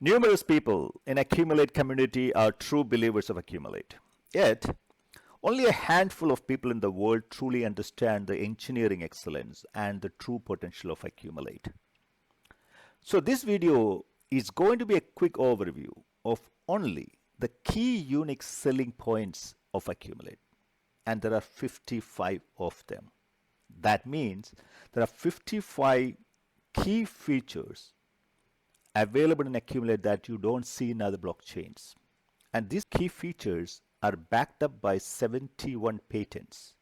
Numerous people in Accumulate community are true believers of Accumulate. Yet, only a handful of people in the world truly understand the engineering excellence and the true potential of Accumulate. So this video is going to be a quick overview of only the key unique selling points of Accumulate. And there are 55 of them. That means there are 55 key features available in Accumulate that you don't see in other blockchains. And these key features are backed up by 71 patents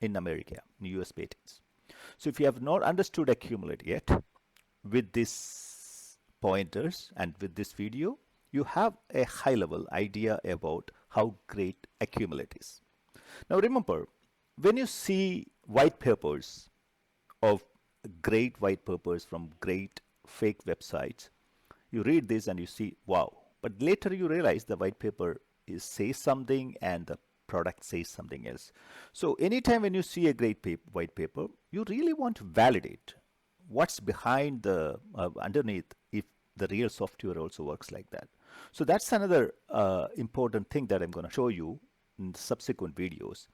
in America, in US patents. So if you have not understood Accumulate yet, with these pointers and with this video, you have a high level idea about how great Accumulate is. Now remember, when you see white papers of great white papers from great fake websites, you read this and you see, wow. But later you realize the white paper says something and the product says something else. So anytime when you see a great white paper, you really want to validate what's behind the underneath if the real software also works like that. So that's another important thing that I'm going to show you in subsequent videos.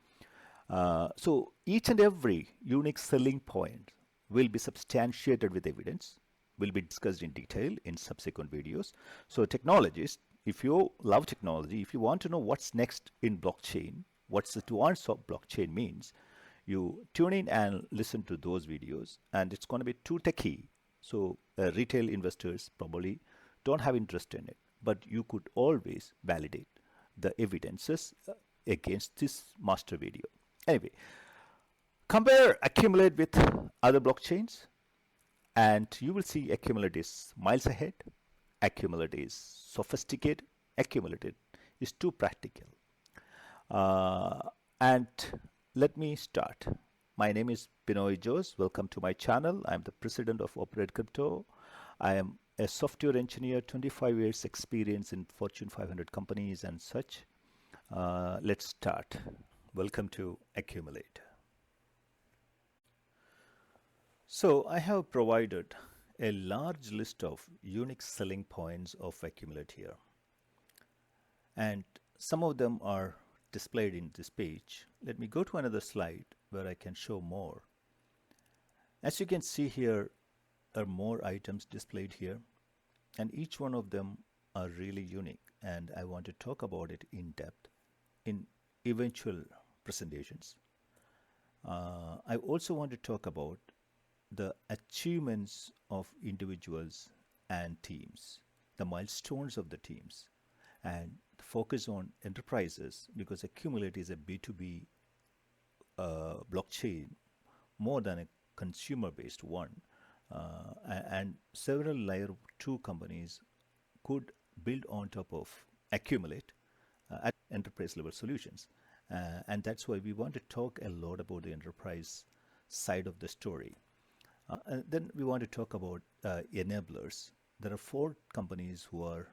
So each and every unique selling point will be substantiated with evidence, will be discussed in detail in subsequent videos. So technologists, if you love technology, if you want to know what's next in blockchain, what's the advance of blockchain means, you tune in and listen to those videos, and it's going to be too techy. So retail investors probably don't have interest in it, but you could always validate the evidences against this master video. Anyway, compare Accumulate with other blockchains, and you will see Accumulate is miles ahead. Accumulate is sophisticated. Accumulate is too practical. And let me start. My name is Binoy Jose. Welcome to my channel. I'm the president of Operate Crypto. I am a software engineer, 25 years experience in Fortune 500 companies and such. Let's start. Welcome to Accumulate. So I have provided a large list of unique selling points of Accumulate here. And some of them are displayed in this page. Let me go to another slide where I can show more. As you can see here are more items displayed here, and each one of them are really unique, and I want to talk about it in depth in eventual presentations. I also want to talk about the achievements of individuals and teams, the milestones of the teams, and focus on enterprises, because Accumulate is a B2B blockchain more than a consumer-based one. And several layer 2 companies could build on top of Accumulate at enterprise level solutions. And that's why we want to talk a lot about the enterprise side of the story. And then we want to talk about enablers. There are 4 companies who are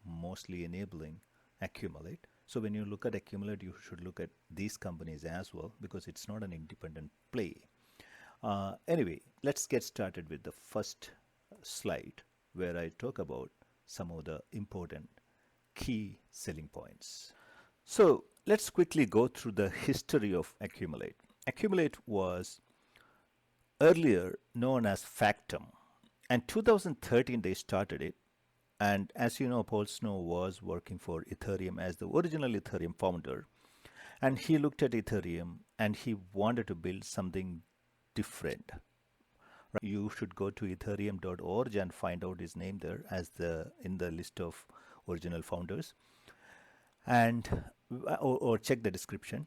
mostly enabling Accumulate. So when you look at Accumulate, you should look at these companies as well, because it's not an independent play. Anyway, let's get started with the first slide, where I talk about some of the important key selling points. So let's quickly go through the history of Accumulate. Accumulate was earlier known as Factum, and 2013 they started it. And as you know, Paul Snow was working for Ethereum as the original Ethereum founder, and he looked at Ethereum and he wanted to build something different. You should go to ethereum.org and find out his name there as in the list of original founders, and or check the description.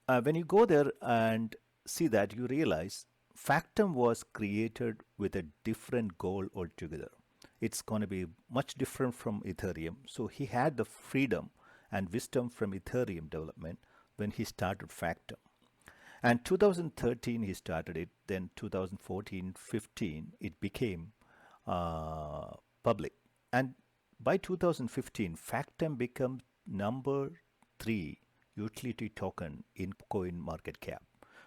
When you go there and see that, you realize Factum was created with a different goal altogether. It's going to be much different from Ethereum. So he had the freedom and wisdom from Ethereum development when he started Factum. And 2013 he started it. Then 2014, 15 it became public. And by 2015, Factum became number 3 utility token in CoinMarketCap.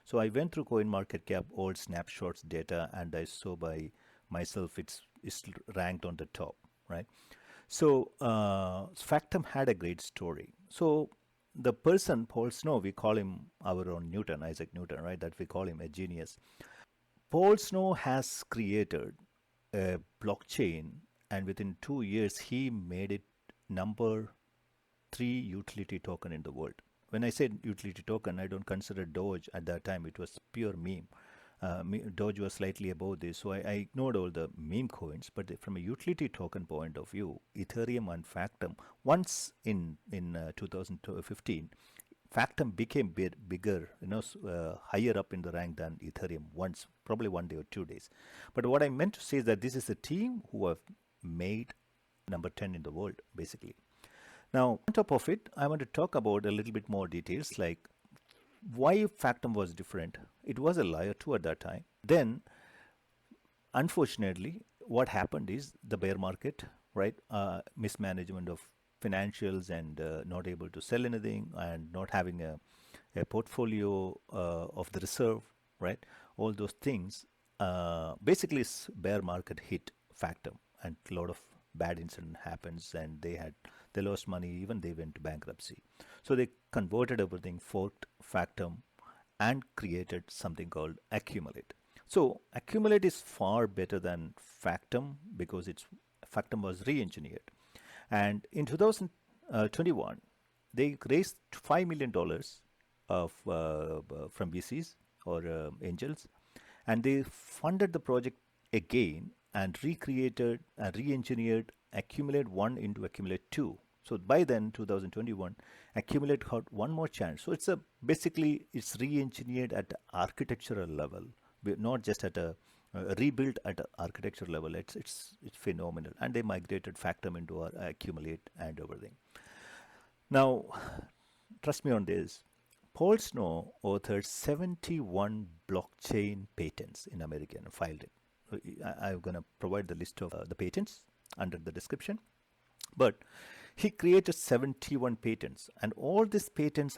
So I went through CoinMarketCap old snapshots data, and I saw by myself it's ranked on the top, right? So Factum had a great story. So the person, Paul Snow, we call him our own Newton, Isaac Newton, right? That we call him a genius. Paul Snow has created a blockchain, and within 2 years, he made it number three utility token in the world. When I said utility token, I don't consider Doge at that time. It was pure meme. Doge was slightly above this, so I ignored all the meme coins. But from a utility token point of view, Ethereum and Factum, once in 2015, Factum became bigger, higher up in the rank than Ethereum once, probably 1 day or 2 days. But what I meant to say is that this is a team who have made number 10 in the world, basically. Now, on top of it, I want to talk about a little bit more details like why Factum was different. It was a layer 2 at that time. Then, unfortunately, what happened is the bear market, right? Mismanagement of financials and not able to sell anything and not having a portfolio of the reserve, right? All those things. Basically, bear market hit Factum, and a lot of bad incident happens, and they lost money. Even they went to bankruptcy. So they converted everything, forked Factum, and created something called Accumulate. So Accumulate is far better than Factum because Factum was re-engineered. And in 2021, they raised $5 million of from VCs or angels, and they funded the project again and recreated and re-engineered Accumulate 1 into Accumulate 2. So by then, 2021, Accumulate had one more chance. So basically it's re-engineered at the architectural level, not just at a rebuilt at an architecture level. It's phenomenal, and they migrated Factum into our Accumulate and everything. Now, trust me on this. Paul Snow authored 71 blockchain patents in America and filed it. I'm going to provide the list of the patents under the description. But he created 71 patents, and all these patents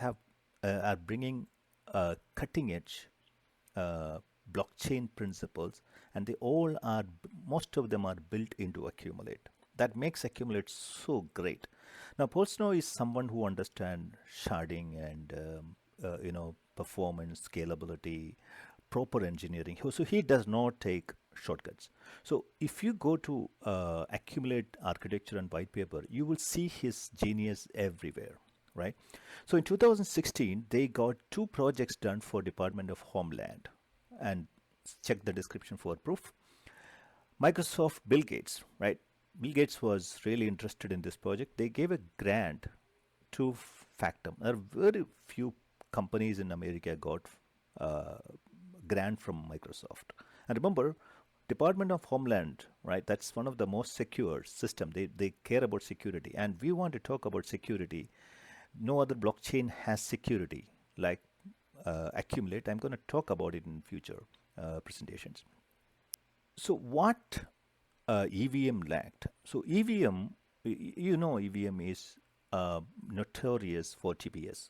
are bringing cutting edge uh, blockchain principles, and most of them are built into Accumulate. That makes Accumulate so great. Now, Polsno is someone who understands sharding and performance, scalability, proper engineering. So he does not take shortcuts. So if you go to Accumulate architecture and white paper, you will see his genius everywhere, right? So in 2016, they got two projects done for Department of Homeland, and check the description for proof. Microsoft, Bill Gates, right? Bill Gates was really interested in this project. They gave a grant to Factum. There are very few companies in America got uh, grant from Microsoft. And remember, Department of Homeland, right? That's one of the most secure system. They care about security, and we want to talk about security. No other blockchain has security like Accumulate. I'm going to talk about it in future presentations. So what EVM lacked? So EVM, EVM is notorious for TPS.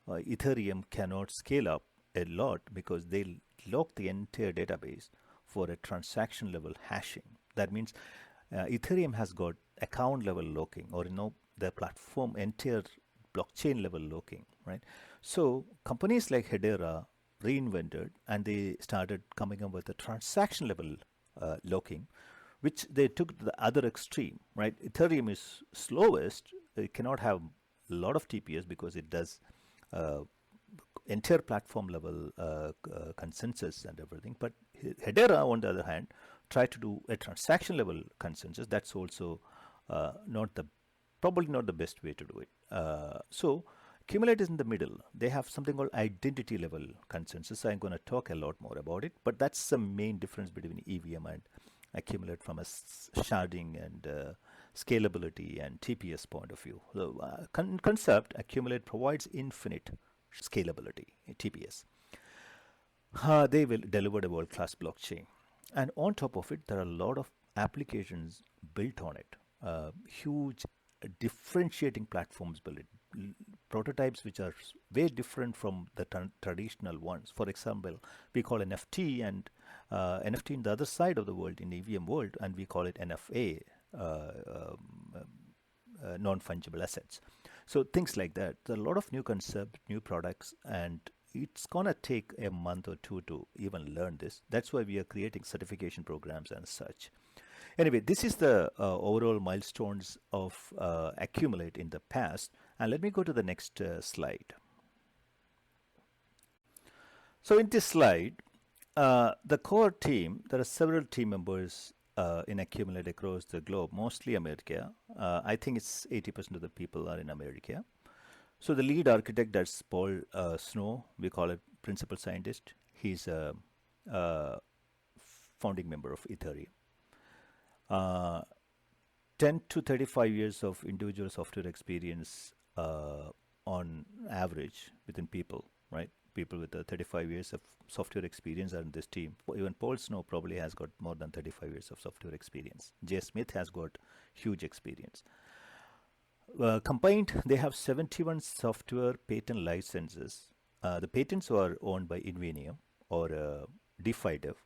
Ethereum cannot scale up a lot because they lock the entire database for a transaction level hashing. That means Ethereum has got account level locking, or the platform entire blockchain level locking, right? So companies like Hedera reinvented, and they started coming up with a transaction level locking, which they took to the other extreme, right? Ethereum is slowest. It cannot have a lot of TPS because it does uh, entire platform level consensus and everything. But Hedera, on the other hand, tried to do a transaction level consensus. That's also not the probably not the best way to do it. So Accumulate is in the middle. They have something called identity level consensus. I'm going to talk a lot more about it, but that's the main difference between EVM and Accumulate from a sharding and scalability and TPS point of view. So, concept, Accumulate provides infinite scalability, TPS. They will deliver a world-class blockchain. And on top of it, there are a lot of applications built on it. Huge differentiating platforms built it. Prototypes which are way different from the traditional ones. For example, we call NFT and NFT in the other side of the world, in EVM world, and we call it NFA. non-fungible assets. So things like that. There are a lot of new concepts, new products, and it's gonna take a month or two to even learn this. That's why we are creating certification programs and such. Anyway, this is the overall milestones of Accumulate in the past. And let me go to the next slide. So in this slide, the core team, there are several team members in Accumulate across the globe, mostly America. I think it's 80% of the people are in America. So the lead architect, that's Paul Snow, we call it principal scientist. He's a founding member of Ethereum. 10 to 35 years of individual software experience on average within people, right? People with 35 years of software experience are in this team. Even Paul Snow probably has got more than 35 years of software experience. Jay Smith has got huge experience. Combined, they have 71 software patent licenses. The patents are owned by Invenium or DeFi-Dev,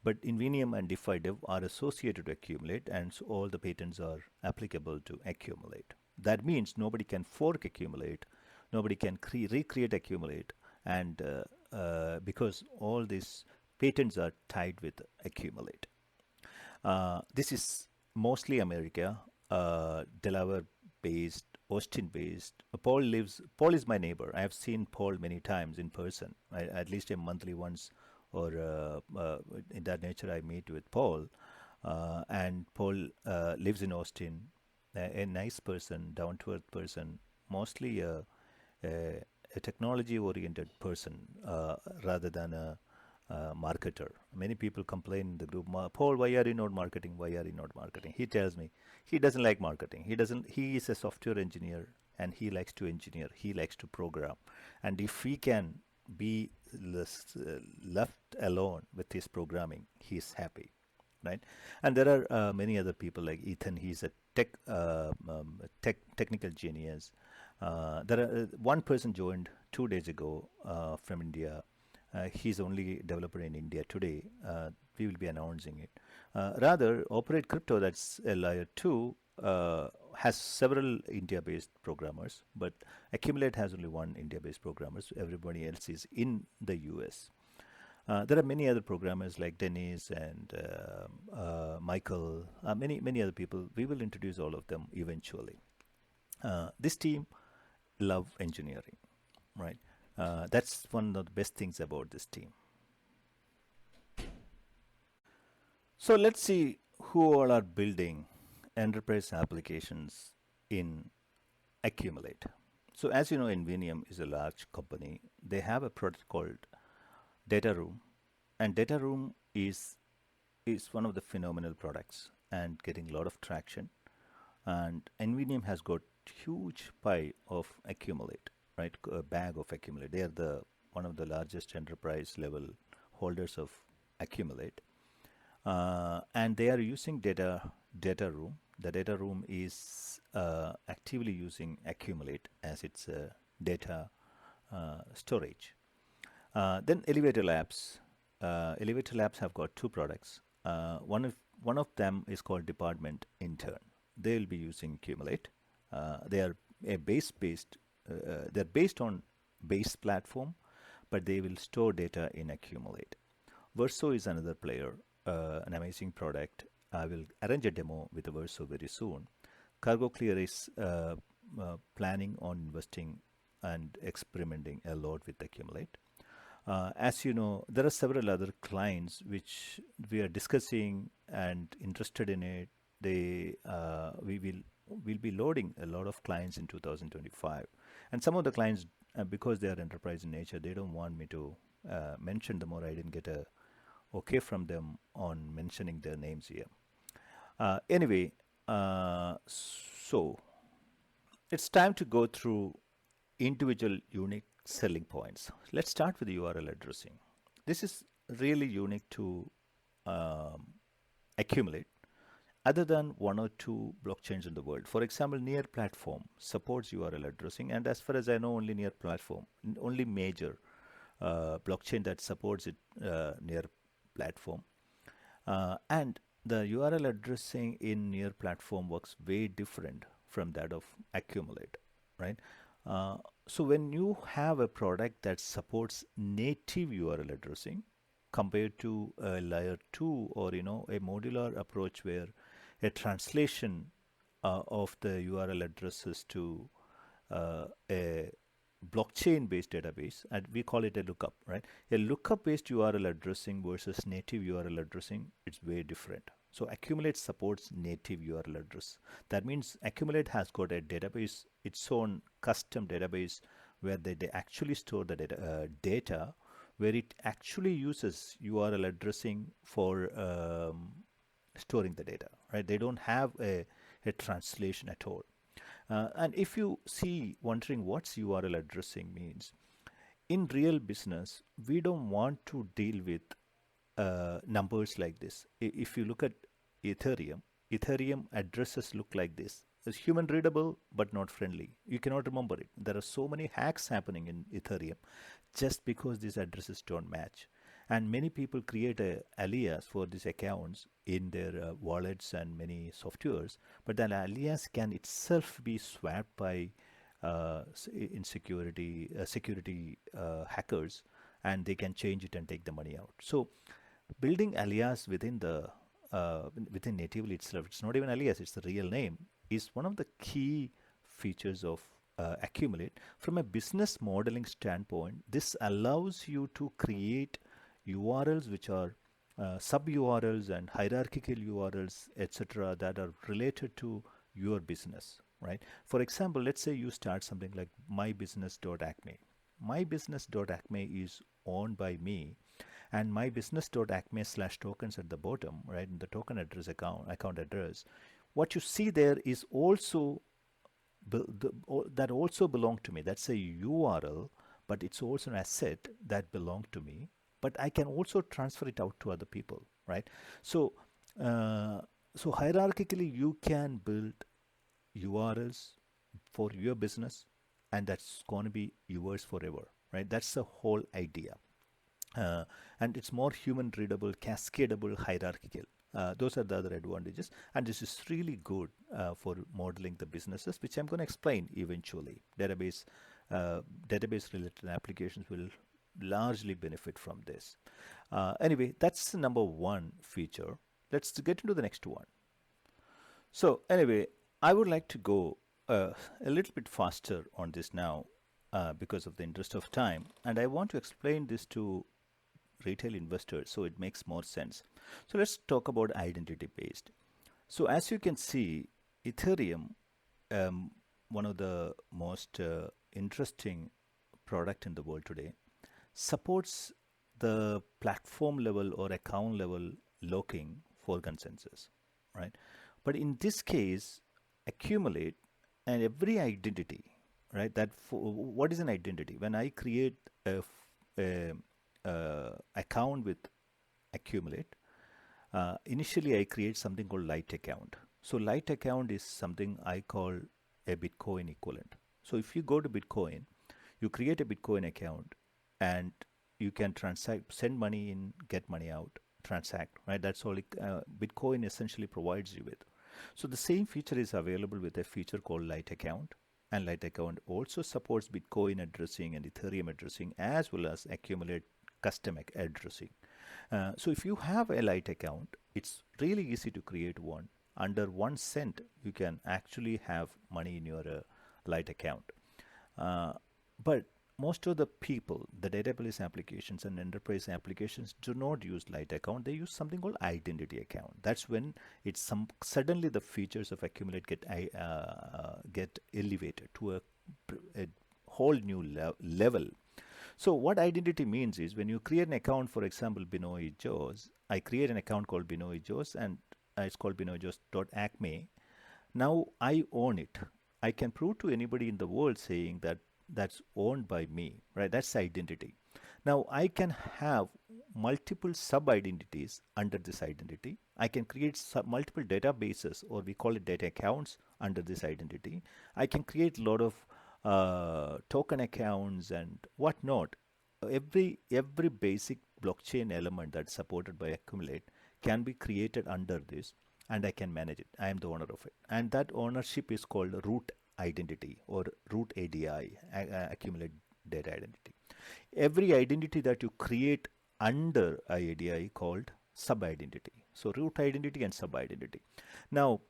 but Invenium and DeFi-Dev are associated to Accumulate, and so all the patents are applicable to Accumulate. That means nobody can fork Accumulate, nobody can recreate Accumulate, and because all these patents are tied with Accumulate. This is mostly America, Delaware based, Austin based. Paul is my neighbor. I have seen Paul many times in person, at least a monthly once, or in that nature I meet with Paul. And Paul lives in Austin, a nice person, down to earth person, mostly a technology oriented person rather than a marketer. Many people complain in the group, Paul, why are you not marketing? Why are you not marketing? He tells me he doesn't like marketing. He is a software engineer and he likes to engineer. He likes to program. And if he can be left alone with his programming, he's happy, right? And there are many other people like Ethan. He's a technical genius. There are one person joined 2 days ago from India. He's only developer in India today. We will be announcing it. Rather, Operate Crypto, that's a layer 2, has several India-based programmers, but Accumulate has only one India-based programmer. So everybody else is in the US. There are many other programmers like Dennis and Michael, many other people. We will introduce all of them eventually. This team love engineering, right? That's one of the best things about this team. So let's see who all are building enterprise applications in Accumulate. So as you know, Invenium is a large company. They have a product called Data Room, and Data Room is one of the phenomenal products and getting a lot of traction. And Invenium has got huge pie of Accumulate, right? A bag of Accumulate. They are one of the largest enterprise level holders of Accumulate, and they are using Data Room. The Data Room is actively using Accumulate as its data storage. Then Elevator Labs. Elevator Labs have got two products. One of them is called Department Intern. They will be using Accumulate. They are a based. They're based on base platform, but they will store data in Accumulate. Verso is another player, an amazing product. I will arrange a demo with the Verso very soon. Cargo Clear is planning on investing and experimenting a lot with Accumulate. As you know, there are several other clients which we are discussing and interested in it. We'll be loading a lot of clients in 2025, and some of the clients, because they are enterprise in nature, they don't want me to mention them, or I didn't get a okay from them on mentioning their names here. Anyway, so it's time to go through individual unique selling points. Let's start with the URL addressing. This is really unique to Accumulate, other than one or two blockchains in the world. For example, Near Platform supports URL addressing, and as far as I know, only Near Platform, only major blockchain that supports it, Near Platform. And the URL addressing in your platform works way different from that of Accumulate, right? Uh, so when you have a product that supports native URL addressing compared to a layer 2 or a modular approach where a translation of the URL addresses to a blockchain based database, and we call it a lookup, right? A lookup based URL addressing versus native URL addressing, it's way different. So Accumulate supports native URL address. That means Accumulate has got a database, its own custom database where they actually store the data, where it actually uses URL addressing for storing the data, right? They don't have a translation at all. And if you see wondering what's URL addressing means, in real business, we don't want to deal with numbers like this. If you look at Ethereum, Ethereum addresses look like this. It's human readable but not friendly. You cannot remember it. There are so many hacks happening in Ethereum just because these addresses don't match. And many people create a alias for these accounts in their wallets and many softwares, but that alias can itself be swapped by security hackers, and they can change it and take the money out. So building alias within the within natively itself, it's not even alias, it's the real name, is one of the key features of Accumulate. From a business modeling standpoint, this allows you to create URLs which are sub URLs and hierarchical URLs, etc., that are related to your business, right? For example, let's say you start something like mybusiness.acme. Mybusiness.acme is owned by me, and mybusiness.acme/tokens at the bottom, right, in the token address account address. What you see there is also that also belong to me. That's a URL, but it's also an asset that belong to me. But I can also transfer it out to other people, right? So, uh, so hierarchically, you can build URLs for your business, and that's going to be yours forever, right? That's the whole idea. uh, and it's more human readable, cascadable, hierarchical. Those are the other advantages, and this is really good for modeling the businesses, which I'm going to explain eventually. Database related applications will largely benefit from this. Anyway, that's the number one feature. Let's get into the next one. So anyway, I would like to go a little bit faster on this now because of the interest of time, and I want to explain this to retail investors so it makes more sense. So let's talk about identity based. So as you can see, Ethereum, um, one of the most interesting product in the world today, supports the platform level or account level locking for consensus, right? But in this case, Accumulate and every identity, right? What is an identity? When I create a account with Accumulate, initially I create something called Lite account. So Lite account is something I call a Bitcoin equivalent. So if you go to Bitcoin, you create a Bitcoin account, and you can transact, send money in, get money out, transact, right? That's all Bitcoin essentially provides you with. So the same feature is available with a feature called Lite account, and Lite account also supports Bitcoin addressing and Ethereum addressing, as well as Accumulate custom addressing. So if you have a Lite account, it's really easy to create one. Under 1 cent, you can actually have money in your Lite account. But most of the people, the database applications and enterprise applications, do not use Lite account. They use something called identity account. That's when it's suddenly the features of Accumulate get elevated to a whole new level. So what identity means is, when you create an account, for example, Binoy Joes, I create an account called Binoy Joes, and it's called binoyjoes.acme. Now I own it. I can prove to anybody in the world saying that that's owned by me, right? That's identity. Now I can have multiple sub identities under this identity. I can create multiple databases, or we call it data accounts, under this identity. I can create a lot of token accounts and whatnot. Every basic blockchain element that's supported by Accumulate can be created under this, and I can manage it. I am the owner of it. And that ownership is called root identity or root ADI, accumulate data identity. Every identity that you create under IADI called sub-identity. So root identity and sub-identity. Now,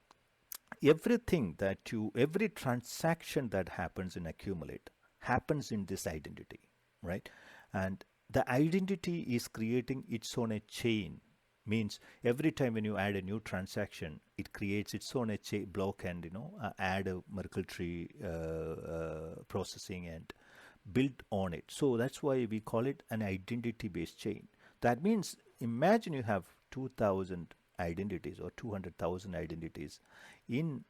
every transaction that happens in accumulate happens in this identity, right? And the identity is creating its own a chain. Means every time when you add a new transaction, it creates its own a block, and add a Merkle tree processing and built on it. So that's why we call it an identity based chain. That means imagine you have 2000 identities or 200,000 identities in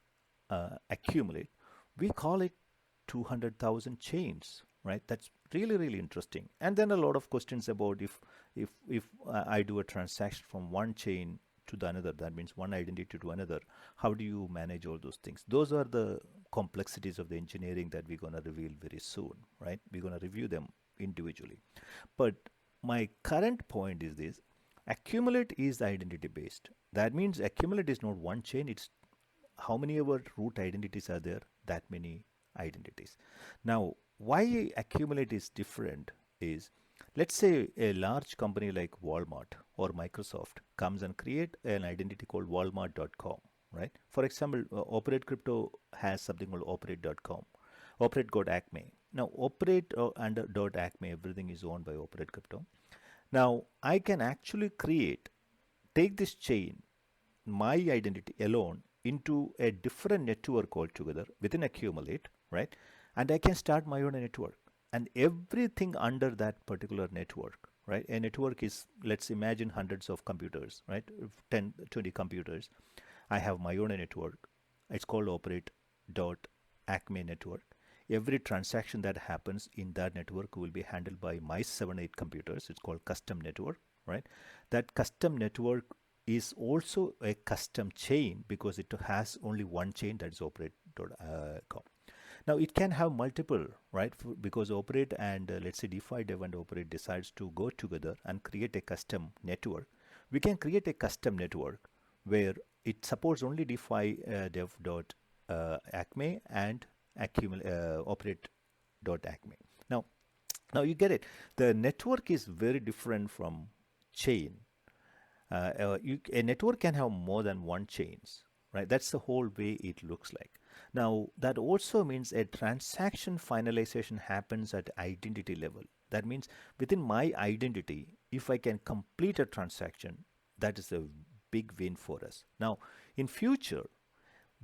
accumulate. We call it 200,000 chains, right? That's really, really interesting. And then a lot of questions about if I do a transaction from one chain to the another, that means one identity to another, how do you manage all those things? Those are the complexities of the engineering that we're going to reveal very soon, right? We're going to review them individually. But my current point is this: accumulate is identity based. That means accumulate is not one chain, it's how many of our root identities are there, that many identities. Now, why accumulate is different is, let's say a large company like Walmart or Microsoft comes and create an identity called walmart.com, right? For example, Operate Crypto has something called operate.com, operate.acme. Now, operate under .acme, everything is owned by Operate Crypto. Now, I can actually take this chain, my identity alone, into a different network altogether within accumulate, right? And I can start my own network and everything under that particular network, right? A network is, let's imagine, hundreds of computers, right? 10, 20 computers. I have my own network. It's called operate.acme network. Every transaction that happens in that network will be handled by my 7-8 computers. It's called custom network, right? That custom network is also a custom chain because it has only one chain, that is operate.com. Now it can have multiple, right? Because operate and let's say DeFi dev and operate decides to go together and create a custom network. We can create a custom network where it supports only DeFi dev.acme and operate.acme. Now you get it. The network is very different from chain. A network can have more than one chains, right? That's the whole way it looks like. Now, that also means a transaction finalization happens at identity level. That means within my identity, if I can complete a transaction, that is a big win for us. Now, in future,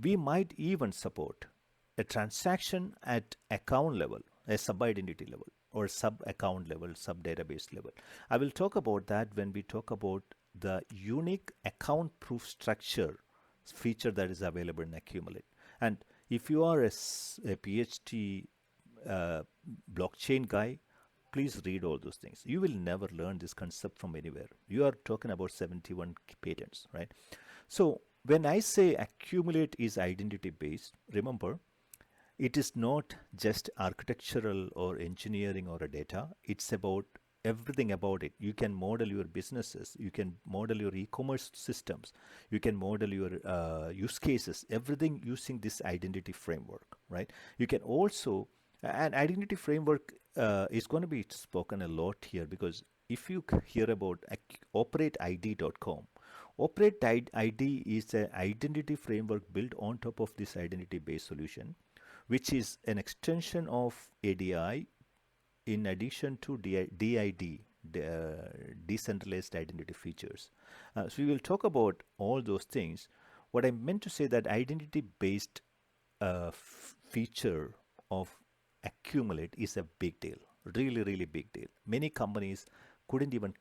we might even support a transaction at account level, a sub-identity level, or sub-account level, sub-database level. I will talk about that when we talk about the unique account proof structure feature that is available in Accumulate. And if you are a PhD blockchain guy, please read all those things. You will never learn this concept from anywhere. You are talking about 71 patents, right? So when I say Accumulate is identity based, remember, it is not just architectural or engineering or a data. It's about everything about it. You can model your businesses, you can model your e-commerce systems, you can model your use cases, everything using this identity framework, right? You can also, an identity framework is going to be spoken a lot here, because if you hear about operateid.com, Operate ID is an identity framework built on top of this identity based solution, which is an extension of ADI in addition to DID, decentralized identity features. So we will talk about all those things. What I meant to say, that identity based feature of Accumulate is a big deal, really, really big deal. Many companies couldn't even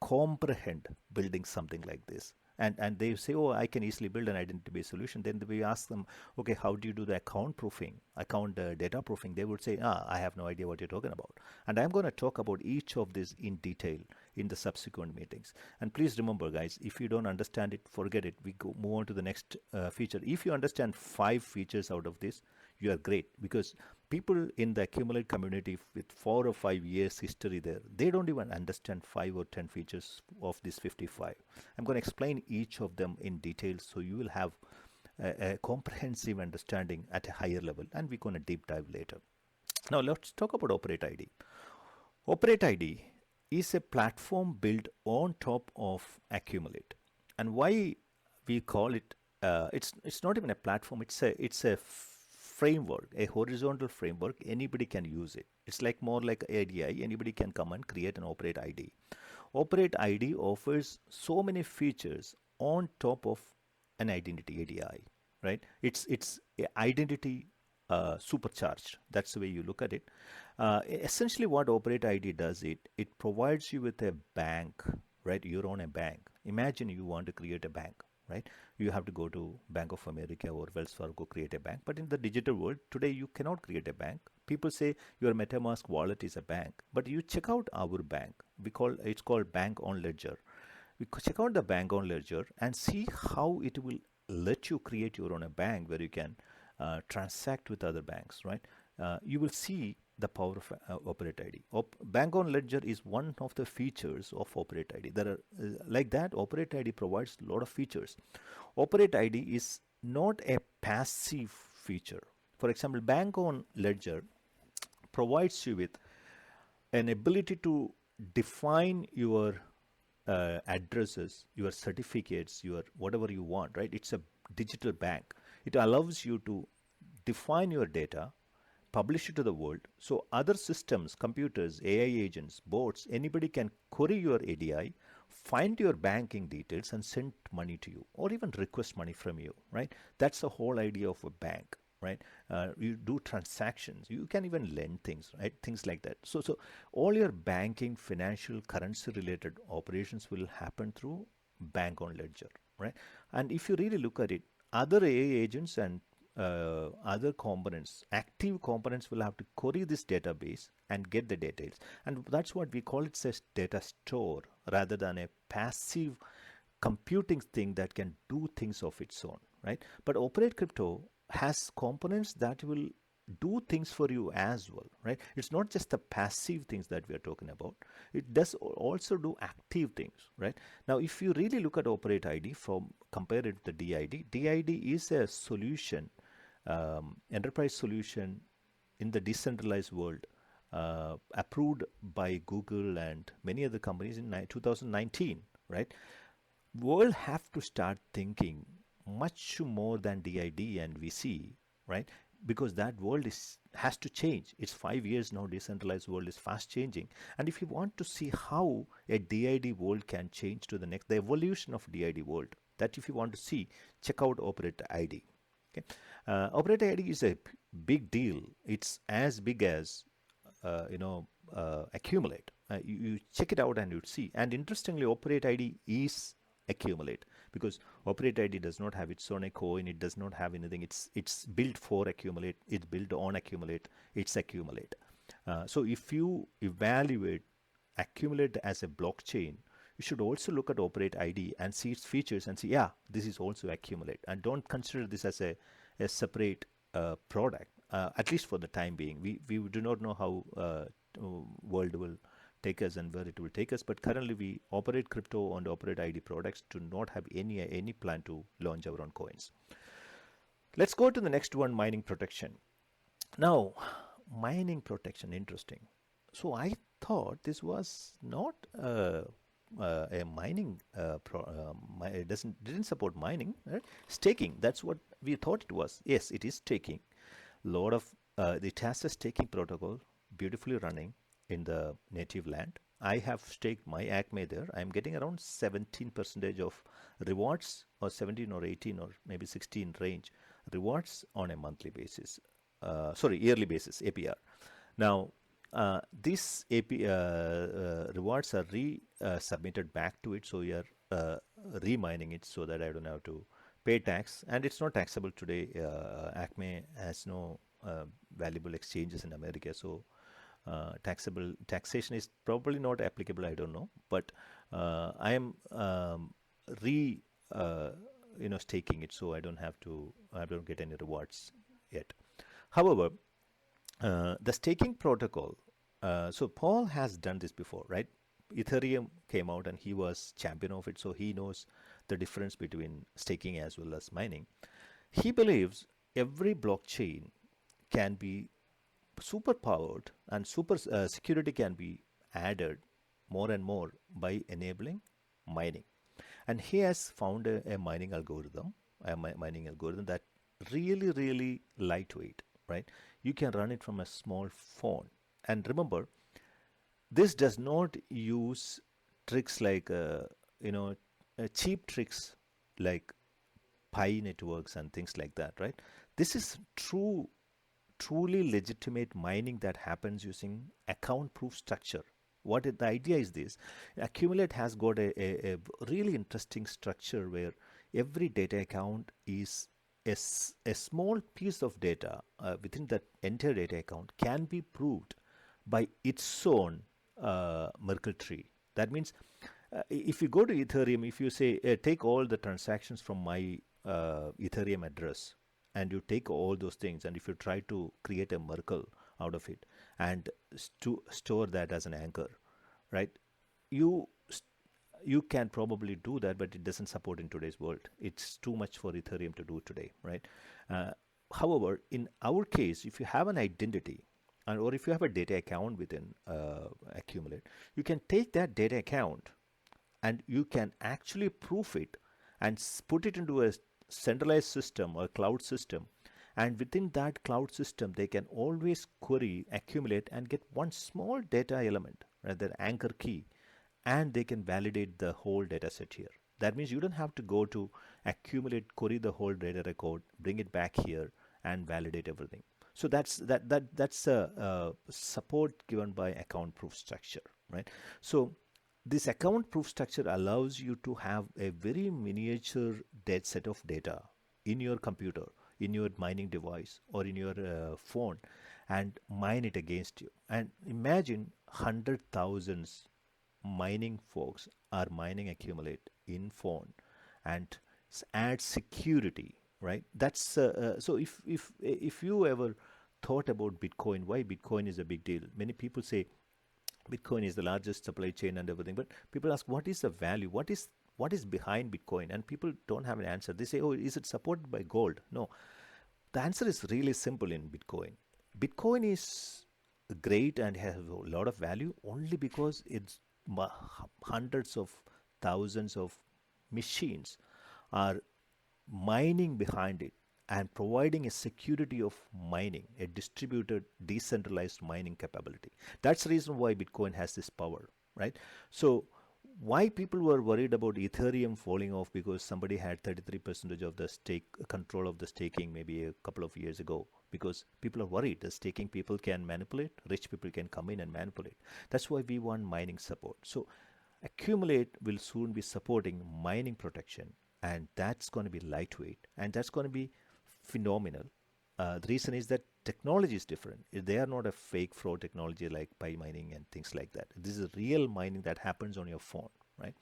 comprehend building something like this. And they say, oh, I can easily build an identity-based solution. Then we ask them, okay, how do you do the account proofing, account data proofing? They would say, I have no idea what you're talking about. And I'm going to talk about each of these in detail in the subsequent meetings. And please remember, guys, if you don't understand it, forget it. We move on to the next feature. If you understand 5 features out of this, you are great, because people in the accumulate community with 4 or 5 years history there, they don't even understand 5 or 10 features of this 55. I'm going to explain each of them in detail so you will have a comprehensive understanding at a higher level, and we're going to deep dive later. Now let's talk about Operate ID. Operate ID is a platform built on top of Accumulate, and why we call it it's not even a platform. It's a framework, a horizontal framework. Anybody can use it. It's like more like ADI. Anybody can come and create an Operate ID. Operate ID offers so many features on top of an identity ADI, right? It's a identity supercharged. That's the way you look at it. Essentially, what Operate ID does, it provides you with a bank, right? You're on a bank. Imagine you want to create a bank, right? You have to go to Bank of America or Wells Fargo, create a bank. But in the digital world today, you cannot create a bank. People say your MetaMask wallet is a bank, but you check out our bank. It's called Bank on Ledger. We check out the Bank on Ledger and see how it will let you create your own bank where you can transact with other banks, right? You will see the power of Operate ID. Bank on Ledger is one of the features of Operate ID. There are like that. Operate ID provides a lot of features. Operate ID is not a passive feature. For example, Bank on Ledger provides you with an ability to define your addresses, your certificates, your whatever you want, right? It's a digital bank. It allows you to define your data, publish it to the world, so other systems, computers, AI agents, bots, anybody can query your ADI, find your banking details and send money to you or even request money from you, right? That's the whole idea of a bank, right? You do transactions, you can even lend things, right? Things like that. So all your banking, financial, currency related operations will happen through Bank on Ledger, right? And if you really look at it, other AI agents and other components, active components will have to query this database and get the details. And that's what we call it as data store rather than a passive computing thing that can do things of its own, right? But Operate Crypto has components that will do things for you as well, right? It's not just the passive things that we are talking about. It does also do active things, right? Now, if you really look at Operate ID from compare it to the DID, DID is a solution, enterprise solution in the decentralized world, approved by Google and many other companies in 2019, right? World have to start thinking much more than DID and VC, right? Because that world has to change. It's 5 years now. Decentralized world is fast changing, and if you want to see how a DID world can change to the next, the evolution of DID world, that if you want to see, check out Operate ID. Okay, Operate ID is a big deal. It's as big as Accumulate. You check it out and you'd see. And interestingly, Operate ID is Accumulate because Operate ID does not have its own coin. It does not have anything. It's built for Accumulate. It's built on Accumulate. It's Accumulate. So if you evaluate Accumulate as a blockchain, you should also look at Operate ID and see its features and see, yeah, this is also Accumulate. And don't consider this as a separate product, at least for the time being. We do not know how world will take us and where it will take us, but currently we Operate Crypto and Operate ID products do not have any plan to launch our own coins. Let's go to the next one, mining protection. Now, mining protection, interesting. So I thought this was not a mining it didn't support mining, right? Staking, that's what we thought it was. Yes, it is staking. Lot of it has a staking protocol beautifully running in the native land. I have staked my Acme there. I'm getting around 17% of rewards, or 17 or 18 or maybe 16 range rewards on a monthly basis. Yearly basis, APR. Now, these rewards are submitted back to it, so we are remining it so that I don't have to pay tax, and it's not taxable today. Acme has no valuable exchanges in America, so taxation is probably not applicable. I don't know, but I am staking it, so I don't get any rewards yet. However, The staking protocol. So Paul has done this before, right? Ethereum came out and he was champion of it, so he knows the difference between staking as well as mining. He believes every blockchain can be super powered and super security can be added more and more by enabling mining. And he has found a mining algorithm, mining algorithm that really lightweight, right? You can run it from a small phone. And remember, this does not use tricks like you know cheap tricks like pi networks and things like that, right? This is truly legitimate mining that happens using account proof structure. The idea is this: Accumulate has got a really interesting structure where every data account is a small piece of data within that entire data account can be proved by its own Merkle tree. That means if you go to Ethereum, if you say, take all the transactions from my Ethereum address, and you take all those things, and if you try to create a Merkle out of it and store that as an anchor, right? You you can probably do that, but it doesn't support in today's world. It's too much for Ethereum to do today, right? Uh, However, in our case, if you have an identity, or if you have a data account within Accumulate, you can take that data account and you can actually proof it and put it into a centralized system or cloud system, and within that cloud system they can always query, accumulate, and get one small data element, right, that anchor key, and they can validate the whole data set here. That means you don't have to go to Accumulate, query the whole data record, bring it back here and validate everything. So that's a support given by account proof structure, right? So this account proof structure allows you to have a very miniature dead set of data in your computer, in your mining device, or in your phone, and mine it against you. And imagine hundred thousands mining folks are mining Accumulate in phone and add security, right? That's so if you ever thought about Bitcoin, why Bitcoin is a big deal, many people say Bitcoin is the largest supply chain and everything. But people ask, what is the value? What is behind Bitcoin? And people don't have an answer. They say, oh, is it supported by gold? No. The answer is really simple in Bitcoin. Bitcoin is great and has a lot of value only because it's hundreds of thousands of machines are mining behind it and providing a security of mining, a distributed, decentralized mining capability. That's the reason why Bitcoin has this power, right? So, why people were worried about Ethereum falling off because somebody had 33% of the stake control of the staking maybe a couple of years ago, because people are worried the staking people can manipulate, rich people can come in and manipulate. That's why we want mining support. So Accumulate will soon be supporting mining protection, and that's going to be lightweight and that's going to be phenomenal. The reason is that technology is different. They are not a fake fraud technology like pie mining and things like that. This is real mining that happens on your phone, right?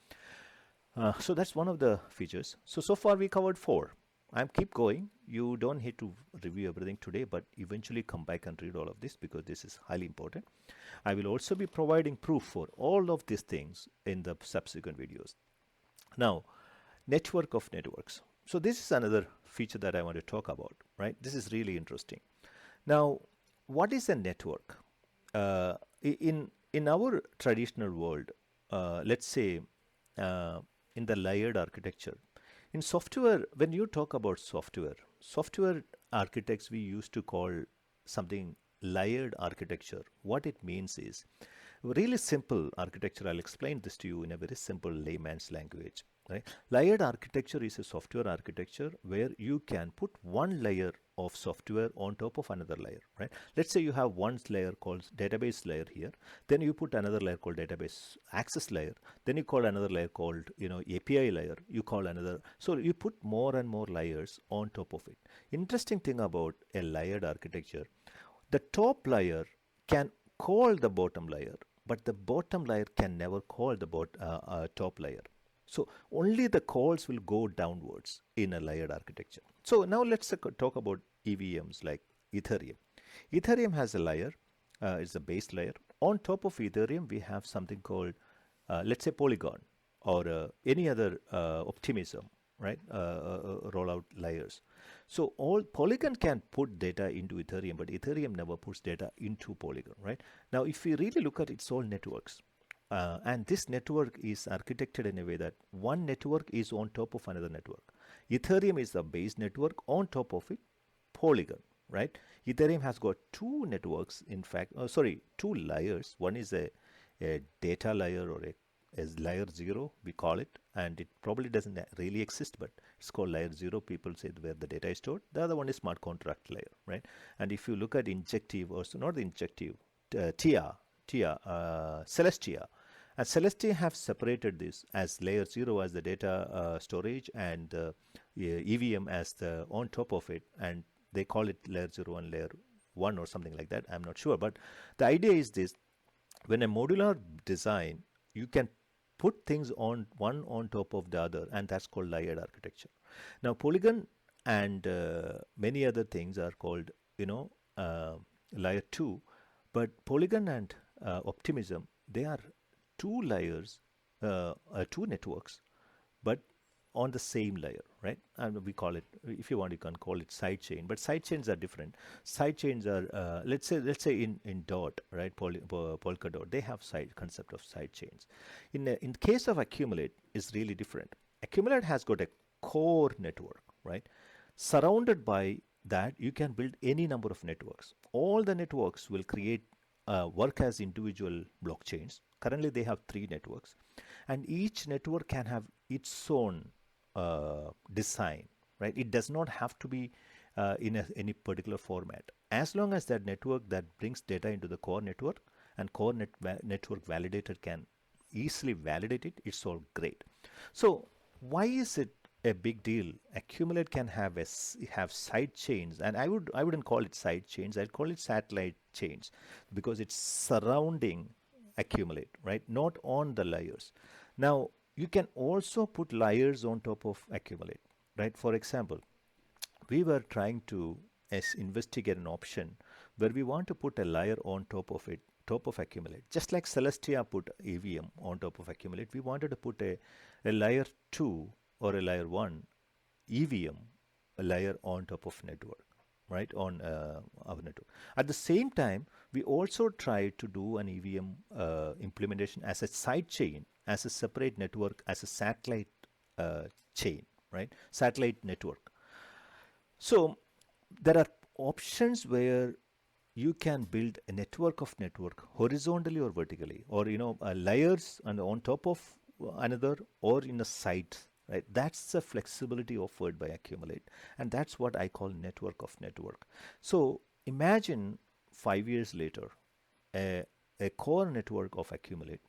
So that's one of the features. So far we covered four. I'm keep going. You don't need to review everything today, but eventually come back and read all of this because this is highly important. I will also be providing proof for all of these things in the subsequent videos. Now, network of networks. So this is another feature that I want to talk about, right? This is really interesting. Now, what is a network? In our traditional world, let's say uh, in the layered architecture, in software, when you talk about software architects, we used to call something layered architecture. What it means is really simple architecture. I'll explain this to you in a very simple layman's language. Right? Layered architecture is a software architecture where you can put one layer of software on top of another layer, right? Let's say you have one layer called database layer here, then you put another layer called database access layer, then you call another layer called API layer, you call another. So you put more and more layers on top of it. Interesting thing about a layered architecture, the top layer can call the bottom layer, but the bottom layer can never call the top layer. So only the calls will go downwards in a layered architecture. So now let's talk about EVMs like Ethereum. Ethereum has a layer, it's a base layer. On top of Ethereum, we have something called, let's say, Polygon or any other optimism, right? Rollout layers. So all Polygon can put data into Ethereum, but Ethereum never puts data into Polygon, right? Now, if we really look at it's all networks. And this network is architected in a way that one network is on top of another network. Ethereum is the base network, on top of it, Polygon, right? Ethereum has got two networks, in fact, two layers. One is a data layer or a layer zero, we call it, and it probably doesn't really exist, but it's called layer zero. People say where the data is stored. The other one is smart contract layer, right? And if you look at injective, or so not the injective, Celestia, and Celestia have separated this as layer zero as the data storage and EVM as the on top of it, and they call it layer 0 and layer 1 or something like that. I'm not sure, but the idea is this: when a modular design, you can put things on one on top of the other, and that's called layered architecture. Now Polygon and many other things are called, layer 2, but Polygon and Optimism, they are two layers, two networks, but on the same layer, right? And we call it, if you want, you can call it side chain. But side chains are different. Side chains are, let's say in dot, right? Polkadot, they have side concept of side chains. In case of Accumulate, is really different. Accumulate has got a core network, right? Surrounded by that, you can build any number of networks. All the networks will create work as individual blockchains. Currently, they have 3 networks, and each network can have its own design, right? It does not have to be in any particular format. As long as that network that brings data into the core network and network validator can easily validate it, it's all great. So why is it a big deal? Accumulate can have side chains, and I wouldn't call it side chains. I'd call it satellite chains, because it's surrounding Accumulate, right? Not on the layers. Now you can also put layers on top of Accumulate, right? For example, we were trying to investigate an option where we want to put a layer on top of it, top of Accumulate. Just like Celestia put EVM on top of Accumulate, we wanted to put a layer 2 or a layer 1 EVM, a layer on top of network, right, on our network. At the same time, we also tried to do an EVM implementation as a side chain, as a separate network, as a satellite chain, right, satellite network. So there are options where you can build a network of network horizontally or vertically, or layers and on top of another, or in a site, right? That's the flexibility offered by Accumulate, and that's what I call network of network. So imagine 5 years later, a core network of Accumulate.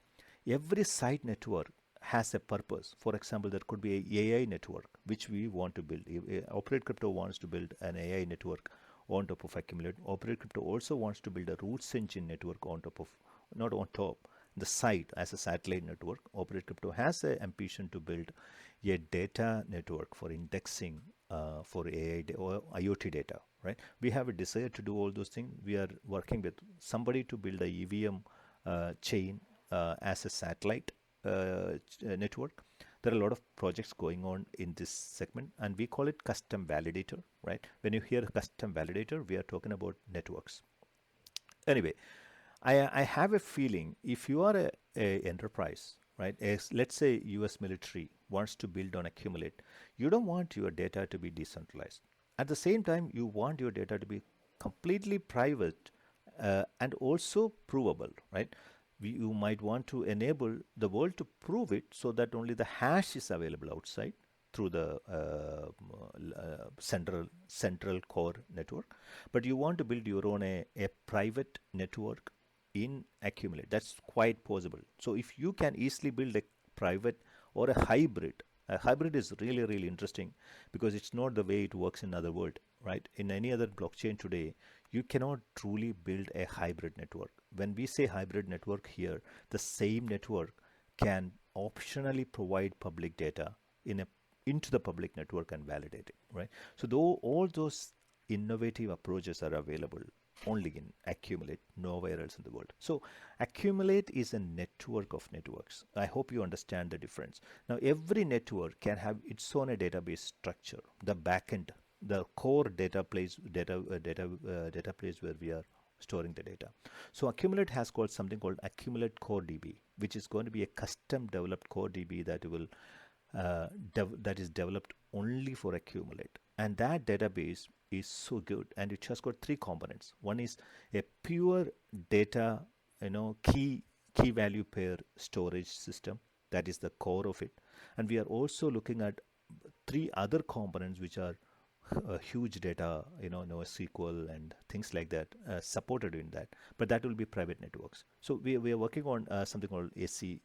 Every site network has a purpose. For example, there could be a AI network which we want to build. Operate Crypto wants to build an AI network on top of Accumulate. Operate Crypto also wants to build a roots engine network on top of, not on top, the site as a satellite network. Operate Crypto has an ambition to build a data network for indexing for AI or IoT data, right? We have a desire to do all those things. We are working with somebody to build a EVM chain as a satellite network. There are a lot of projects going on in this segment, and we call it custom validator, right? When you hear custom validator, we are talking about networks. Anyway, I have a feeling if you are a enterprise, right? Let's say US military wants to build on Accumulate, you don't want your data to be decentralized. At the same time, you want your data to be completely private and also provable, right? You might want to enable the world to prove it so that only the hash is available outside through the central core network, but you want to build your own a private network in Accumulate. That's quite possible. So if you can easily build a private or a hybrid is really, really interesting, because it's not the way it works in other world, right? In any other blockchain today, you cannot truly build a hybrid network. When we say hybrid network here, the same network can optionally provide public data into the public network and validate it, right? So though all those innovative approaches are available, only in Accumulate, nowhere else in the world. So Accumulate is a network of networks. I hope you understand the difference. Now every network can have its own database structure. The backend, the core data place where we are storing the data. So Accumulate has got something called Accumulate Core DB, which is going to be a custom developed core DB that is developed only for Accumulate. And that database is so good, and it has got three components. One is a pure data, key value pair storage system. That is the core of it. And we are also looking at three other components which are huge data, NoSQL and things like that supported in that. But that will be private networks. So we are working on something called AC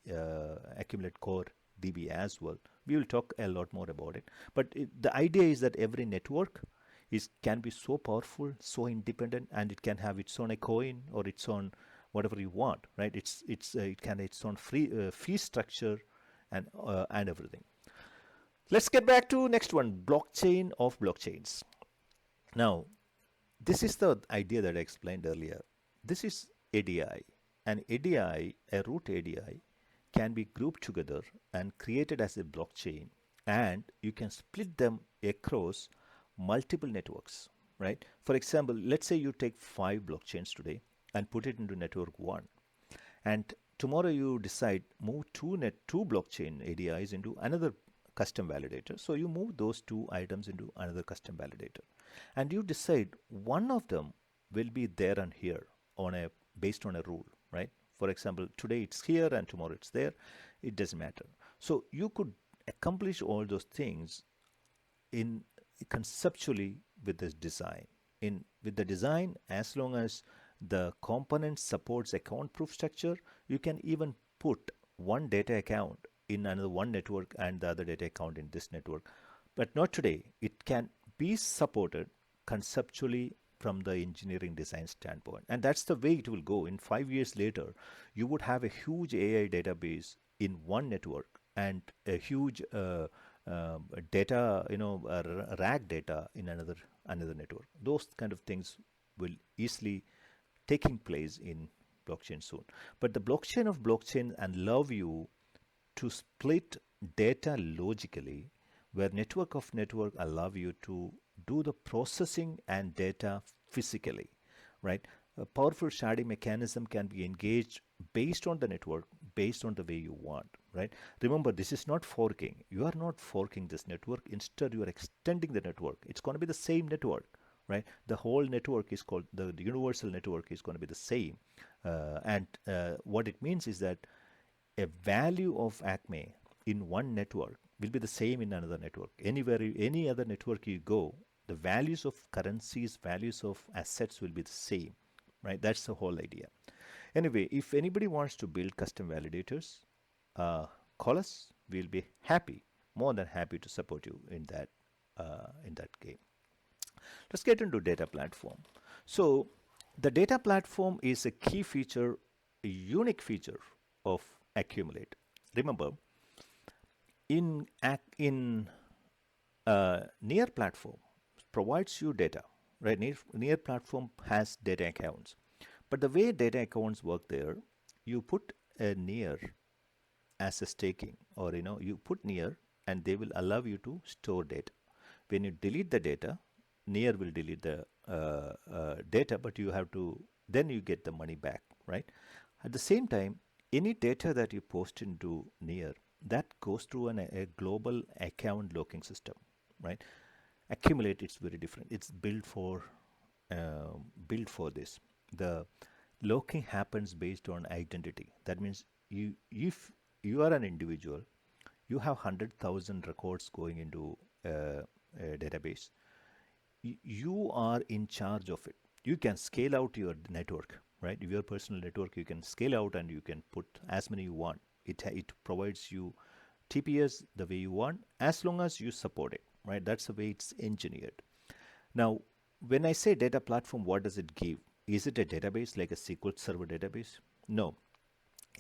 Accumulate Core DB as well. We will talk a lot more about it. But the idea is that every network can be so powerful, so independent, and it can have its own a coin or its own whatever you want, right? It can have its own fee structure and everything. Let's get back to next one, blockchain of blockchains. Now, this is the idea that I explained earlier. This is ADI. An ADI, a root ADI, can be grouped together and created as a blockchain, and you can split them across multiple networks, right? For example, let's say you take 5 blockchains today and put it into network 1, and tomorrow you decide move two blockchain ADIs into another custom validator. So you move those two items into another custom validator, and you decide one of them will be there and here based on a rule, right? For example, today it's here and tomorrow it's there. It doesn't matter. So you could accomplish all those things in conceptually with this design. With the design, as long as the component supports account proof structure, you can even put one data account in another one network and the other data account in this network. But not today. It can be supported conceptually from the engineering design standpoint. And that's the way it will go. In 5 years later, you would have a huge AI database in one network and a huge data, RAG data in another network. Those kind of things will easily taking place in blockchain soon. But the blockchain of blockchain allow you to split data logically, where network of network allow you to do the processing and data physically, right? A powerful sharding mechanism can be engaged based on the network, based on the way you want, right? Remember, this is not forking. You are not forking this network. Instead, you are extending the network. It's going to be the same network, right? The whole network is called the universal network is going to be the same. And what it means is that a value of Acme in one network will be the same in another network. Any other network you go, the values of currencies, values of assets will be the same, right? That's the whole idea. Anyway, if anybody wants to build custom validators, call us. We'll be more than happy to support you in that game. Let's get into data platform. So the data platform is a key feature, a unique feature of Accumulate. Remember, in Near platform provides you data, right? Near platform has data accounts, but the way data accounts work there, you put a Near as a staking, or you put Near and they will allow you to store data. When you delete the data, Near will delete the data, but then you get the money back, right? At the same time, any data that you post into Near, that goes through a global account locking system, right? Accumulate, it's very different. It's built for this. The locking happens based on identity. That means if you are an individual, you have 100,000 records going into a database. You are in charge of it. You can scale out your network, right? Your personal network, you can scale out and you can put as many you want. It provides you TPS the way you want, as long as you support it, right? That's the way it's engineered. Now, when I say data platform, what does it give? Is it a database like a SQL Server database? No.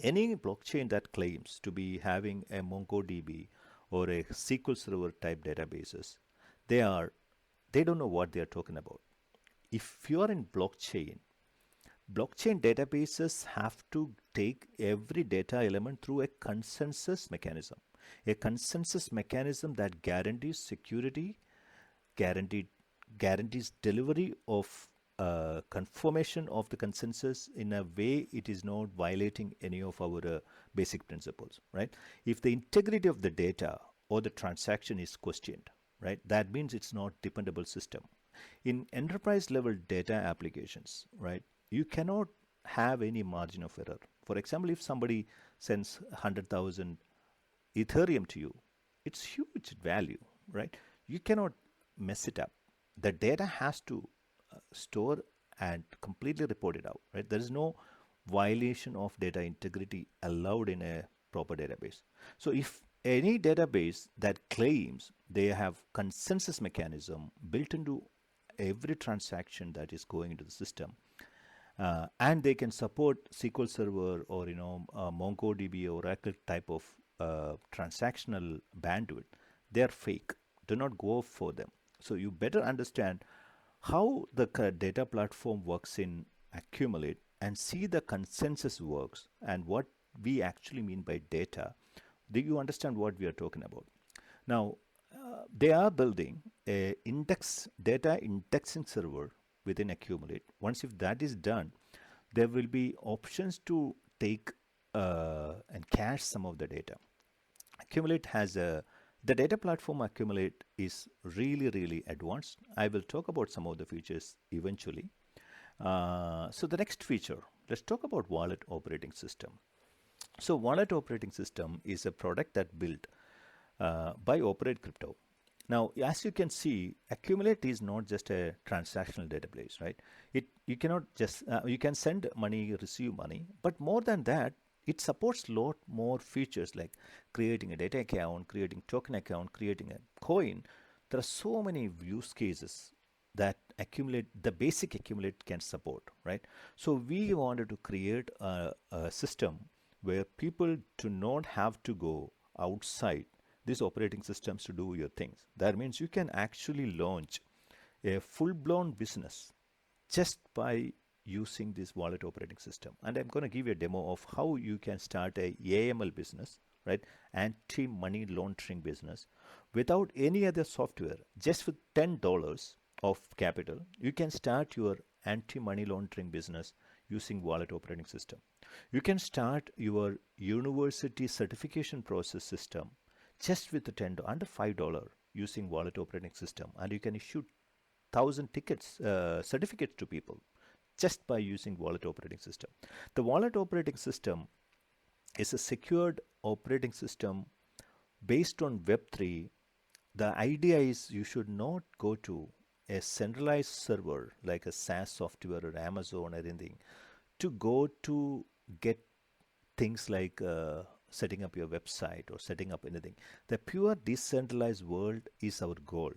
Any blockchain that claims to be having a MongoDB or a SQL Server type databases, they don't know what they are talking about. if you are in blockchain databases have to take every data element through a consensus mechanism that guarantees security, guaranteed guarantees delivery of confirmation of the consensus in a way it is not violating any of our basic principles, right? If the integrity of the data or the transaction is questioned, right, that means it's not dependable system. In enterprise level data applications, right, you cannot have any margin of error. For example, if somebody sends 100,000 Ethereum to you, it's huge value, right? You cannot mess it up. The data has to store and completely report it out, right? There is no violation of data integrity allowed in a proper database. So if any database that claims they have consensus mechanism built into every transaction that is going into the system, and they can support SQL Server or MongoDB or Oracle type of transactional bandwidth, they are fake. Do not go for them. So you better understand how the data platform works in Accumulate and see the consensus works and what we actually mean by data. Do you understand what we are talking about? Now, they are building a data indexing server within Accumulate. Once if that is done, there will be options to take and cache some of the data. Accumulate has the data platform Accumulate is really advanced. I will talk about some of the features eventually. So the next feature, let's talk about wallet operating system. So wallet operating system is a product that built by Operate Crypto. Now, as you can see, Accumulate is not just a transactional database, right? You cannot just you can send money, receive money, but more than that, it supports a lot more features like creating a data account, creating token account, creating a coin. There are so many use cases that the basic Accumulate can support, right? So we wanted to create a system where people do not have to go outside these operating systems to do your things. That means you can actually launch a full-blown business just by using this wallet operating system. And I'm going to give you a demo of how you can start a AML business, right? Anti-money laundering business without any other software. Just with $10 of capital, you can start your anti-money laundering business using wallet operating system. You can start your university certification process system just with the $10 under $5 using wallet operating system, and you can issue 1,000 tickets certificates to people just by using wallet operating system. The wallet operating system is a secured operating system based on Web3. The idea is you should not go to a centralized server like a SaaS software or Amazon or anything to go to get things like setting up your website or setting up anything. The pure decentralized world is our goal.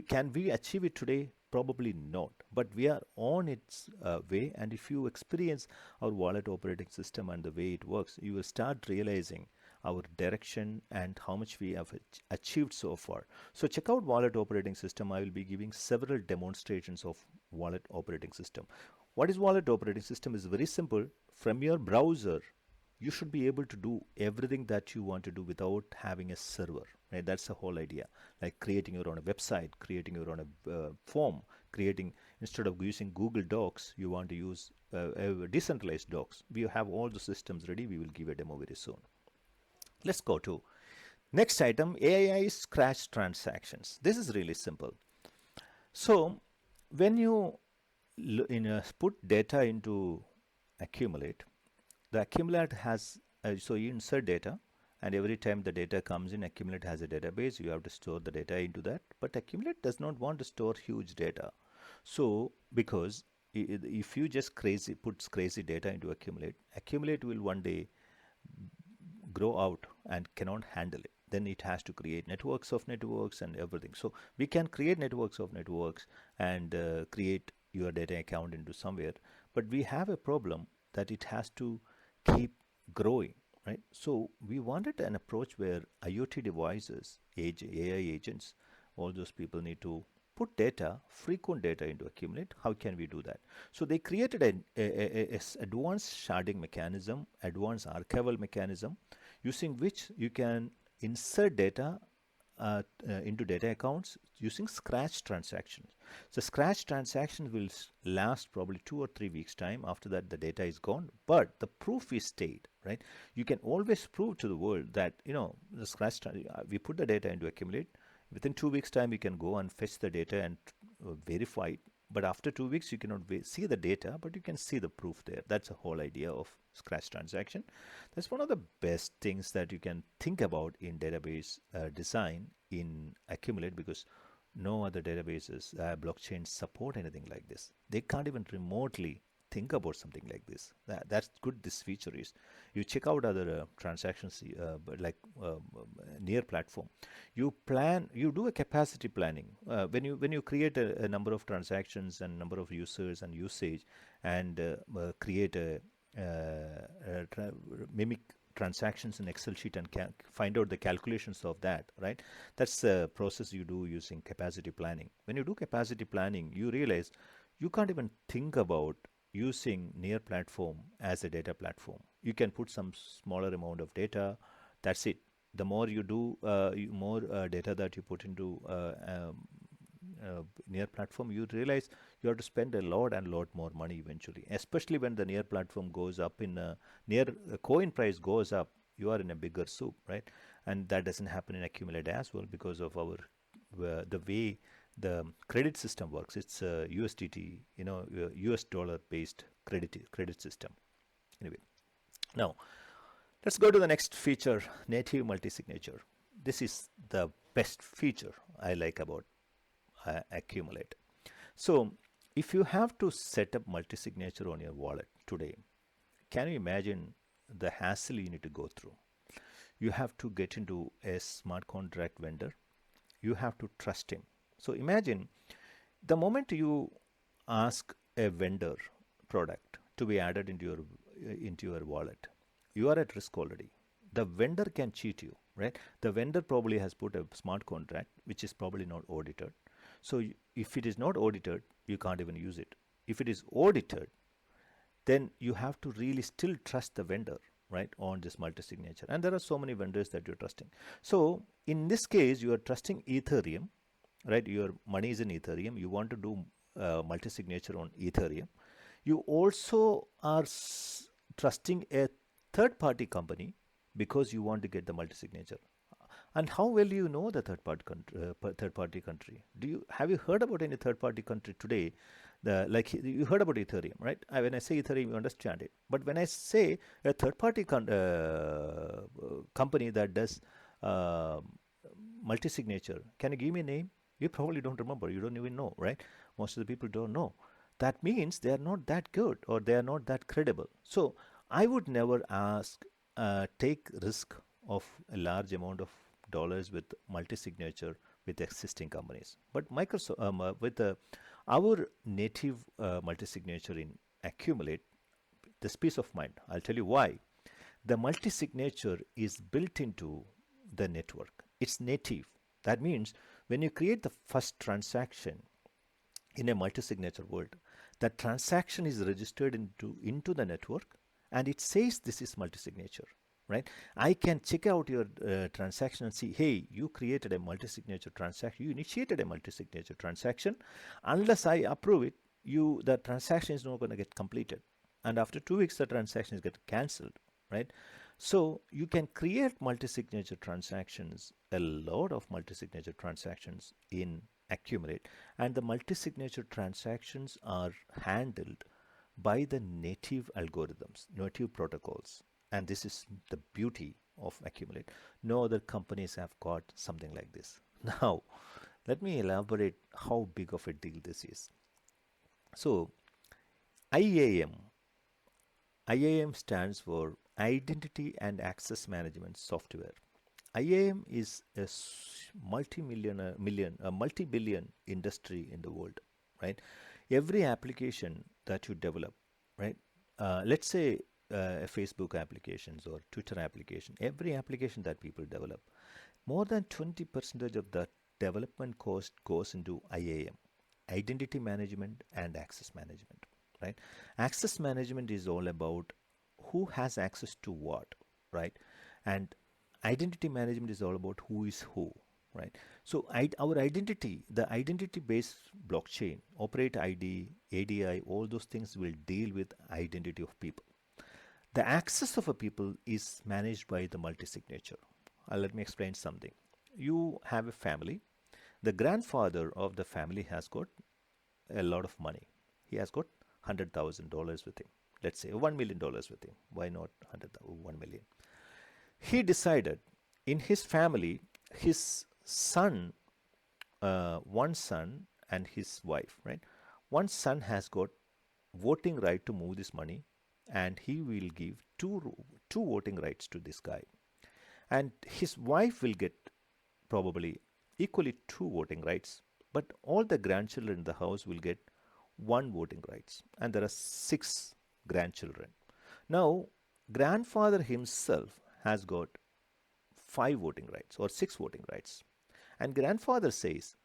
Can we achieve it today? Probably not, but we are on its way. And if you experience our wallet operating system and the way it works, you will start realizing our direction and how much we have achieved so far. So check out wallet operating system. I will be giving several demonstrations of wallet operating system. What is wallet operating system is very simple. From your browser, you should be able to do everything that you want to do without having a server, right? That's the whole idea. Like creating your own website, creating your own form, creating, instead of using Google Docs, you want to use decentralized docs. We have all the systems ready. We will give a demo very soon. Let's go to next item, AI scratch transactions. This is really simple. So when you put data into Accumulate, the Accumulate has, so you insert data, and every time the data comes in, Accumulate has a database. You have to store the data into that. But Accumulate does not want to store huge data. So because if you just puts crazy data into Accumulate will one day grow out and cannot handle it. Then it has to create networks of networks and everything. So we can create networks of networks and create your data account into somewhere. But we have a problem that it has to keep growing, right? So we wanted an approach where IoT devices, AI agents, all those people need to put data, frequent data into Accumulate. How can we do that? So they created an advanced sharding mechanism, advanced archival mechanism, using which you can insert data into data accounts using scratch transactions. So scratch transactions will last probably 2 or 3 weeks time. After that, the data is gone, but the proof is stayed, right? You can always prove to the world that, the scratch, we put the data into Accumulate. Within 2 weeks time, you can go and fetch the data and verify it. But after 2 weeks, you cannot see the data, but you can see the proof there. That's the whole idea of scratch transaction. That's one of the best things that you can think about in database design in Accumulate, because no other databases, blockchains support anything like this. They can't even remotely think about something like this. That's good this feature is. You check out other transactions like near platform. You do a capacity planning when you create a number of transactions and number of users and usage, and create mimic transactions in Excel sheet and find out the calculations of that, right? That's the process you do using capacity planning. When you do capacity planning, you realize you can't even think about using near platform as a data platform. You can put some smaller amount of data. That's it. The more you do, more data that you put into near platform, you realize you have to spend a lot and lot more money eventually, especially when the near platform goes up in near coin price goes up. You are in a bigger soup, right? And that doesn't happen in Accumulate as well, because of our the way the credit system works. It's USDT, US dollar based credit system. Anyway, now let's go to the next feature, native multi-signature. This is the best feature I like about Accumulate. So if you have to set up multi-signature on your wallet today, can you imagine the hassle you need to go through? You have to get into a smart contract vendor. You have to trust him. So imagine the moment you ask a vendor product to be added into your wallet, you are at risk already. The vendor can cheat you, right? The vendor probably has put a smart contract which is probably not audited. So if it is not audited, you can't even use it. If it is audited, then you have to really still trust the vendor, right, on this multi-signature. And there are so many vendors that you're trusting. So in this case, you are trusting Ethereum, right? Your money is in Ethereum. You want to do multi-signature on Ethereum. You also are trusting a third-party company because you want to get the multi-signature. And how well do you know the third-party country? Have you heard about any third-party country today? Like you heard about Ethereum, right? When I say Ethereum, you understand it. But when I say a third-party company that does multi-signature, can you give me a name? You probably don't remember. You don't even know, right? Most of the people don't know. That means they are not that good, or they are not that credible. So I would never take risk of a large amount of dollars with multi-signature with existing companies. But Microsoft, with our native multi-signature in Accumulate, this peace of mind. I'll tell you why. The multi-signature is built into the network. It's native. That means when you create the first transaction in a multi-signature world, that transaction is registered into the network, and it says this is multi-signature, right? I can check out your transaction and see, hey, you created a multi-signature transaction. You initiated a multi-signature transaction. Unless I approve it, the transaction is not going to get completed. And after 2 weeks, the transaction is get cancelled, right? So you can create multi-signature transactions, a lot of multi-signature transactions in Accumulate, and the multi-signature transactions are handled by the native algorithms, native protocols. And this is the beauty of Accumulate. No other companies have got something like this. Now, let me elaborate how big of a deal this is. So, IAM stands for Identity and Access Management Software. IAM is a multi-billion industry in the world, right? Every application that you develop, right? Let's say Facebook applications or Twitter application, every application that people develop, more than 20% of the development cost goes into IAM, identity management and access management, right? Access management is all about who has access to what, right? And identity management is all about who is who, right? So our identity, the identity based blockchain, operate ID, ADI, all those things will deal with identity of people. The access of a people is managed by the multi-signature. Let me explain something. You have a family. The grandfather of the family has got a lot of money. He has got $100,000 with him. Let's say $1 million with him. Why not 1 million? He decided in his family, his son, one son and his wife, right? One son has got voting right to move this money, and he will give two voting rights to this guy, and his wife will get probably equally two voting rights, but all the grandchildren in the house will get one voting rights, and there are six grandchildren. Now, grandfather himself has got five voting rights or six voting rights, and grandfather says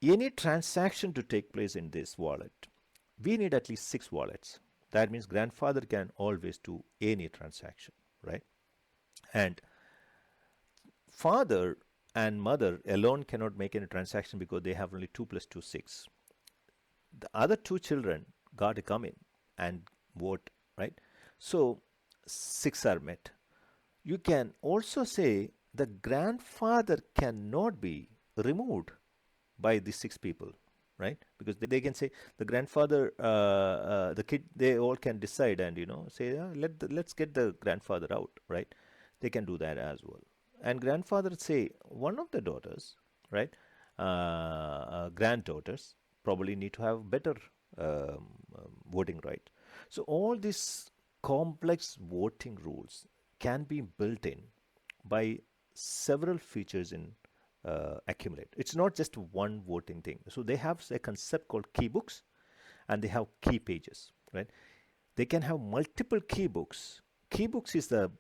any transaction to take place in this wallet, we need at least six wallets. That means grandfather can always do any transaction, right? And father and mother alone cannot make any transaction because they have only 2 plus 2 6. The other two children got to come in and vote, right? So six are met. You can also say the grandfather cannot be removed by these six people, right? Because they can say the grandfather, the kid, they all can decide and say let's get the grandfather out, right? They can do that as well. And grandfather say one of the daughters, right, granddaughters probably need to have better voting right. So all these complex voting rules can be built in by several features in Accumulate. It's not just one voting thing. So they have a concept called key books, and they have key pages, right? They can have multiple key books. Key books is the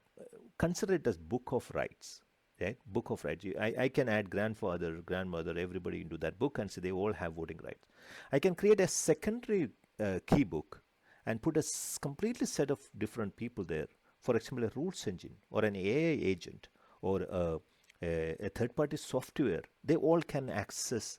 consider it as book of rights, right? Book of rights. I can add grandfather, grandmother, everybody into that book and say they all have voting rights. I can create a secondary key book and put a completely set of different people there. For example, a rules engine or an AI agent or a third-party software. They all can access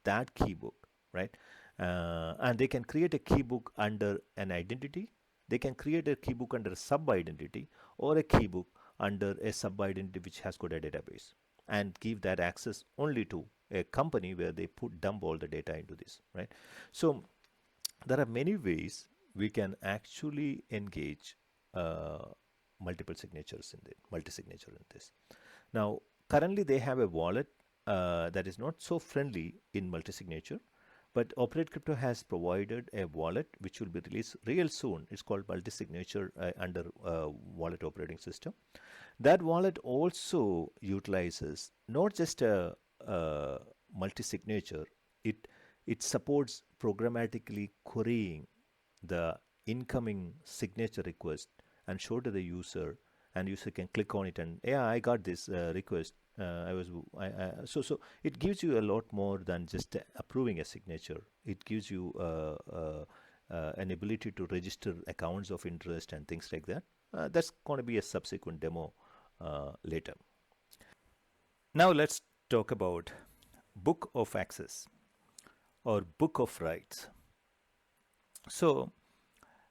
that key book, right? And they can create a key book under an identity. They can create a key book under a sub-identity or a key book under a sub-identity which has got a database, and give that access only to a company where they dump all the data into this, right? So there are many ways we can actually engage multiple signatures in the multi-signature in this. Now, currently they have a wallet that is not so friendly in multi-signature, but Operate Crypto has provided a wallet which will be released real soon. It's called multi-signature under wallet operating system. That wallet also utilizes not just a multi-signature. It supports programmatically querying the incoming signature request and show to the user, and user can click on it and yeah, I got this request. So it gives you a lot more than just approving a signature. It gives you an ability to register accounts of interest and things like that. That's going to be a subsequent demo later. Now let's talk about book of access or book of rights. So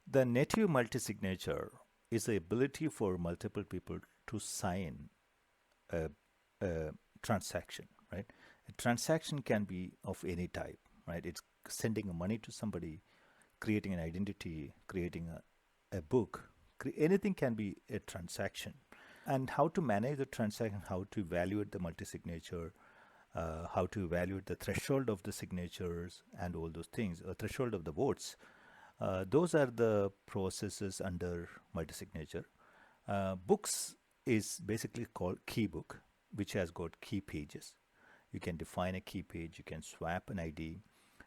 the native multi-signature is the ability for multiple people to sign a transaction, right? A transaction can be of any type, right? It's sending money to somebody, creating an identity, creating a book, anything can be a transaction. And how to manage the transaction, how to evaluate the multi-signature, how to evaluate the threshold of the signatures and all those things, a threshold of the votes. Those are the processes under multi-signature. Books is basically called key book, which has got key pages. You can define a key page, you can swap an ID.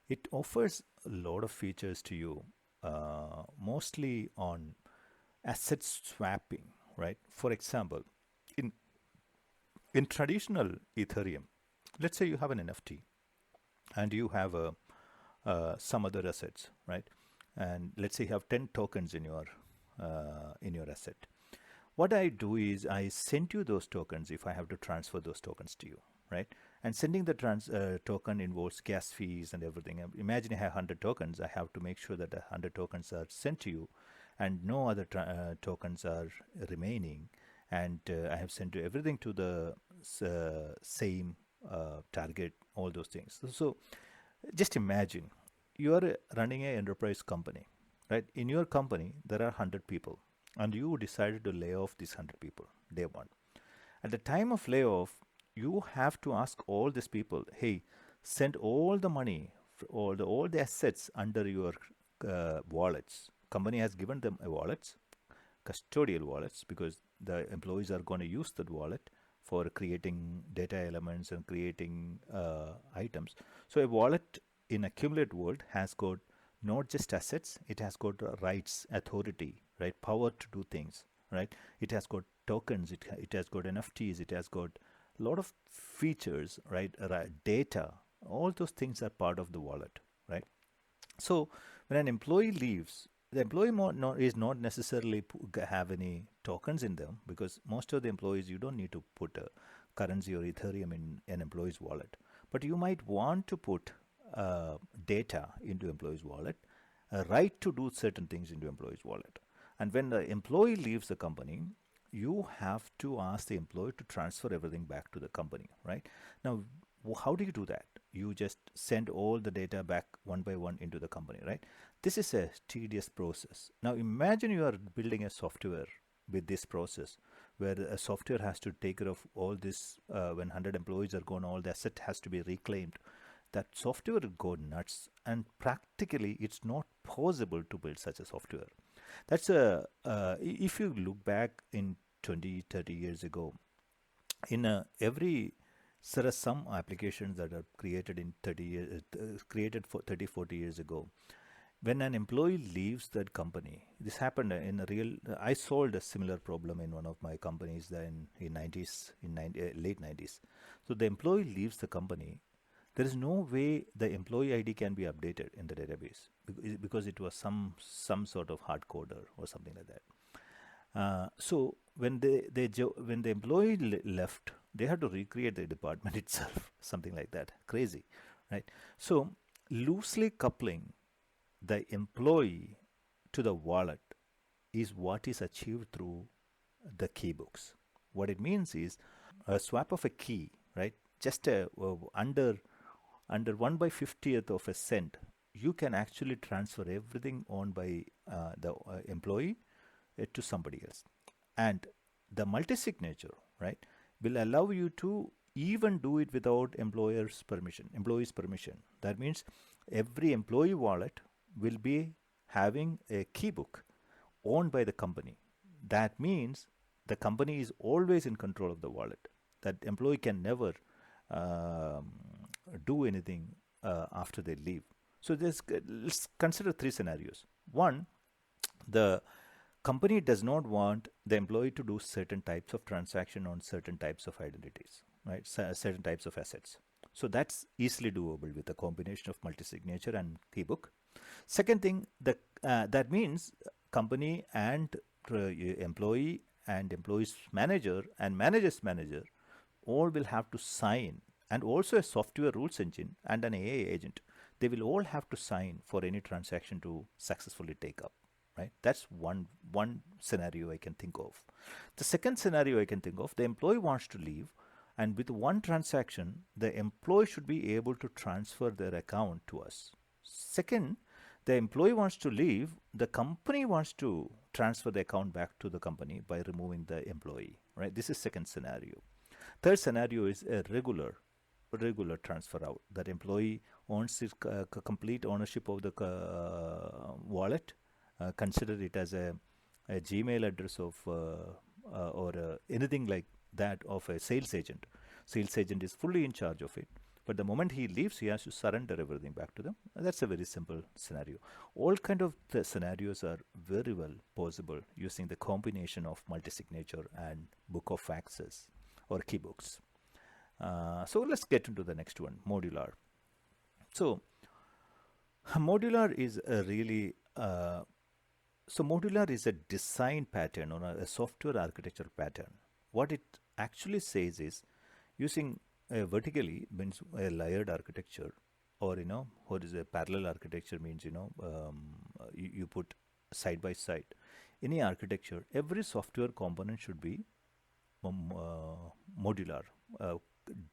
It offers a lot of features to you, mostly on asset swapping, right? For example, in traditional Ethereum, Let's say you have an NFT and you have some other assets, right? And let's say you have 10 tokens in your asset. What I do is I send you those tokens if I have to transfer those tokens to you, right? And sending the token involves gas fees and everything. Imagine I have 100 tokens. I have to make sure that the 100 tokens are sent to you and no other tokens are remaining. And I have sent you everything to the same target, all those things. So just imagine you are running an enterprise company, right? In your company, there are 100 people, and you decided to lay off these 100 people day one. At the time of layoff, you have to ask all these people, hey, send all the money, all the assets under your wallets. Company has given them a wallets, custodial wallets, because the employees are going to use that wallet for creating data elements and creating items. So a wallet in accumulate world has got not just assets, it has got rights, authority, right, power to do things, right? It has got tokens, it has got NFTs, it has got a lot of features, right? Data, all those things are part of the wallet, right? So when an employee leaves, the employee is not necessarily have any tokens in them, because most of the employees, you don't need to put a currency or Ethereum in an employee's wallet. But you might want to put data into employee's wallet, a right to do certain things into employee's wallet. And when the employee leaves the company, you have to ask the employee to transfer everything back to the company, right? Now, how do you do that? You just send all the data back one by one into the company, right? This is a tedious process. Now, imagine you are building a software with this process where a software has to take care of all this. When 100 employees are gone, all the asset has to be reclaimed. That software will go nuts, and practically it's not possible to build such a software. That's a if you look back in 20, 30 years ago, in every there are some applications that are created in 30 years, created for 30, 40 years ago. When an employee leaves that company, this happened in a real. I solved a similar problem in one of my companies in 90s, late 90s. So the employee leaves the company. There is no way the employee ID can be updated in the database because it was some sort of hard coder or something like that. So when when the employee left, they had to recreate the department itself, something like that. Crazy, right? So loosely coupling the employee to the wallet is what is achieved through the keybooks. What it means is a swap of a key, right? Just under 1/50th of a cent, you can actually transfer everything owned by the employee to somebody else. And the multi-signature, right, will allow you to even do it without employee's permission. That means every employee wallet will be having a key book owned by the company. That means the company is always in control of the wallet. That employee can never um, do anything after they leave. So let's consider three scenarios. One, the company does not want the employee to do certain types of transaction on certain types of identities, right? Certain types of assets. So that's easily doable with a combination of multi-signature and keybook. Second thing, that means company and employee and employee's manager and manager's manager all will have to sign, and also a software rules engine and an AI agent. They will all have to sign for any transaction to successfully take up, right? That's one scenario I can think of. The second scenario I can think of, the employee wants to leave, and with one transaction the employee should be able to transfer their account to us. Second, the employee wants to leave, the company wants to transfer the account back to the company by removing the employee, right? This is second scenario. Third scenario is a regular transfer out. That employee owns his complete ownership of the wallet. Consider it as a Gmail address of or anything like that of a sales agent. Sales agent is fully in charge of it. But the moment he leaves, he has to surrender everything back to them. That's a very simple scenario. All kind of the scenarios are very well possible using the combination of multi-signature and book of access or keybooks. So let's get into the next one, modular. So modular is a really modular is a design pattern or a software architecture pattern. What it actually says is using vertically means a layered architecture, or what is a parallel architecture means you put side by side any architecture. Every software component should be modular, uh,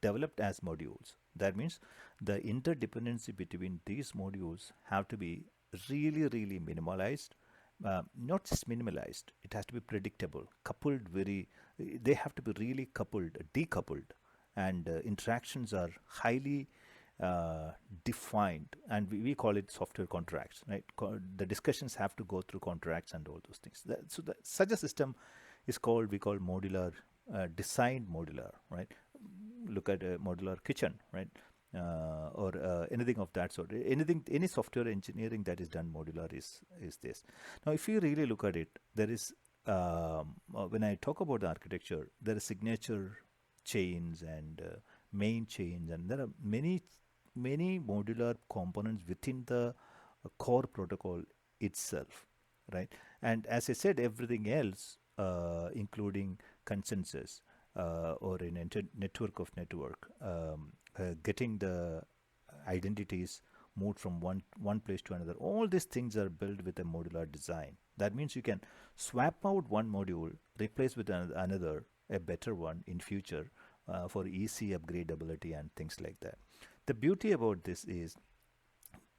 developed as modules. That means the interdependency between these modules have to be really, really minimalized. Not just minimalized, it has to be predictable, coupled they have to be really coupled, decoupled, and interactions are highly uh, defined, and we call it software contracts, right? The discussions have to go through contracts and all those things. Such a system is called, we call modular, designed modular, right? Look at a modular kitchen, right? Or anything of that sort. Any software engineering that is done modular is this. Now, if you really look at it, there is when I talk about the architecture, there are signature chains and main chains, and there are many modular components within the core protocol itself, right? And as I said, everything else, including consensus or an network of network, getting the identities moved from one place to another. All these things are built with a modular design. That means you can swap out one module, replace with another, a better one in future, for easy upgradability and things like that. The beauty about this is,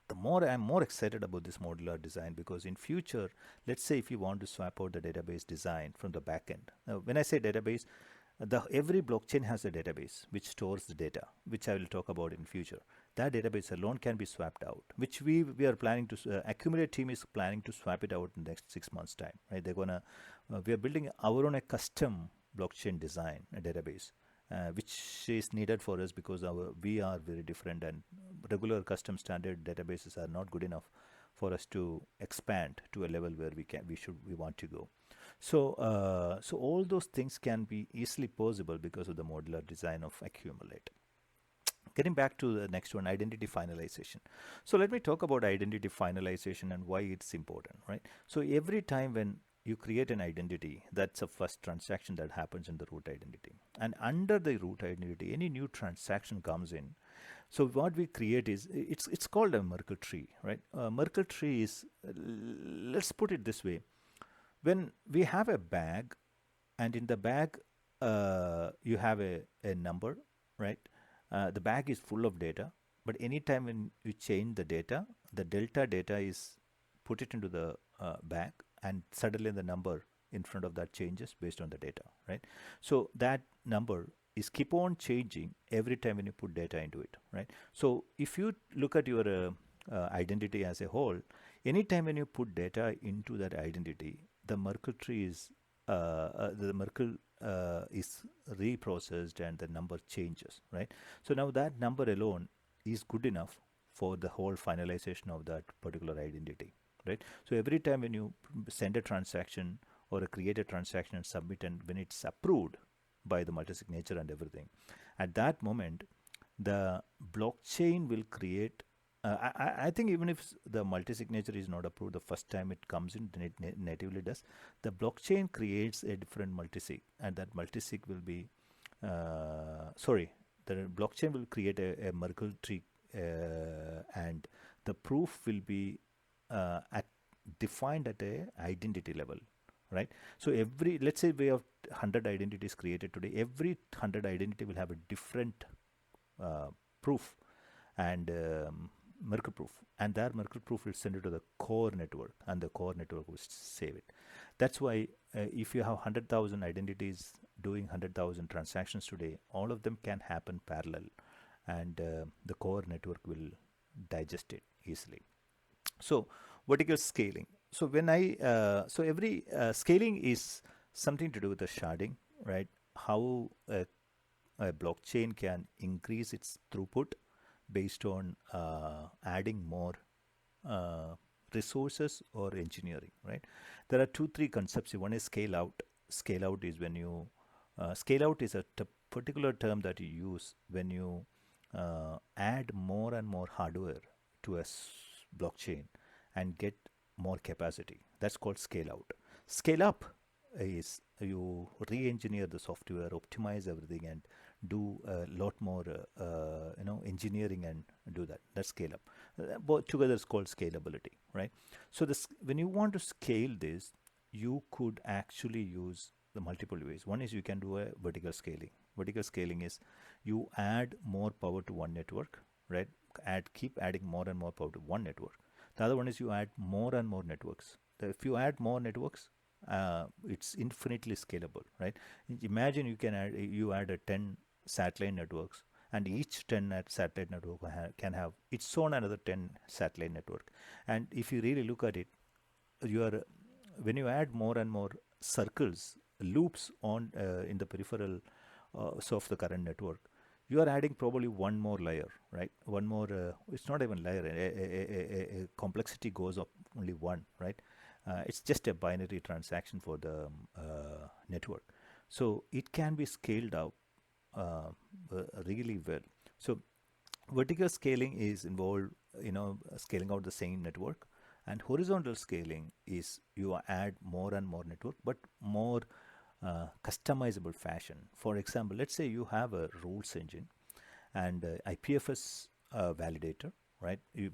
the more I'm more excited about this modular design, because in future, let's say if you want to swap out the database design from the backend. Now, when I say database, every blockchain has a database which stores the data, which I will talk about in future. That database alone can be swapped out, which we are planning to. Accumulate team is planning to swap it out in the next 6 months time. Right? They're gonna. We are building our own a custom blockchain design, a database, which is needed for us because we are very different, and regular custom standard databases are not good enough for us to expand to a level where we want to go. So all those things can be easily possible because of the modular design of Accumulate. Getting back to the next one, identity finalization. So let me talk about identity finalization and why it's important, right? So every time when you create an identity, that's a first transaction that happens in the root identity. And under the root identity, any new transaction comes in. So what we create is, it's called a Merkle tree, right? Merkle tree is, let's put it this way. When we have a bag, and in the bag you have a number, right? The bag is full of data, but anytime when you change the data, the delta data is put it into the bag, and suddenly the number in front of that changes based on the data, right? So that number is keep on changing every time when you put data into it, right? So if you look at your identity as a whole, anytime when you put data into that identity, the Merkle tree the Merkle is reprocessed and the number changes, right? So now that number alone is good enough for the whole finalization of that particular identity, right? So every time when you send a transaction or create a transaction and submit, and when it's approved by the multi-signature and everything, at that moment the blockchain will create, I think even if the multi-signature is not approved the first time it comes in, then it natively does. The blockchain creates a different multisig, and that multisig will be, the blockchain will create a Merkle tree, and the proof will be at defined at a identity level, right? So let's say we have 100 identities created today. Every 100 identity will have a different proof, and Merkle proof, and that Merkle proof will send it to the core network, and the core network will save it. That's why if you have 100,000 identities doing 100,000 transactions today, all of them can happen parallel, and the core network will digest it easily. So vertical scaling. So when I so every scaling is something to do with the sharding, right? How a blockchain can increase its throughput based on adding more uh, resources or engineering, right? There are 2 3 concepts. One is scale out. Scale out is when you scale out is a particular term that you use when you add more and more hardware to a blockchain and get more capacity. That's called scale out. Scale up is you re-engineer the software, optimize everything, and do a lot more engineering and do that. That's scale up. Both together is called scalability, right? So this, when you want to scale this, you could actually use the multiple ways. One is you can do a vertical scaling. Vertical scaling is you add more power to one network, right? Keep adding more and more power to one network. The other one is you add more and more networks. If you add more networks, it's infinitely scalable, right? Imagine you add a 10 satellite networks, and each 10 satellite network can have its own another 10 satellite network. And if you really look at it, you are when you add more and more circles, loops on in the peripheral so of the current network, you are adding probably one more layer, right? One more, it's not even layer, a complexity goes up only one, right? It's just a binary transaction for the network. So it can be scaled up really well. So vertical scaling is involved, scaling out the same network, and horizontal scaling is you add more and more network, but more customizable fashion. For example, let's say you have a rules engine and IPFS validator, right? You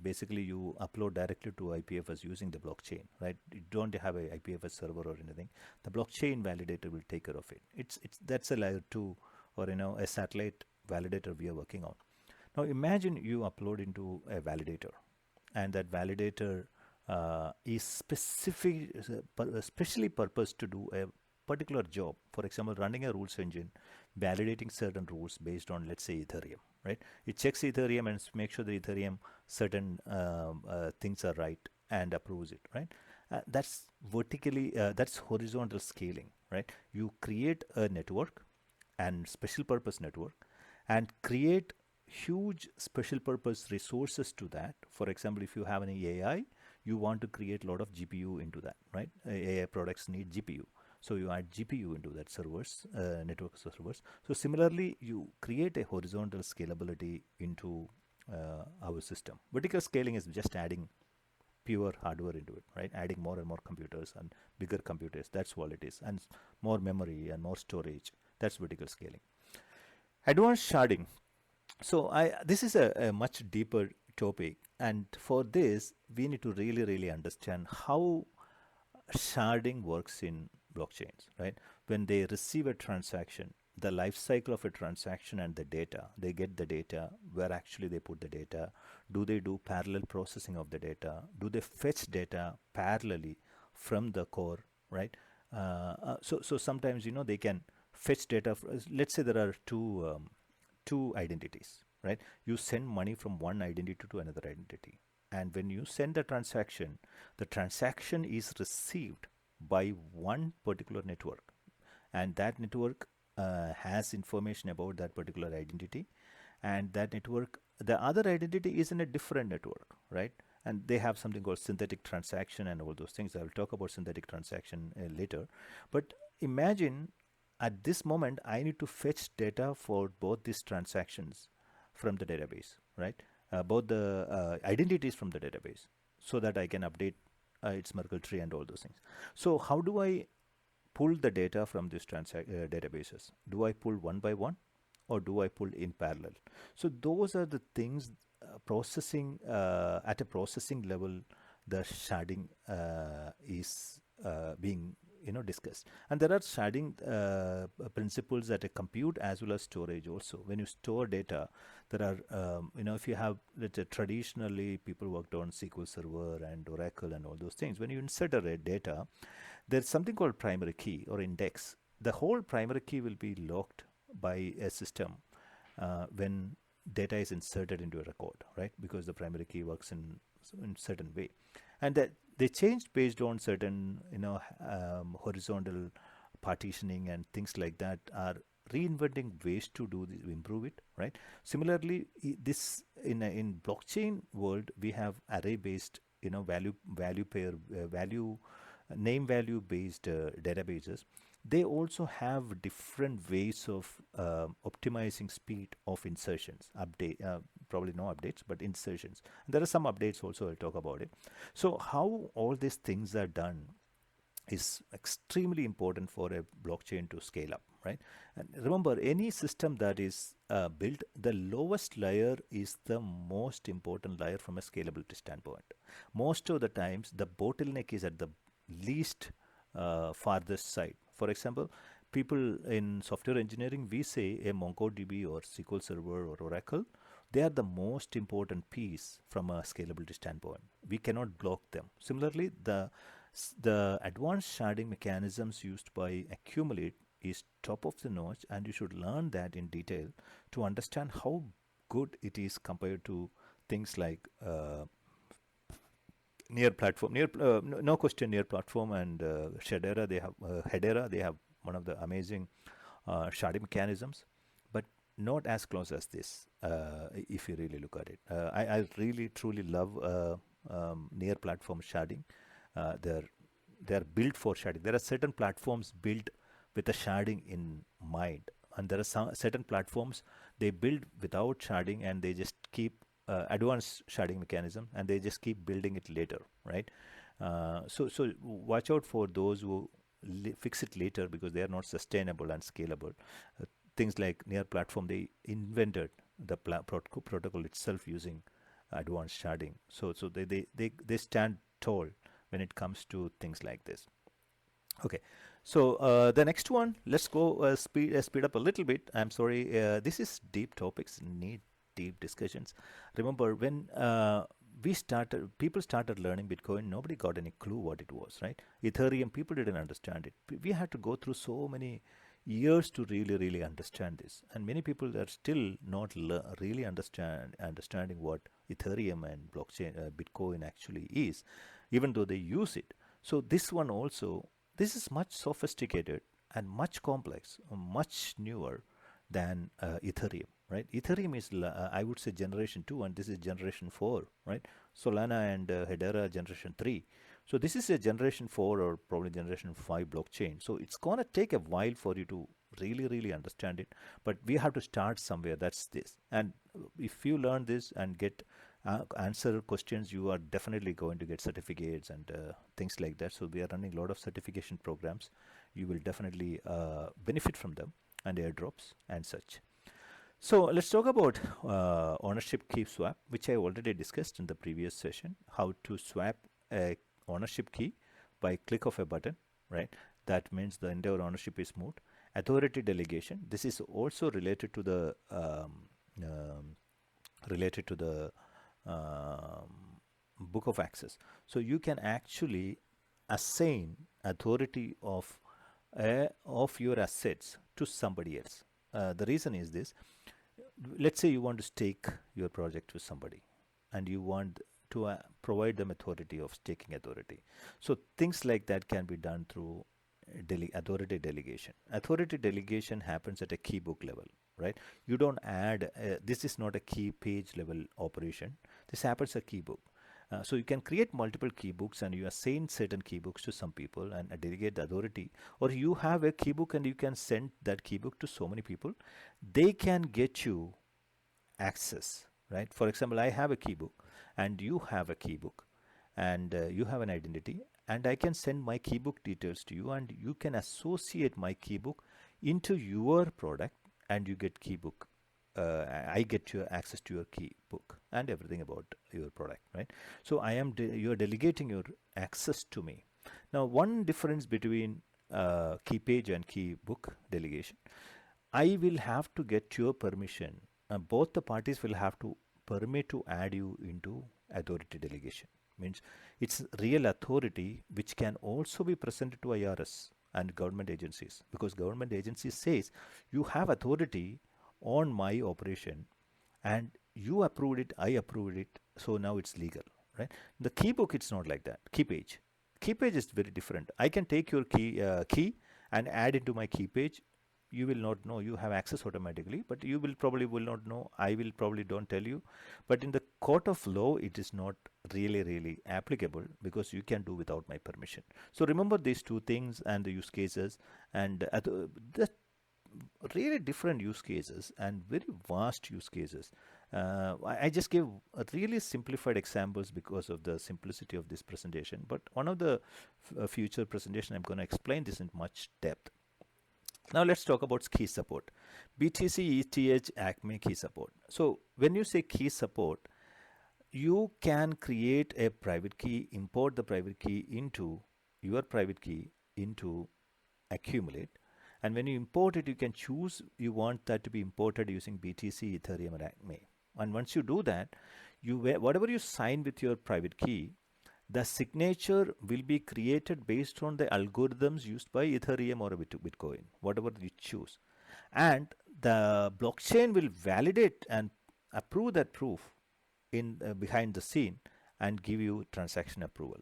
upload directly to IPFS using the blockchain, right? You don't have a IPFS server or anything. The blockchain validator will take care of it. It's That's a layer 2, or a satellite validator we are working on. Now imagine you upload into a validator, and that validator is specially purposed to do a particular job. For example, running a rules engine, validating certain rules based on, let's say, Ethereum, right? It checks Ethereum and makes sure the Ethereum certain things are right and approves it, right? That's horizontal scaling, right? You create a network and special purpose network and create huge special purpose resources to that. For example, if you have an AI, you want to create a lot of GPU into that, right? AI products need GPU. So you add GPU into that servers, network servers. So similarly, you create a horizontal scalability into our system. Vertical scaling is just adding pure hardware into it, right? Adding more and more computers and bigger computers. That's all it is. And more memory and more storage. That's vertical scaling. Advanced sharding. So this is a much deeper topic, and for this we need to really understand how sharding works in blockchains, right? When they receive a transaction, the life cycle of a transaction and the data, they get the data, where actually they put the data, do they do parallel processing of the data, do they fetch data parallelly from the core, right? So sometimes they can fetch data. Let's say there are two identities, right? You send money from one identity to another identity, and when you send the transaction is received by one particular network, and that network has information about that particular identity, and that network, the other identity is in a different network, right? And they have something called synthetic transaction and all those things. I will talk about synthetic transaction later. But imagine at this moment I need to fetch data for both these transactions from the database, right? Both the identities from the database, so that I can update its Merkle tree and all those things. So how do I pull the data from these databases? Do I pull one by one, or do I pull in parallel? So those are the things, processing at a processing level, the sharding is being discussed. And there are sharding principles at a compute as well as storage also. When you store data, there are if you have, let's say, traditionally people worked on SQL Server and Oracle and all those things. When you insert a data, there's something called primary key or index. The whole primary key will be locked by a system when data is inserted into a record, right? Because the primary key works in certain way, and that they changed based on certain horizontal partitioning and things like that, are reinventing ways to do this, improve it, right? Similarly, this in blockchain world, we have array based, value pair, value name value based databases. They also have different ways of optimizing speed of insertions, update, probably no updates, but insertions. There are some updates also, I'll talk about it. So how all these things are done is extremely important for a blockchain to scale up, right? And remember, any system that is built, the lowest layer is the most important layer from a scalability standpoint. Most of the times, the bottleneck is at the least farthest side. For example, people in software engineering, we say a MongoDB or SQL Server or Oracle, they are the most important piece from a scalability standpoint. We cannot block them. Similarly, the advanced sharding mechanisms used by Accumulate is top of the notch, and you should learn that in detail to understand how good it is compared to things like near platform, no question, near platform and Shadera. They have Hedera. They have one of the amazing sharding mechanisms, but not as close as this. If you really look at it, I really truly love near platform sharding. They're built for sharding. There are certain platforms built with a sharding in mind, and there are some certain platforms they build without sharding, and they just keep advanced sharding mechanism, and they just keep building it later, right? So watch out for those who fix it later because they are not sustainable and scalable. Things like near platform, they invented the protocol itself using advanced sharding. So they stand tall when it comes to things like this. Okay, so the next one, let's go speed up a little bit. I'm sorry, this is deep topics, need deep discussions. Remember, when people started learning Bitcoin, nobody got any clue what it was, right? Ethereum, people didn't understand it. We had to go through so many years to really understand this, and many people are still not really understanding what Ethereum and blockchain Bitcoin actually is, even though they use it. So this one also, this is much sophisticated and much complex, much newer than Ethereum, right? Ethereum is, I would say, generation 2, and this is generation 4, right? Solana and Hedera generation 3. So this is a generation 4 or probably generation 5 blockchain. So it's going to take a while for you to really understand it, but we have to start somewhere. That's this. And if you learn this and get answer questions, you are definitely going to get certificates and things like that. So we are running a lot of certification programs. You will definitely benefit from them and airdrops and such. So let's talk about ownership key swap, which I already discussed in the previous session. How to swap a ownership key by click of a button, right? That means the entire ownership is moved. Authority delegation. This is also related to the related to the book of access. So you can actually assign authority of your assets to somebody else. The reason is this: let's say you want to stake your project to somebody, and you want to provide them authority of staking authority. So things like that can be done through authority delegation. Authority delegation happens at a key book level, right? You don't add, this is not a key page level operation. This happens at key book. So you can create multiple key books and you assign certain key books to some people and delegate the authority, or you have a key book and you can send that key book to so many people. They can get you access, right? For example, I have a key book and you have a key book, and you have an identity, and I can send my key book details to you, and you can associate my key book into your product, and you get key book. I get your access to your key book and everything about your product, right? So I am you are delegating your access to me. Now, one difference between key page and key book delegation, I will have to get your permission. Both the parties will have to permit to add you into authority delegation. Means it's real authority which can also be presented to IRS and government agencies, because government agency says you have authority on my operation and you approved it, I approved it, so now it's legal, right? The key book, it's not like that. Key page is very different. I can take your key and add into my key page you will not know. You have access automatically, but you will probably will not know. I will probably don't tell you. But in the court of law, it is not really applicable because you can do without my permission. So remember these two things and the use cases, and the really different use cases and very vast use cases. I just gave a really simplified examples because of the simplicity of this presentation. But one of the future presentation, I'm going to explain this in much depth. Now let's talk about key support. BTC, ETH, Acme key support. So when you say key support, you can create a private key, import the private key into your private key into Accumulate. And when you import it, you can choose you want that to be imported using BTC, Ethereum, or Acme. And once you do that, whatever you sign with your private key, the signature will be created based on the algorithms used by Ethereum or Bitcoin, whatever you choose. And the blockchain will validate and approve that proof in behind the scene and give you transaction approval.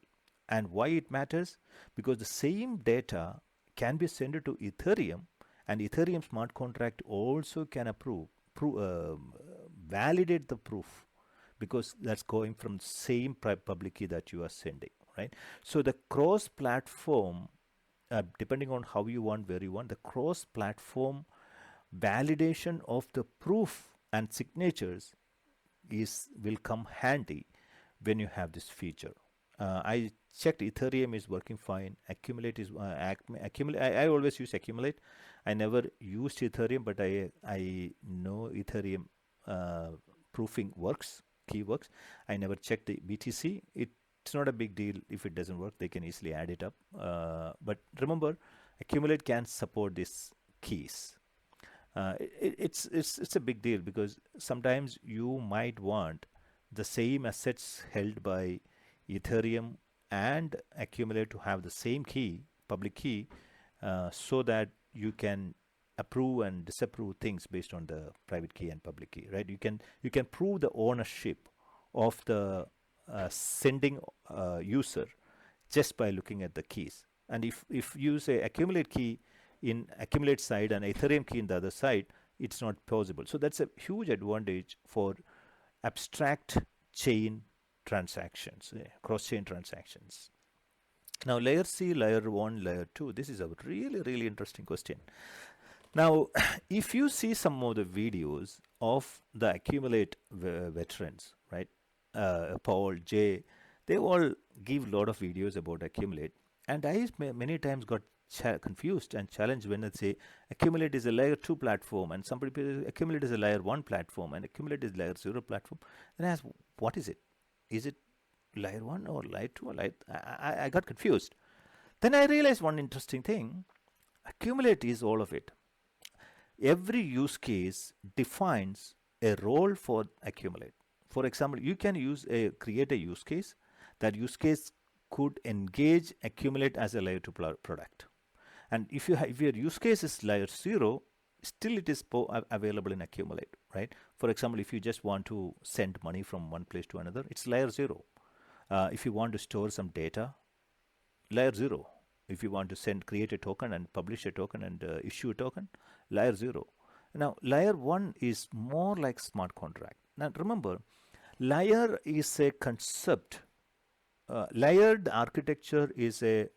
And why it matters? Because the same data can be sent to Ethereum, and Ethereum smart contract also can validate the proof, because that's going from the same public key that you are sending, right? So the cross platform, depending on how you want, where you want, the cross platform validation of the proof and signatures will come handy when you have this feature. I checked, Ethereum is working fine. Accumulate is Accumulate. I always use Accumulate. I never used Ethereum, but I know Ethereum proofing works, key works. I never checked the BTC. It's not a big deal if it doesn't work. They can easily add it up. But remember, Accumulate can support these keys. It's a big deal because sometimes you might want the same assets held by Ethereum and Accumulate to have the same key, public key, so that you can approve and disapprove things based on the private key and public key, right? You can prove the ownership of the sending user just by looking at the keys. And if you say Accumulate key in Accumulate side and Ethereum key in the other side, it's not possible. So that's a huge advantage for abstract chain transactions, cross-chain transactions. Now, layer C, layer 1, layer 2, this is a really interesting question. Now, if you see some of the videos of the Accumulate veterans, right, Paul, Jay, they all give a lot of videos about Accumulate. And I many times got confused and challenged when I say Accumulate is a layer 2 platform and somebody Accumulate is a layer 1 platform and Accumulate is layer 0 platform. Then I asked, what is it? Is it layer 1 or layer 2 or layer? I got confused. Then I realized one interesting thing. Accumulate is all of it. Every use case defines a role for Accumulate. For example, you can create a use case. That use case could engage Accumulate as a layer 2 product. And if your use case is layer 0, still it is available in Accumulate, right? For example, if you just want to send money from one place to another, it's layer 0. If you want to store some data, layer 0. If you want to create a token and publish a token and issue a token, layer 0. Now, layer 1 is more like smart contract. Now, remember, layer is a concept. Layered architecture is a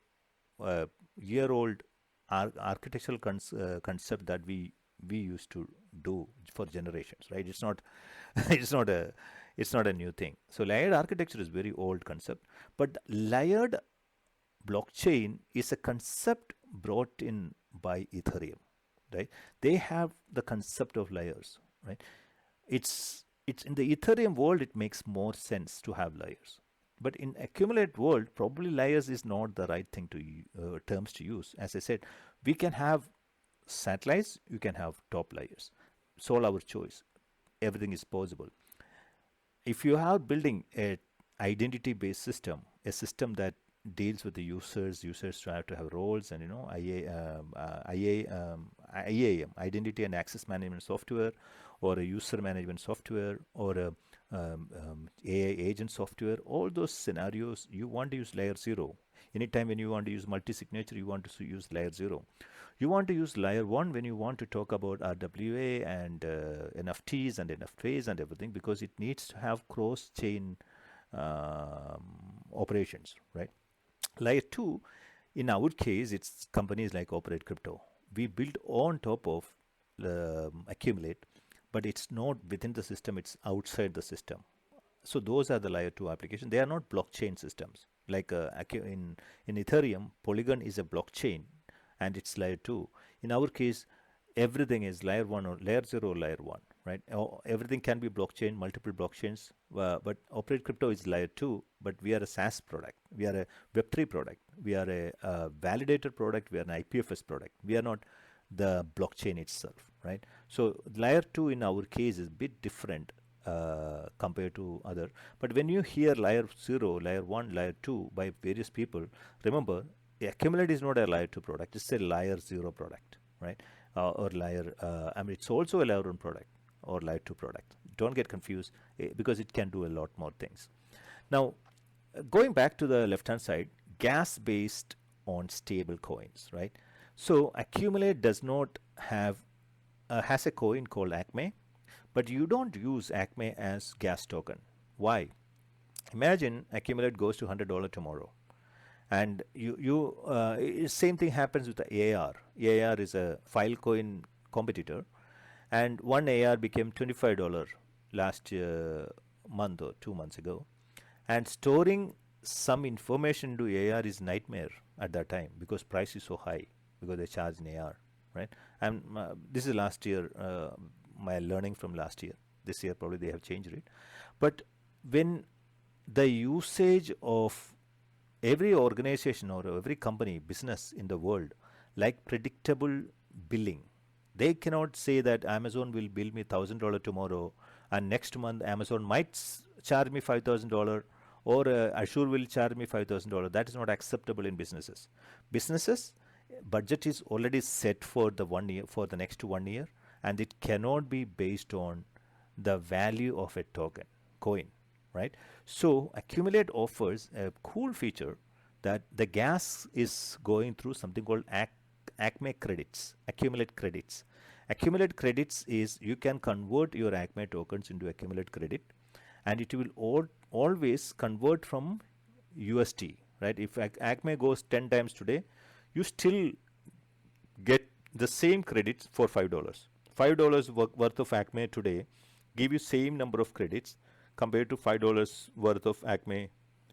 year-old architectural concept that we used to do for generations, right? It's not it's not a new thing. So layered architecture is very old concept, but layered blockchain is a concept brought in by Ethereum, right? They have the concept of layers, right? It's in the Ethereum world, it makes more sense to have layers. But in Accumulate world, probably layers is not the right thing to terms to use. As I said, we can have satellites, you can have top layers. It's all our choice. Everything is possible. If you are building a identity-based system, a system that deals with the users have to have roles and IAM, identity and access management software, or a user management software, or a AI agent software, all those scenarios, you want to use layer 0. Anytime when you want to use multi-signature, you want to use layer 0. You want to use layer 1 when you want to talk about RWA and NFTs and NFTs and everything, because it needs to have cross-chain operations, right? Layer 2, in our case, it's companies like Operate Crypto. We build on top of Accumulate, but it's not within the system, it's outside the system. So those are the layer 2 applications. They are not blockchain systems. Like in Ethereum, Polygon is a blockchain and it's layer 2. In our case, everything is layer 1 or layer 0 or layer 1, right? Everything can be blockchain, multiple blockchains, but Operate Crypto is layer 2, but we are a SaaS product. We are a Web3 product. We are a validator product. We are an IPFS product. We are not the blockchain itself, right? So layer 2 in our case is a bit different compared to other. But when you hear layer 0, layer 1, layer 2 by various people, remember, Accumulate is not a layer 2 product, it's a layer 0 product, right? Or layer, I mean, it's also a layer 1 product or layer 2 product. Don't get confused because it can do a lot more things. Now, going back to the left hand side, gas based on stable coins, right? So Accumulate does not have, has a coin called Acme, but you don't use Acme as gas token. Why? Imagine Accumulate goes to $100 tomorrow, and same thing happens with the AR. AR is a Filecoin competitor, and one AR became $25 last month or 2 months ago, and storing some information into AR is nightmare at that time because price is so high because they charge in AR, right? And this is last year, my learning from last year. This year probably they have changed it, but when the usage of every organization or every company, business in the world, like predictable billing, they cannot say that Amazon will bill me $1,000 tomorrow, and next month Amazon might charge me $5,000, or Azure will charge me $5,000. That is not acceptable in businesses. Businesses budget is already set for the 1 year, for the next 1 year, and it cannot be based on the value of a token, coin, right? So Accumulate offers a cool feature that the gas is going through something called Acme credits, Accumulate credits. Accumulate credits is you can convert your Acme tokens into Accumulate credit, and it will always convert from USD, right? If Acme goes 10 times today, you still get the same credits for $5. $5 worth of Acme today give you same number of credits compared to $5 worth of Acme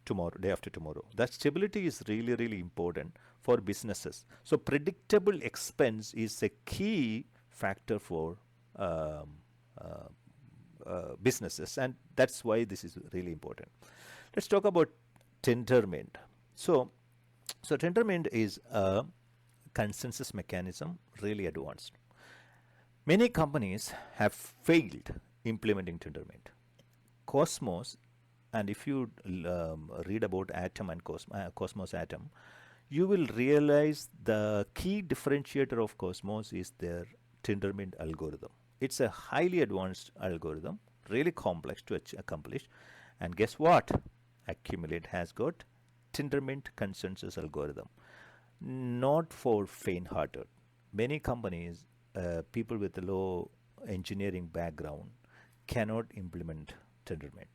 tomorrow, day after tomorrow. That stability is really, really important for businesses. So predictable expense is a key factor for businesses, and that's why this is really important. Let's talk about Tendermint. So Tendermint is a consensus mechanism, really advanced. Many companies have failed implementing Tendermint. Cosmos, and if you read about Atom and Cosmos Atom, you will realize the key differentiator of Cosmos is their Tendermint algorithm. It's a highly advanced algorithm, really complex to accomplish. And guess what? Accumulate has got Tendermint consensus algorithm. Not for faint-hearted. Many companies, people with a low engineering background, cannot implement Tendermint.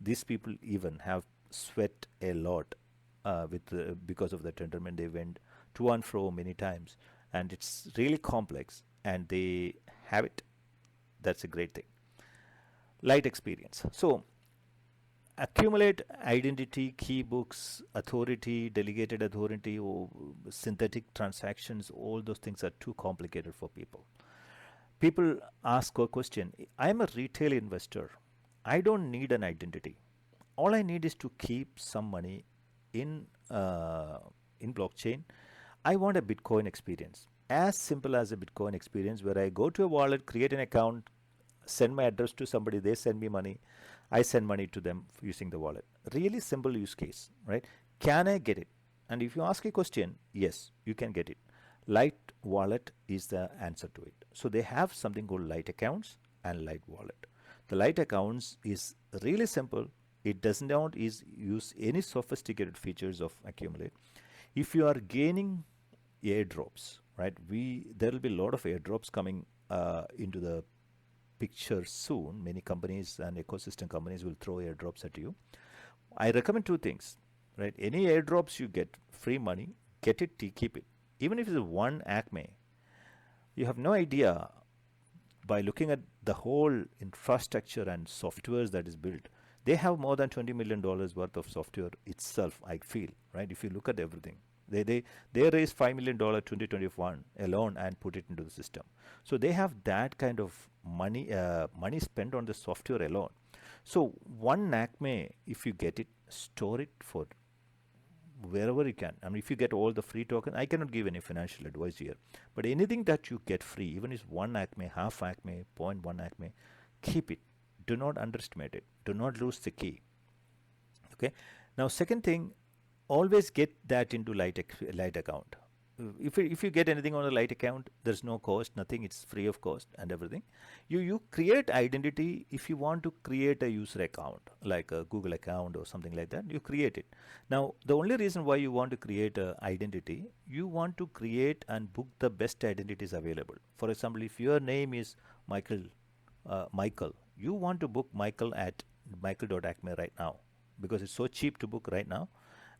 These people even have sweat a lot because of the Tendermint. They went to and fro many times, and it's really complex, and they have it. That's a great thing. Lite Experience. So Accumulate identity, keybooks, authority, delegated authority, or synthetic transactions, all those things are too complicated for people. People ask a question. I'm a retail investor. I don't need an identity. All I need is to keep some money in blockchain. I want a Bitcoin experience, as simple as a Bitcoin experience, where I go to a wallet, create an account, send my address to somebody, they send me money, I send money to them using the wallet. Really simple use case, right? Can I get it? And if you ask a question, yes, you can get it. Lite wallet is the answer to it. So they have something called Lite accounts and Lite wallet. The Lite accounts is really simple. It does not use any sophisticated features of Accumulate. If you are gaining airdrops, right? There will be a lot of airdrops coming into the picture soon. Many companies and ecosystem companies will throw airdrops at you. I recommend two things, right? Any airdrops you get free money, get it, keep it. Even if it's one Acme, you have no idea by looking at the whole infrastructure and softwares that is built. They have more than $20 million worth of software itself, I feel, right? If you look at everything. They raised $5 million 2021 alone and put it into the system. So they have that kind of money spent on the software alone. So one Acme, if you get it, store it for wherever you can. I mean, if you get all the free token, I cannot give any financial advice here. But anything that you get free, even if one Acme, half Acme, 0.1 Acme, keep it. Do not underestimate it. Do not lose the key. Okay. Now, second thing, always get that into Lite account. If you get anything on a Lite account, there's no cost, nothing. It's free of cost and everything. You create identity. If you want to create a user account like a Google account or something like that, you create it. Now the only reason why you want to create a identity, you want to create and book the best identities available. For example, if your name is Michael, you want to book Michael at michael.acme right now because it's so cheap to book right now,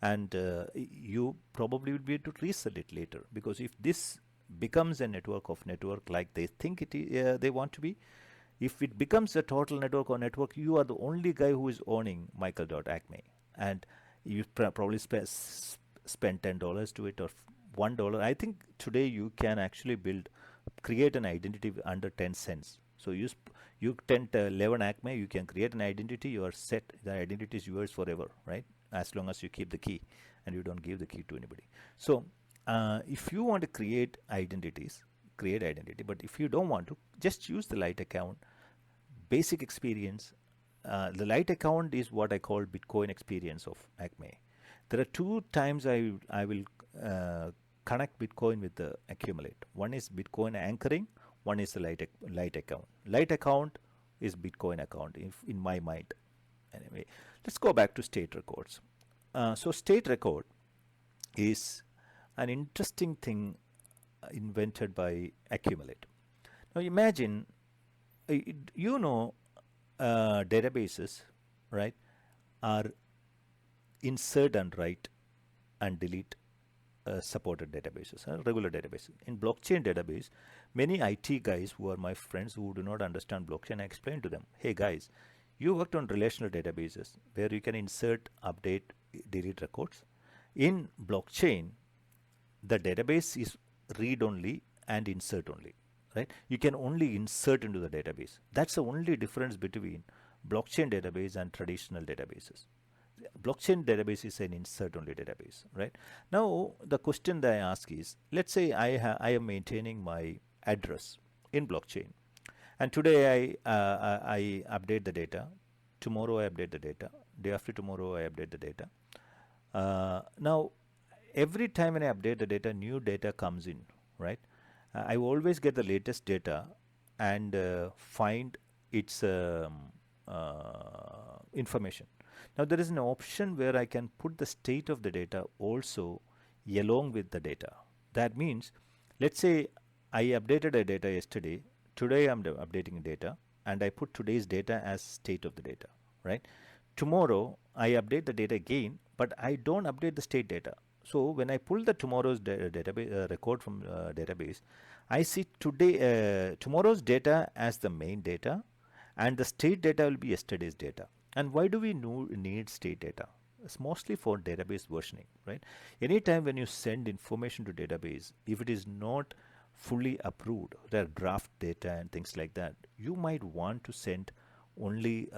and you probably will be able to resell it later. Because if this becomes a network like they think they want to be, if it becomes a total network or network, you are the only guy who is owning michael.acme, and you probably spend $10 to it or $1. I think today you can actually create an identity under 10 cents. So you 10 to 11 Acme, you can create an identity. You are set. The identity is yours forever, right? As long as you keep the key and you don't give the key to anybody. So if you want to create identities, create identity. But if you don't want to, just use the Lite account. Basic experience. The Lite account is what I call Bitcoin experience of Acme. There are two times I will connect Bitcoin with the accumulate. One is Bitcoin anchoring. One is the Lite account. Lite account is Bitcoin account in my mind. Anyway, let's go back to state records. So state record is an interesting thing invented by Accumulate. Now imagine, databases, right, are insert and write and delete supported databases, regular databases. In blockchain database, many IT guys who are my friends who do not understand blockchain, I explain to them, hey guys, you worked on relational databases where you can insert, update, delete records. In blockchain, the database is read only and insert only, right? You can only insert into the database. That's the only difference between blockchain database and traditional databases. Blockchain database is an insert only database, right? Now the question that I ask is, let's say I am maintaining my address in blockchain, and today I update the data. Tomorrow I update the data. Day after tomorrow I update the data. Now every time when I update the data, new data comes in, right? I always get the latest data and find its information. Now there is an option where I can put the state of the data also along with the data. That means, let's say I updated a data yesterday. Today I'm updating data, and I put today's data as state of the data, right? Tomorrow I update the data again, but I don't update the state data. So when I pull the tomorrow's database record from database, I see tomorrow's data as the main data, and the state data will be yesterday's data. And why do we need state data? It's mostly for database versioning, right? Anytime when you send information to database, if it is not fully approved, there are draft data and things like that, you might want to send only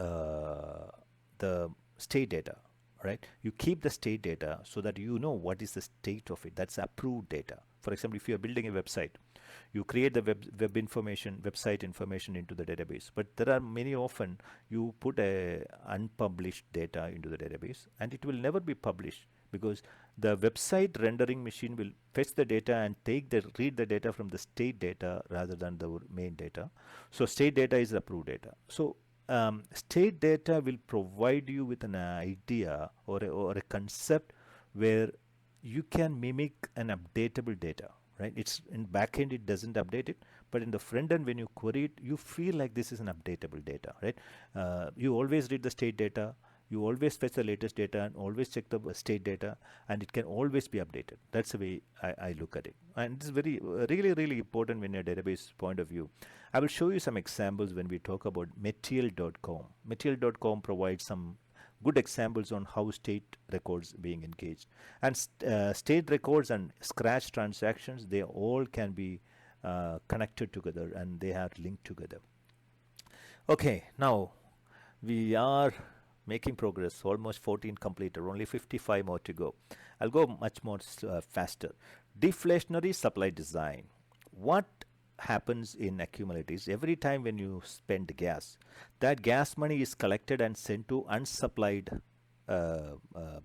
the state data, right? You keep the state data so that you know what is the state of it. That's approved data. For example, if you are building a website, you create the website information into the database, but there are many often you put a unpublished data into the database and it will never be published because the website rendering machine will fetch the data and read the data from the state data rather than the main data. So state data is approved data. So state data will provide you with an idea or a concept where you can mimic an updatable data, right? It's in backend, it doesn't update it, but in the front end, when you query it, you feel like this is an updatable data, right? You always read the state data, you always fetch the latest data and always check the state data, and it can always be updated. That's the way I look at it. And it's very, really, really important when a database point of view. I will show you some examples when we talk about material.com. Material.com provides some good examples on how state records being engaged, and state records and scratch transactions, they all can be connected together and they are linked together. Okay, now we are making progress, almost 14 completed, only 55 more to go. I'll go much more faster. Deflationary supply design. What happens in accumulate is every time when you spend gas, that gas money is collected and sent to unsupplied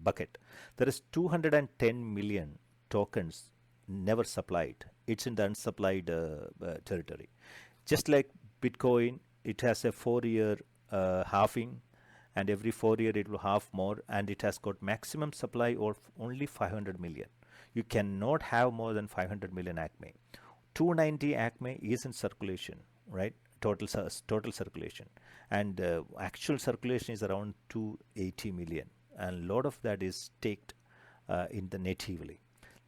bucket. There is 210 million tokens never supplied. It's in the unsupplied territory. Just like Bitcoin, it has a 4-year halving, and every 4 year it will halve more, and it has got maximum supply of only 500 million. You cannot have more than 500 million Acme. 290 Acme is in circulation, right? Total circulation, and actual circulation is around 280 million, and a lot of that is staked in the natively.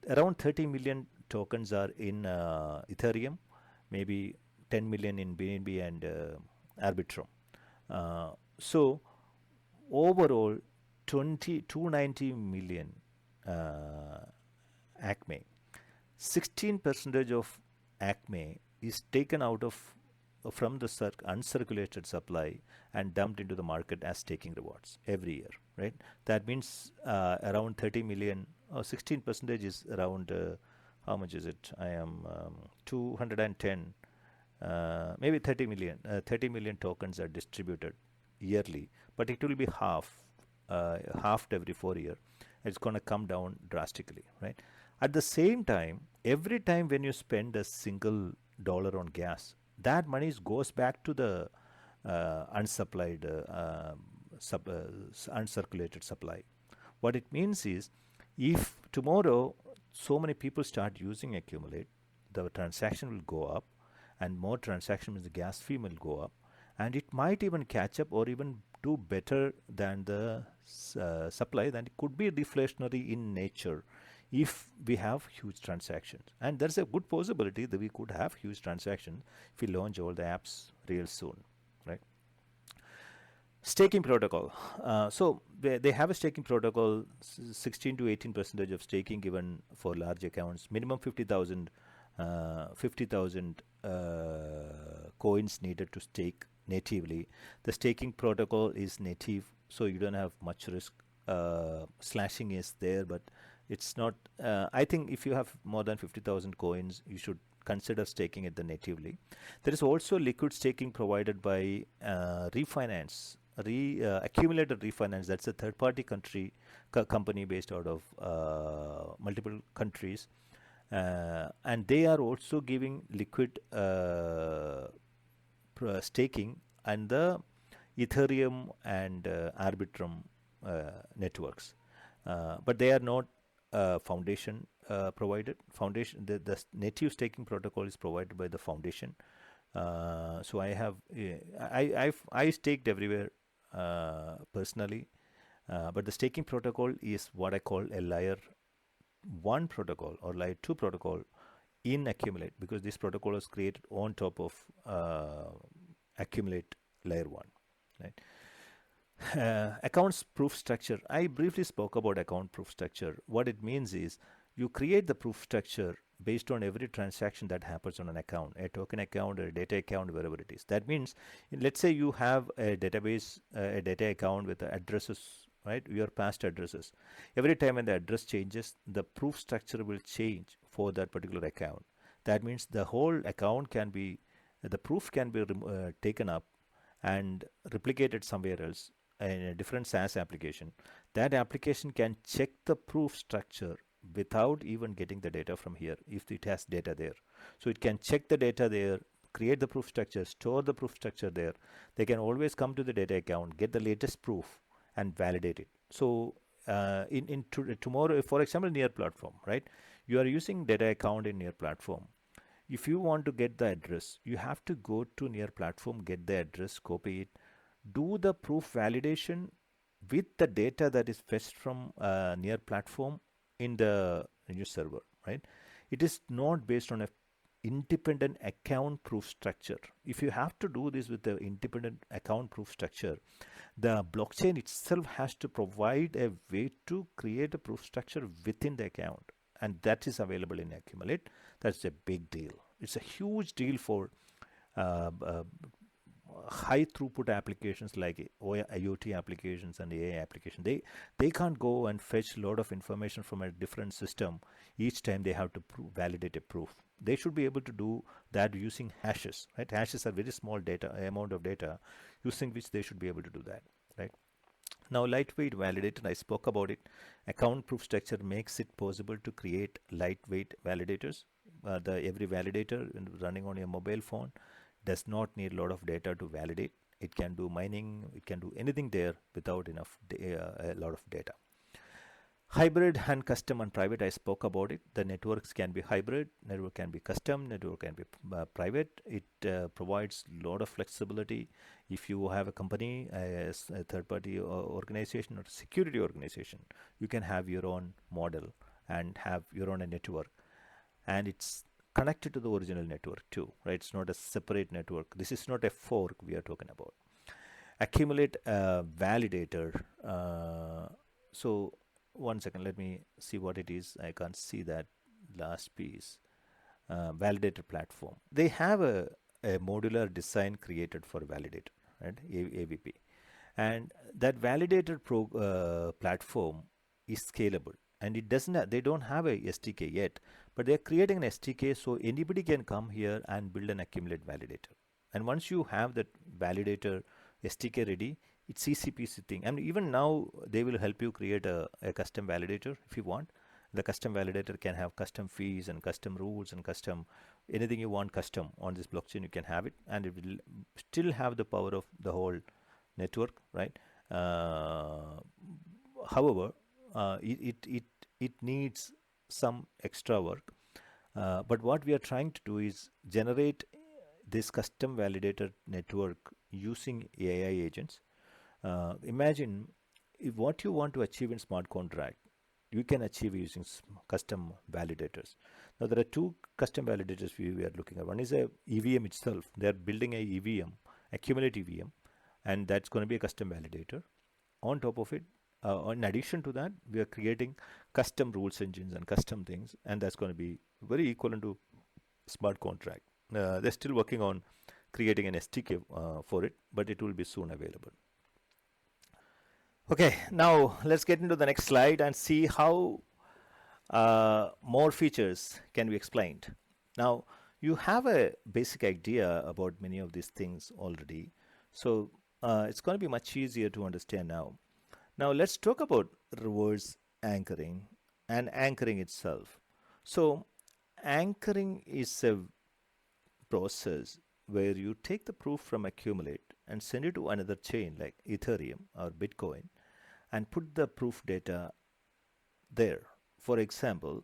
Around 30 million tokens are in Ethereum, maybe 10 million in BNB and Arbitrum. So overall, 290 million Acme. 16% of Acme is taken out of from the uncirculated supply and dumped into the market as staking rewards every year, right? That means around 30 million, or 16% is around, how much is it? I am 210, maybe 30 million tokens are distributed yearly, but it will be halved every 4 years. It's going to come down drastically, right? At the same time, every time when you spend a single dollar on gas, that money goes back to the unsupplied, uncirculated supply. What it means is, if tomorrow so many people start using Accumulate, the transaction will go up, and more transaction means the gas fee will go up, and it might even catch up or even do better than the supply. Then it could be deflationary in nature if we have huge transactions, and there's a good possibility that we could have huge transactions if we launch all the apps real soon, right? Staking protocol. So they have a staking protocol, 16 to 18% of staking given for large accounts, minimum 50,000 coins needed to stake natively. The staking protocol is native, so you don't have much risk. Slashing is there, but it's not. I think if you have more than 50,000 coins, you should consider staking it the natively. There is also liquid staking provided by Refinance. Accumulated Refinance, that's a third-party company based out of multiple countries, and they are also giving liquid staking and the Ethereum and Arbitrum networks, but they are not foundation provided. Foundation, the native staking protocol is provided by the foundation. So I have I staked everywhere personally, but the staking protocol is what I call a layer 1 protocol or layer 2 protocol in Accumulate, because this protocol was created on top of Accumulate layer 1, right? Accounts proof structure. I briefly spoke about account proof structure. What it means is you create the proof structure based on every transaction that happens on an account, a token account or a data account, wherever it is. That means, let's say you have a database, a data account with addresses, right? Your past addresses. Every time when the address changes, the proof structure will change for that particular account. That means the whole account can be, the proof can be taken up and replicated somewhere else in a different SaaS application. That application can check the proof structure without even getting the data from here if it has data there. So it can check the data there, create the proof structure, store the proof structure there. They can always come to the data account, get the latest proof and validate it. So tomorrow, for example, near platform, right? You are using data account in near platform. If you want to get the address, you have to go to near platform, get the address, copy it, do the proof validation with the data that is fetched from near platform in the new server, right? It is not based on a independent account proof structure. If you have to do this with the independent account proof structure, the blockchain itself has to provide a way to create a proof structure within the account, and that is available in Accumulate. That's a big deal. It's a huge deal for uh, uh, high throughput applications like IoT applications and AI applications. They can't go and fetch a lot of information from a different system each time they have to validate a proof. They should be able to do that using hashes, right? Hashes are very small data amount of data using which they should be able to do that, right? Now, lightweight validator, I spoke about it. Account proof structure makes it possible to create lightweight validators. Every validator running on your mobile phone does not need a lot of data to validate. It can do mining, it can do anything there without a lot of data. Hybrid and custom and private, I spoke about it. The networks can be hybrid, network can be custom, network can be private. It provides a lot of flexibility. If you have a company, as a third party organization or security organization, you can have your own model and have your own network. And it's connected to the original network too, right? It's not a separate network. This is not a fork we are talking about. Accumulate validator. So one second, let me see what it is. I can't see that last piece. Validator platform. They have a modular design created for validator, right? AVP. And that validator platform is scalable, and it doesn't they don't have a SDK yet, but they're creating an SDK so anybody can come here and build an accumulate validator. And once you have that validator SDK ready, it's easy peasy thing. And even now they will help you create a custom validator if you want. The custom validator can have custom fees and custom rules and custom anything you want custom on this blockchain. You can have it, and it will still have the power of the whole network, right? However, it needs some extra work. But what we are trying to do is generate this custom validator network using AI agents. Imagine if what you want to achieve in smart contract, you can achieve using custom validators. Now there are two custom validators we are looking at. One is a EVM itself. They are building a EVM, accumulate EVM, and that's going to be a custom validator. On top of it, in addition to that, we are creating custom rules engines and custom things, and that's going to be very equivalent to smart contract. They're still working on creating an SDK for it, but it will be soon available. Okay, now let's get into the next slide and see how more features can be explained. Now, you have a basic idea about many of these things already, so it's going to be much easier to understand now. Now, let's talk about reverse anchoring and anchoring itself. So, anchoring is a process where you take the proof from accumulate and send it to another chain like Ethereum or Bitcoin and put the proof data there. For example,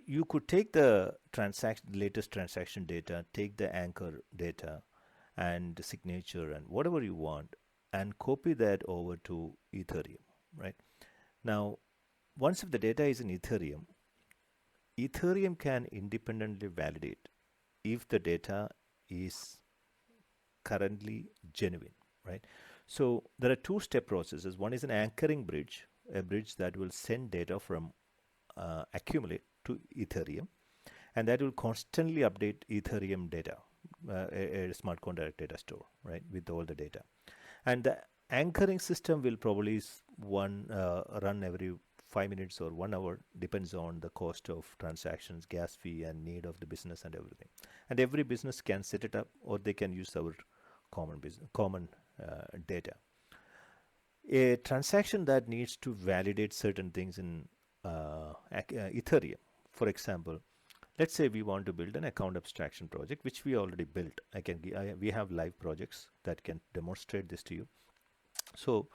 you could take the latest transaction data, take the anchor data and the signature and whatever you want, and copy that over to Ethereum, right? Now, once if the data is in Ethereum, Ethereum can independently validate if the data is currently genuine, right? So there are two-step processes. One is an anchoring bridge, a bridge that will send data from accumulate to Ethereum, and that will constantly update Ethereum data, a smart contract data store, right, with all the data. And the anchoring system will probably run every 5 minutes or 1 hour, depends on the cost of transactions, gas fee, and need of the business and everything. And every business can set it up, or they can use our common data. A transaction that needs to validate certain things in Ethereum, for example, let's say we want to build an account abstraction project, which we already built. We have live projects that can demonstrate this to you. So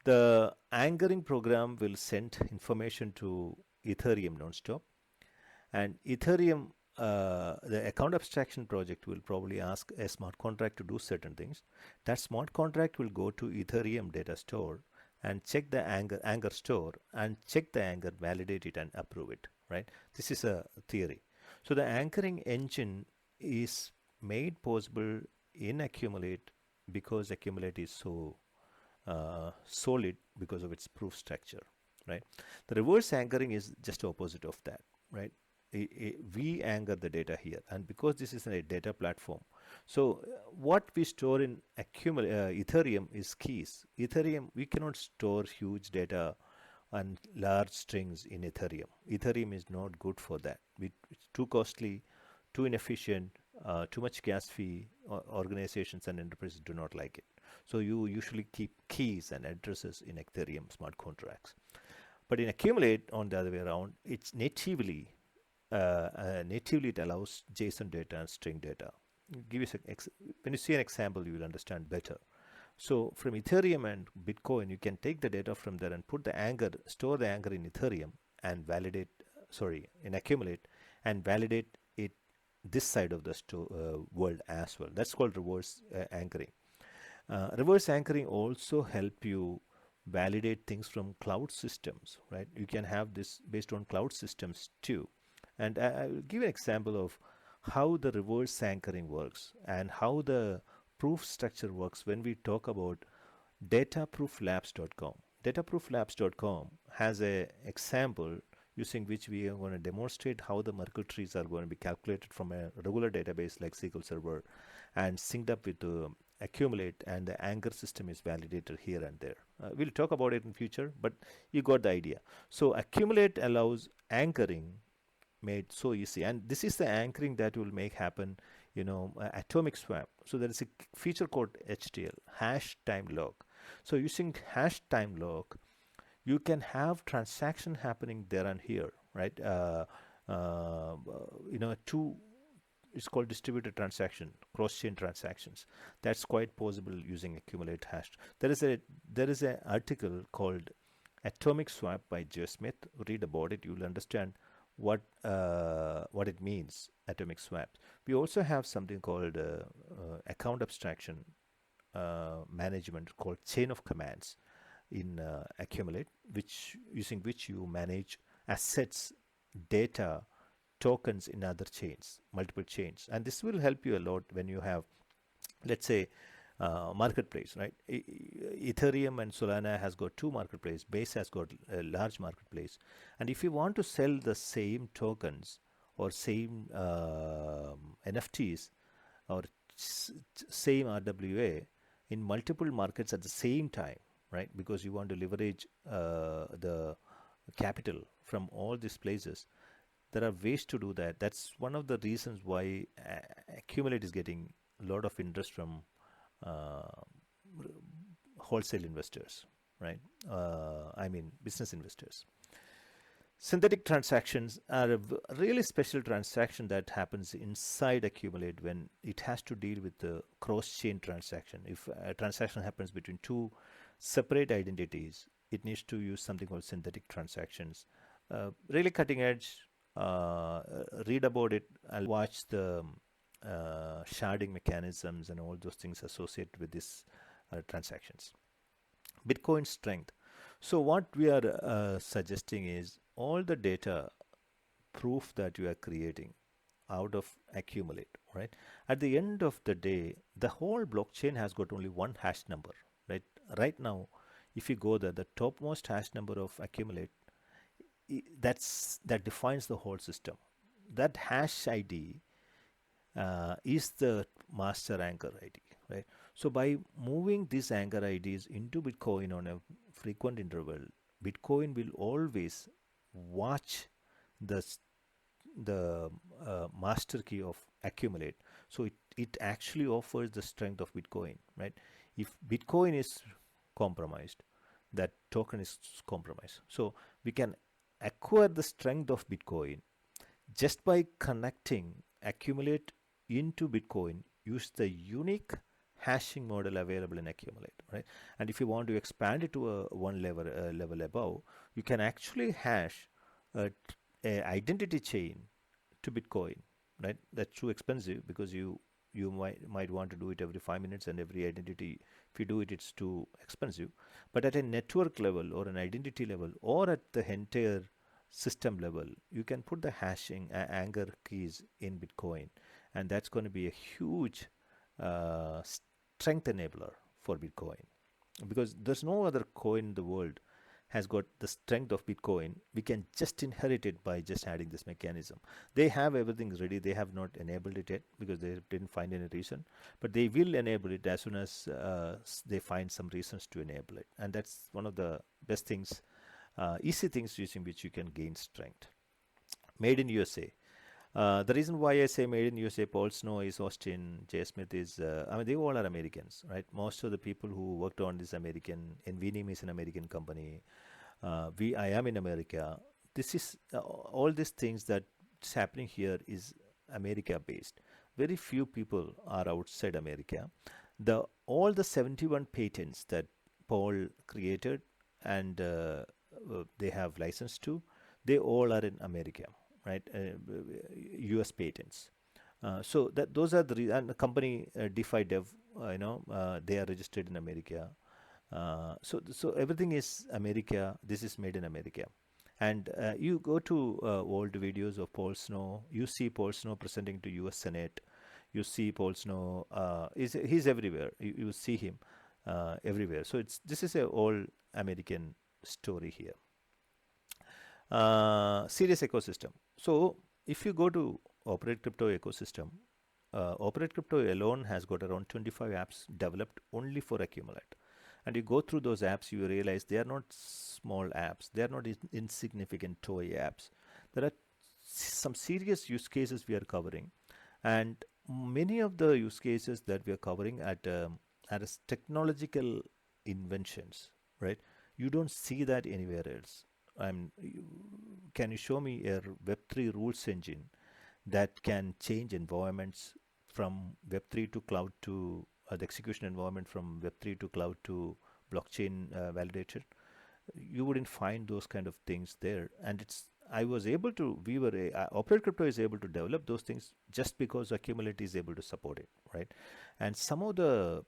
The anchoring program will send information to Ethereum nonstop, and Ethereum, the account abstraction project will probably ask a smart contract to do certain things. That smart contract will go to Ethereum data store and check the anchor store and check the anchor, validate it, and approve it. Right? This is a theory. So the anchoring engine is made possible in Accumulate because Accumulate is so solid because of its proof structure, right? The reverse anchoring is just opposite of that, right? We anchor the data here, and because this is a data platform, so what we store in Ethereum is keys. Ethereum, we cannot store huge data and large strings in Ethereum. Ethereum is not good for that. It's too costly, too inefficient, too much gas fee. Organizations and enterprises do not like it. So you usually keep keys and addresses in Ethereum smart contracts. But in Accumulate, on the other way around, it's natively it allows JSON data and string data. Give you when you see an example, you will understand better. So from Ethereum and Bitcoin, you can take the data from there and put the anchor, store the anchor in Ethereum and validate, in Accumulate and validate it this side of the world as well. That's called reverse anchoring. Reverse anchoring also help you validate things from cloud systems, right? You can have this based on cloud systems too. And I will give an example of how the reverse anchoring works and how the proof structure works when we talk about dataprooflabs.com. Dataprooflabs.com has an example using which we are going to demonstrate how the Merkle trees are going to be calculated from a regular database like SQL Server and synced up with the Accumulate, and the anchor system is validated here and there. We'll talk about it in future, but you got the idea. So Accumulate allows anchoring made so easy, and this is the anchoring that will make happen, atomic swap. So there is a feature called HTL, hash time lock. So using hash time lock, you can have transaction happening there and here, right? Two, it's called distributed transaction, cross-chain transactions. That's quite possible using Accumulate hash. There is an article called Atomic Swap by Joe Smith. Read about it. You will understand what it means, atomic swap. We also have something called account abstraction management called chain of commands in Accumulate, using which you manage assets, data, tokens in other chains, multiple chains. And this will help you a lot when you have, let's say, marketplace, right? Ethereum and Solana has got two marketplace. Base has got a large marketplace. And if you want to sell the same tokens or same NFTs or same RWA in multiple markets at the same time, right? Because you want to leverage the capital from all these places. There are ways to do that. That's one of the reasons why Accumulate is getting a lot of interest from wholesale investors, right? Business investors. Synthetic transactions are a really special transaction that happens inside Accumulate when it has to deal with the cross-chain transaction. If a transaction happens between two separate identities, it needs to use something called synthetic transactions. Really cutting edge. Read about it. I'll watch the sharding mechanisms and all those things associated with these transactions. Bitcoin strength. So what we are suggesting is all the data proof that you are creating out of Accumulate, right? At the end of the day, the whole blockchain has got only one hash number, right? Right now, if you go there, the topmost hash number of Accumulate, that defines the whole system. That hash ID is the master anchor ID, right? So by moving these anchor IDs into Bitcoin on a frequent interval, Bitcoin will always watch the master key of Accumulate. So it actually offers the strength of Bitcoin, right? If Bitcoin is compromised, that token is compromised. So we can acquire the strength of Bitcoin just by connecting Accumulate into Bitcoin, use the unique hashing model available in Accumulate, right? And if you want to expand it to a one level above, you can actually hash a identity chain to Bitcoin, right? That's too expensive because you might want to do it every 5 minutes, and every identity, if you do it, it's too expensive. But at a network level or an identity level or at the entire system level, you can put the hashing anchor keys in Bitcoin, and that's going to be a huge strength enabler for Bitcoin, because there's no other coin in the world has got the strength of Bitcoin. We can just inherit it by just adding this mechanism. They have everything ready. They have not enabled it yet because they didn't find any reason, but they will enable it as soon as they find some reasons to enable it. And that's one of the best things, easy things using which you can gain strength. Made in USA. The reason why I say made in USA, Paul Snow is Austin, Jay Smith is, I mean, they all are Americans, right? Most of the people who worked on this American, NVNIM is an American company. I am in America. This is all these things that's happening here is America based. Very few people are outside America. All the 71 patents that Paul created and they have license to, they all are in America, right? U.S. patents. So that those are and the company DeFi Dev, they are registered in America. So everything is America. This is made in America. And you go to old videos of Paul Snow. You see Paul Snow presenting to U.S. Senate. You see Paul Snow. He's everywhere. You see him everywhere. So this is a all American story here. Serious ecosystem. So if you go to Operate Crypto ecosystem, Operate Crypto alone has got around 25 apps developed only for Accumulate. And you go through those apps, you realize they are not small apps. They are not insignificant toy apps. There are some serious use cases we are covering. And many of the use cases that we are covering are technological inventions, right? You don't see that anywhere else. Can you show me a Web3 rules engine that can change environments from Web3 to cloud to the execution environment from Web3 to cloud to blockchain validator? You wouldn't find those kind of things there. And Operate Crypto is able to develop those things just because Accumulate is able to support it, right? And some of the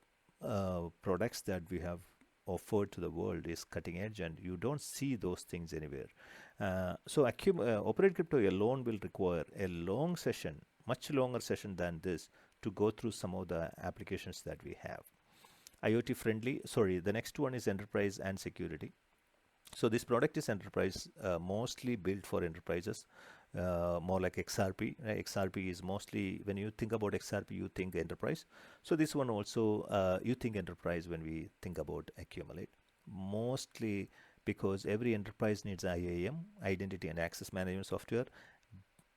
products that we have offered to the world is cutting edge, and you don't see those things anywhere. So Operate Crypto alone will require a long session, much longer session than this, to go through some of the applications that we have. IoT friendly, sorry, the next one is enterprise and security. So this product is enterprise, mostly built for enterprises, more like XRP. XRP is mostly, when you think about XRP, you think enterprise. So this one also, you think enterprise when we think about Accumulate. Mostly because every enterprise needs IAM, identity and access management software.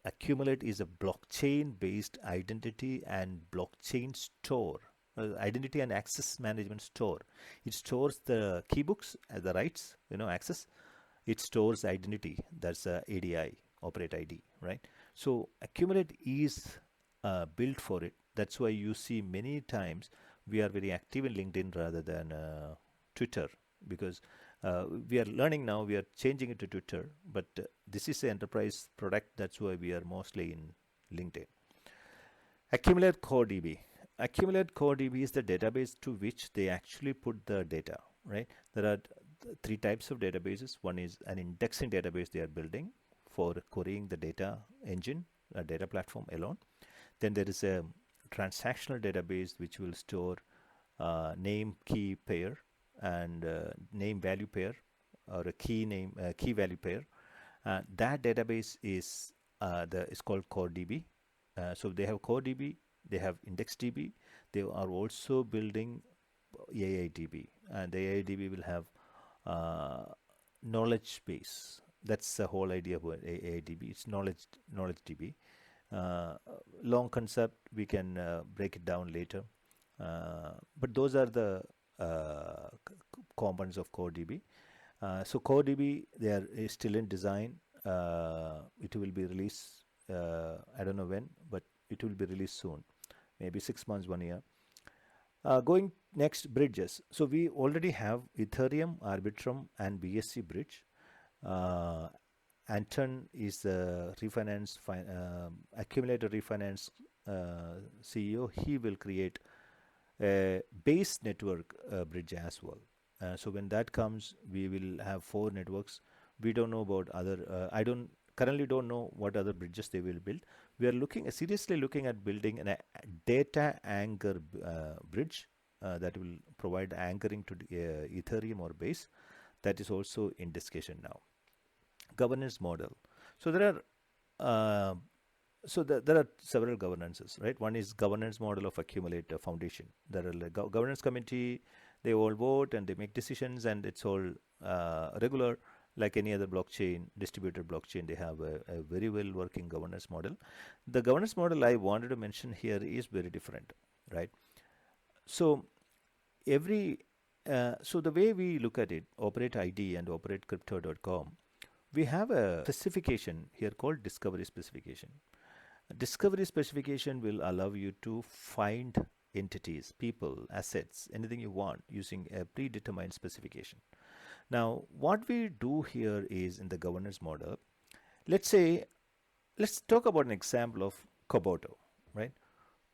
Accumulate is a blockchain-based identity and blockchain store. Identity and access management store. It stores the keybooks, the rights, access. It stores identity. That's ADI, Operate ID, right? So Accumulate is built for it. That's why you see many times we are very active in LinkedIn rather than Twitter, because we are learning now, we are changing it to Twitter, but this is an enterprise product. That's why we are mostly in LinkedIn. Accumulate Core DB. Accumulate Core DB is the database to which they actually put the data, right? There are three types of databases. One is an indexing database they are building for querying the data engine, a data platform alone. Then there is a transactional database which will store name key pair and name value pair, or a key value pair. That database is called Core DB. So they have Core DB, they have IndexedDB. They are also building AIDB, and the AIDB will have knowledge base. That's the whole idea of AIDB. It's knowledge DB. Long concept, we can break it down later. But those are the components of Core DB. So Core DB, is still in design. It will be released. I don't know when, but it will be released soon. Maybe 6 months, 1 year. Going next, bridges. So we already have Ethereum, Arbitrum, and BSC bridge. Uh, Anton is the accumulator refinance CEO. He will create a base network bridge as well. So when that comes, we will have four networks. We don't know about other. I don't currently don't know what other bridges they will build. We are seriously looking at building a data anchor bridge that will provide anchoring to Ethereum or base. That is also in discussion now. Governance model. So uh, there are several governances, right? One is governance model of accumulator foundation. There are like governance committee, they all vote and they make decisions, and it's all regular like any other blockchain, distributed blockchain. They have a very well working governance model. The governance model I wanted to mention here is very different, right? So every so the way we look at it, Operate ID and OperateCrypto.com, we have a specification here called discovery specification. Discovery specification will allow you to find entities, people, assets, anything you want using a predetermined specification. Now, what we do here is in the governance model, let's say, let's talk about an example of Koboto, right?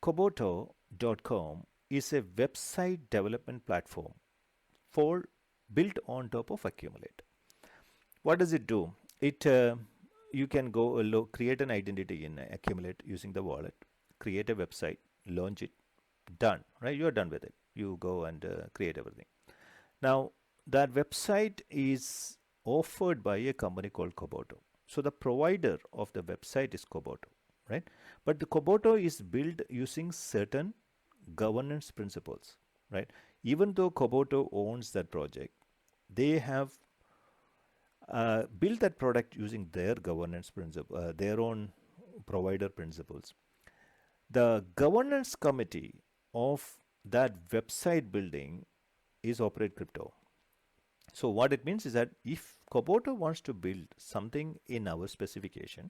Koboto.com is a website development platform for built on top of Accumulate. What does it do? It You can go create an identity in Accumulate using the wallet, create a website, launch it, done. Right? You are done with it. You go and create everything. Now that website is offered by a company called Koboto. So the provider of the website is Koboto, right? But the Koboto is built using certain governance principles, right? Even though Koboto owns that project, they have build that product using their governance principle, their own provider principles. The governance committee of that website building is Operate Crypto. So what it means is that if Koboto wants to build something in our specification,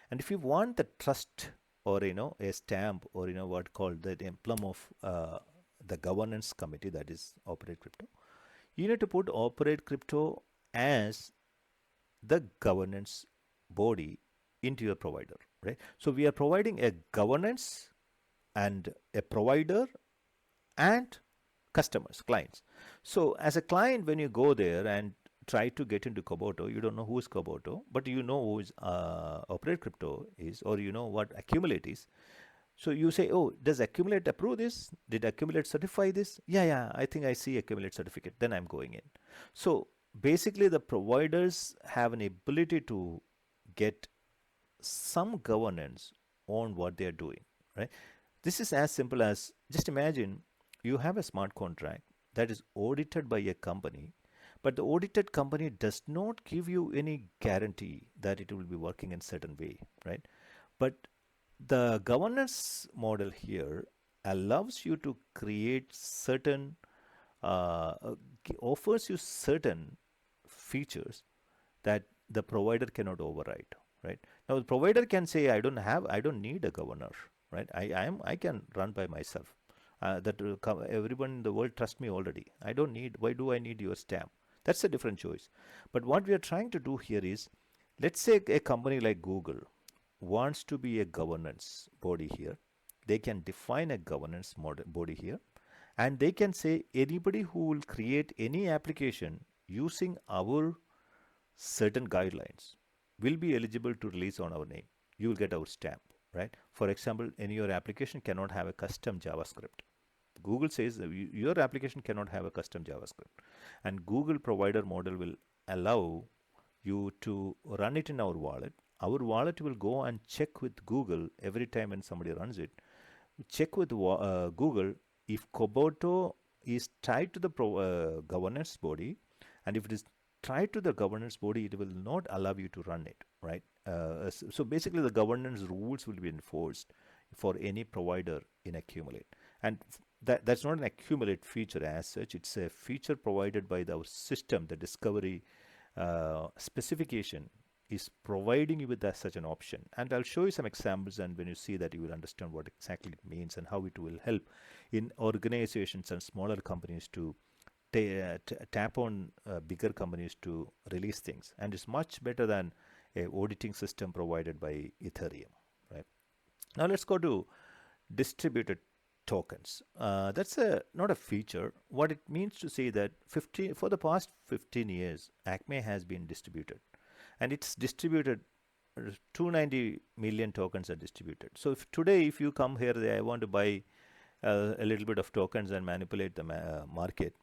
and if you want the trust or a stamp or what called the emblem of the governance committee, that is Operate Crypto, you need to put Operate Crypto as the governance body into your provider, right? So we are providing a governance and a provider and customers, clients. So as a client, when you go there and try to get into Koboto, you don't know who is Koboto, but you know who is Operate Crypto is, or you know what Accumulate is. So you say, oh, does Accumulate approve this? Did Accumulate certify this? Yeah, I think I see Accumulate certificate. Then I'm going in. So basically, the providers have an ability to get some governance on what they are doing, right? This is as simple as, just imagine you have a smart contract that is audited by a company, but the audited company does not give you any guarantee that it will be working in certain way, right? But the governance model here allows you to create certain offers you certain features that the provider cannot override, right? Now the provider can say, I don't need a governor, right? I can run by myself. Everyone in the world trusts me already. I don't need, why do I need your stamp? That's a different choice. But what we are trying to do here is, let's say a company like Google wants to be a governance body here. They can define a governance body here, and they can say anybody who will create any application using our certain guidelines will be eligible to release on our name. You will get our stamp, right? For example, any your application cannot have a custom JavaScript. Google says that your application cannot have a custom JavaScript, and Google provider model will allow you to run it in our wallet. Our wallet will go and check with Google every time when somebody runs it. Check with Google if Koboto is tied to the governance body, and if it is tied to the governance body, it will not allow you to run it, right? So basically, the governance rules will be enforced for any provider in Accumulate, and that's not an Accumulate feature as such. It's a feature provided by our system, the discovery specification is providing you with that such an option. And I'll show you some examples, and when you see that, you will understand what exactly it means and how it will help in organizations and smaller companies to tap on bigger companies to release things. And it's much better than a auditing system provided by Ethereum, right? Now let's go to distributed tokens. That's not a feature. What it means to say that for the past 15 years, Acme has been distributed, and it's distributed. 290 million tokens are distributed. So if today, if you come here, I want to buy a little bit of tokens and manipulate the market,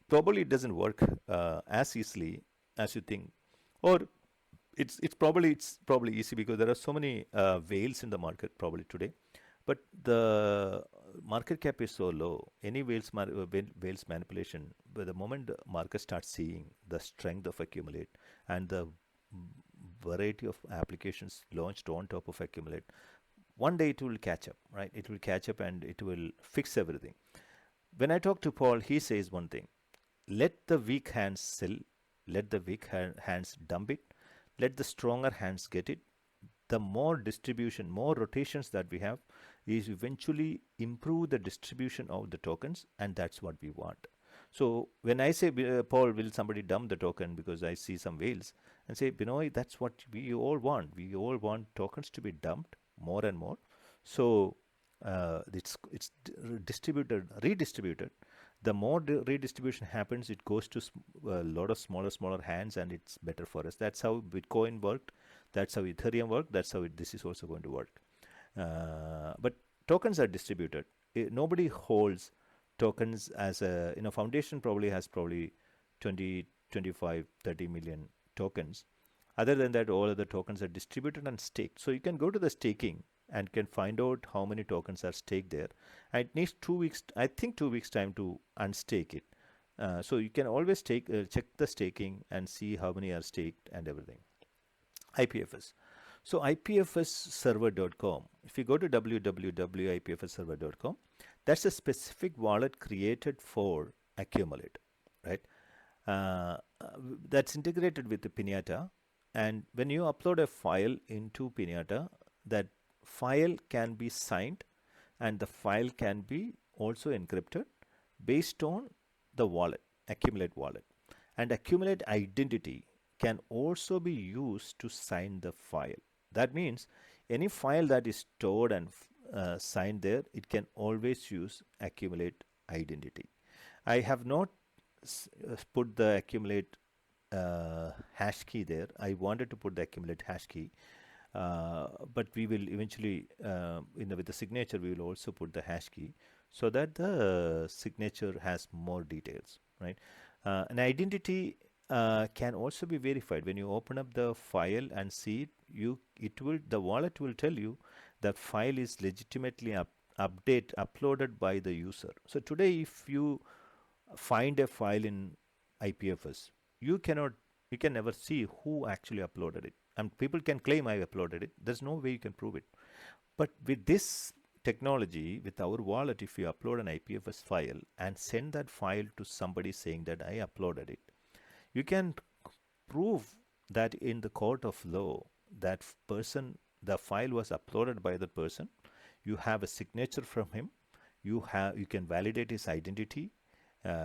probably it doesn't work as easily as you think, or it's probably easy because there are so many whales in the market probably today, but the market cap is so low. Any whales manipulation, but the moment the market starts seeing the strength of accumulate and the variety of applications launched on top of accumulate, one day it will catch up, right? It will catch up and it will fix everything. When I talk to Paul, he says one thing: let the weak hands sell, let the weak hands dump it, let the stronger hands get it. The more distribution, more rotations that we have is eventually improve the distribution of the tokens, and that's what we want. So when I say, Paul, will somebody dump the token because I see some whales, and say, Binoy, that's what we all want. We all want tokens to be dumped more and more. So it's distributed, redistributed. The more redistribution happens, it goes to a lot of smaller hands, and it's better for us. That's how Bitcoin worked. That's how Ethereum worked. That's how this is also going to work. But tokens are distributed. Nobody holds tokens as a, foundation probably has 20, 25, 30 million tokens. Other than that, all other tokens are distributed and staked. So you can go to the staking and can find out how many tokens are staked there. And it needs 2 weeks, I think 2 weeks time to unstake it. So you can always check the staking and see how many are staked and everything. IPFS. So IPFSserver.com, if you go to www.ipfsserver.com, that's a specific wallet created for Accumulate, right? That's integrated with the Pinata. And when you upload a file into Pinata, that file can be signed and the file can be also encrypted based on the wallet, Accumulate wallet. And Accumulate identity can also be used to sign the file. That means any file that is stored and signed there, it can always use Accumulate identity. I have not put the Accumulate hash key there. I wanted to put the Accumulate hash key, but we will eventually, with the signature, we will also put the hash key so that the signature has more details, right? An identity can also be verified. When you open up the file and see it, the wallet will tell you that file is legitimately uploaded by the user. So today, if you find a file in IPFS, you can never see who actually uploaded it. And people can claim I uploaded it. There's no way you can prove it. But with this technology, with our wallet, if you upload an IPFS file and send that file to somebody saying that I uploaded it, you can prove that in the court of law, that person, the file was uploaded by the person. You have a signature from him. You can validate his identity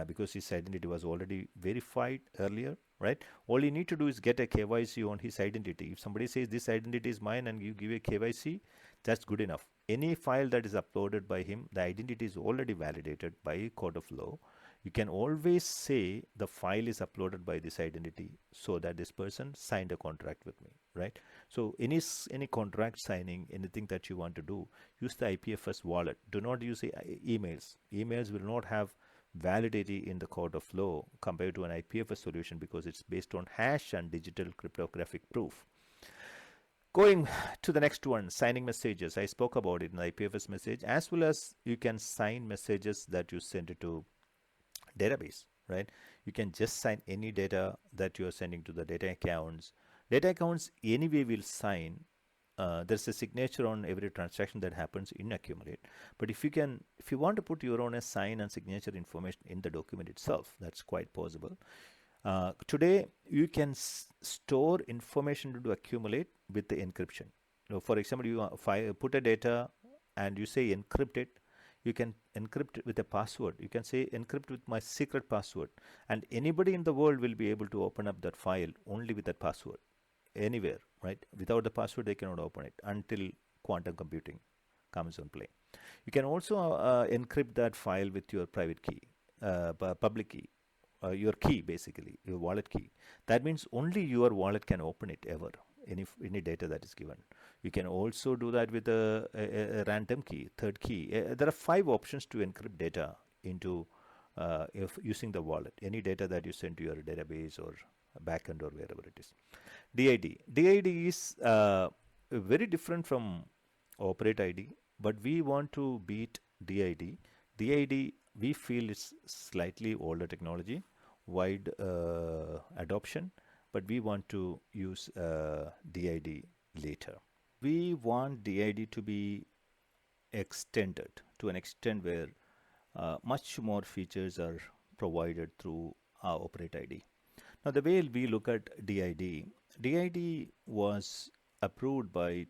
because his identity was already verified earlier, right? All you need to do is get a KYC on his identity. If somebody says this identity is mine and you give a KYC, that's good enough. Any file that is uploaded by him, the identity is already validated by a court of law. You can always say the file is uploaded by this identity so that this person signed a contract with me, right? So any contract signing, anything that you want to do, use the IPFS wallet. Do not use emails. Emails will not have validity in the court of law compared to an IPFS solution because it's based on hash and digital cryptographic proof. Going to the next one, signing messages. I spoke about it in the IPFS message, as well as you can sign messages that you send it to database, right? You can just sign any data that you are sending to the data accounts. Data accounts anyway will sign. There's a signature on every transaction that happens in Accumulate. But if you want to put your own sign and signature information in the document itself, that's quite possible. Today, you can store information to accumulate with the encryption. For example, you put a data and you say encrypt it. You can encrypt it with a password. You can say encrypt with my secret password, and anybody in the world will be able to open up that file only with that password anywhere, right? Without the password, they cannot open it until quantum computing comes on play. You can also encrypt that file with your private key, public key, your key basically, your wallet key. That means only your wallet can open it ever, any data that is given. You can also do that with a random key, third key. There are 5 options to encrypt data into if using the wallet, any data that you send to your database or backend or wherever it is. DID. DID is very different from operate ID, but we want to beat DID. DID, we feel is slightly older technology, wide adoption, but we want to use DID later. We want DID to be extended to an extent where much more features are provided through our operate ID. Now, the way we look at DID, DID was approved by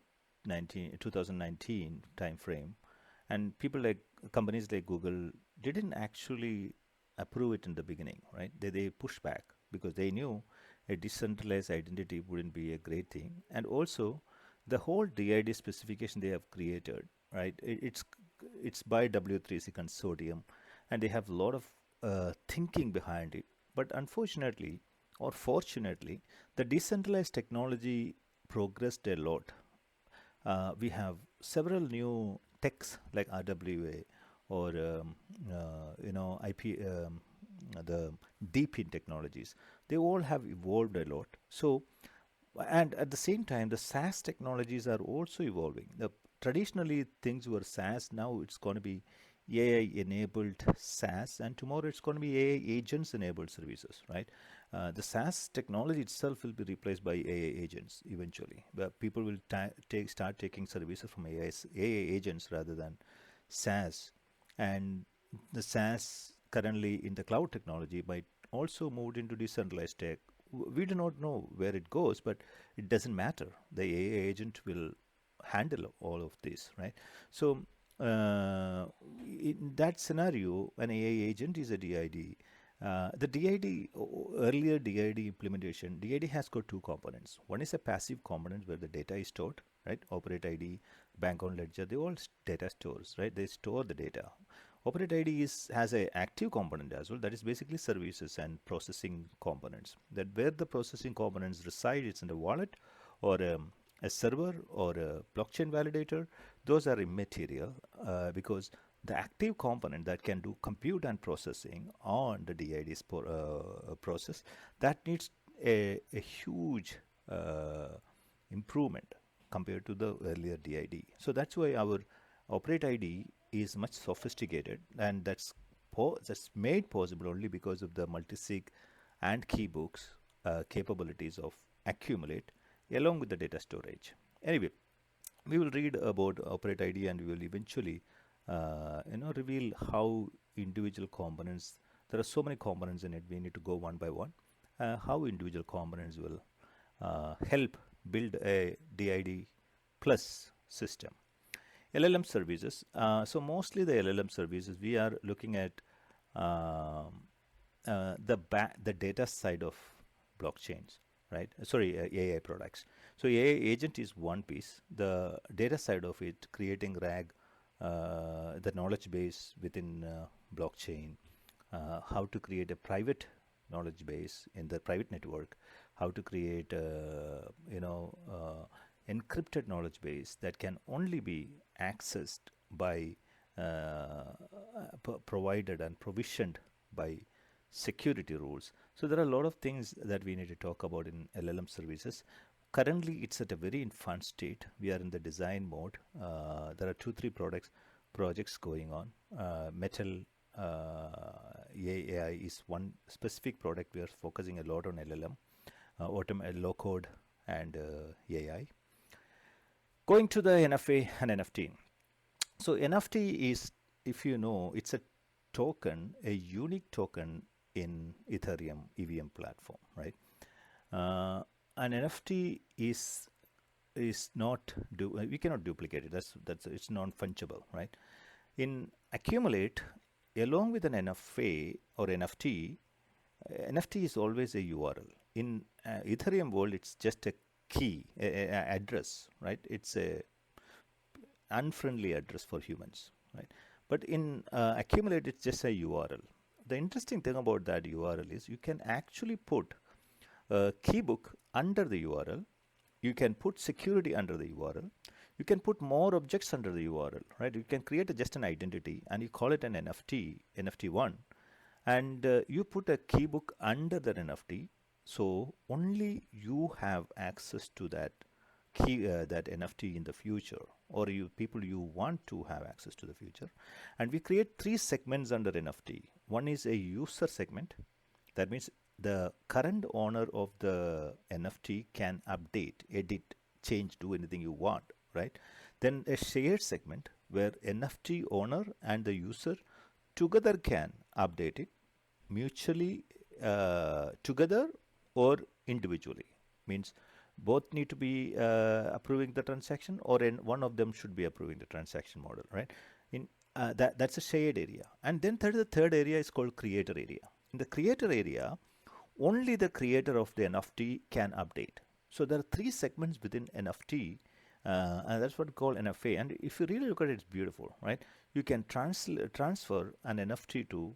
2019 timeframe, and people like companies like Google didn't actually approve it in the beginning, right? They pushed back because they knew a decentralized identity wouldn't be a great thing, and also the whole DID specification they have created, right? It's by W3C consortium, and they have a lot of thinking behind it. But unfortunately, or fortunately, the decentralized technology progressed a lot. We have several new techs like RWA or IP, the deep in technologies. They all have evolved a lot. So, and at the same time, the SaaS technologies are also evolving. Traditionally, things were SaaS. Now it's going to be AI enabled SaaS, and tomorrow it's going to be AI agents enabled services, right? The SaaS technology itself will be replaced by AI agents eventually. But people will start taking services from AI agents rather than SaaS. And the SaaS currently in the cloud technology might also move into decentralized tech. We do not know where it goes, but it doesn't matter. The AI agent will handle all of this, right? So in that scenario, an AI agent is a DID. The DID, earlier DID implementation, DID has got 2 components. One is a passive component where the data is stored, right? Operate ID, bank on ledger, they all data stores, right? They store the data. Operate ID has a active component as well. That is basically services and processing components. That where the processing components reside, it's in the wallet or a server or a blockchain validator. Those are immaterial because the active component that can do compute and processing on the DID process, that needs a huge improvement compared to the earlier DID. So that's why our operate ID is much sophisticated, and that's made possible only because of the multisig and keybooks capabilities of accumulate along with the data storage. Anyway, we will read about operate ID, and we will eventually reveal how individual components, there are so many components in it, we need to go one by one, how individual components will help build a DID plus system. LLM services. So mostly the LLM services, we are looking at the data side of blockchains, right? Sorry, AI products. So AI agent is one piece. The data side of it, creating RAG, the knowledge base within blockchain, how to create a private knowledge base in the private network, how to create encrypted knowledge base that can only be accessed by provided and provisioned by security rules. So there are a lot of things that we need to talk about in LLM services. Currently, it's at a very infant state. We are in the design mode. There are 2-3 projects going on. Metal AI is one specific product. We are focusing a lot on LLM, low code, and AI. Going to the NFA and NFT. So NFT is, if you know, it's a token, a unique token in Ethereum EVM platform, right? An NFT is not we cannot duplicate it. That's it's non-fungible, right? In Accumulate, along with an NFA or NFT, NFT is always a URL. In Ethereum world, it's just a key, address, right? It's a unfriendly address for humans, right? But in Accumulate, it's just a URL. The interesting thing about that URL is you can actually put a keybook under the URL. You can put security under the URL. You can put more objects under the URL, right? You can create just an identity and you call it an NFT, NFT1, and you put a keybook under that NFT. So only you have access to that key, that NFT in the future, or people you want to have access to the future. And we create 3 segments under NFT. One is a user segment. That means the current owner of the NFT can update, edit, change, do anything you want, right? Then a shared segment where NFT owner and the user together can update it mutually, together or individually. Means both need to be approving the transaction, or one of them should be approving the transaction model, right? In that's a shared area. And then the third area is called creator area. In the creator area, only the creator of the NFT can update. So there are 3 segments within NFT, and that's what we call NFA. And if you really look at it, it's beautiful, right? You can transfer an NFT to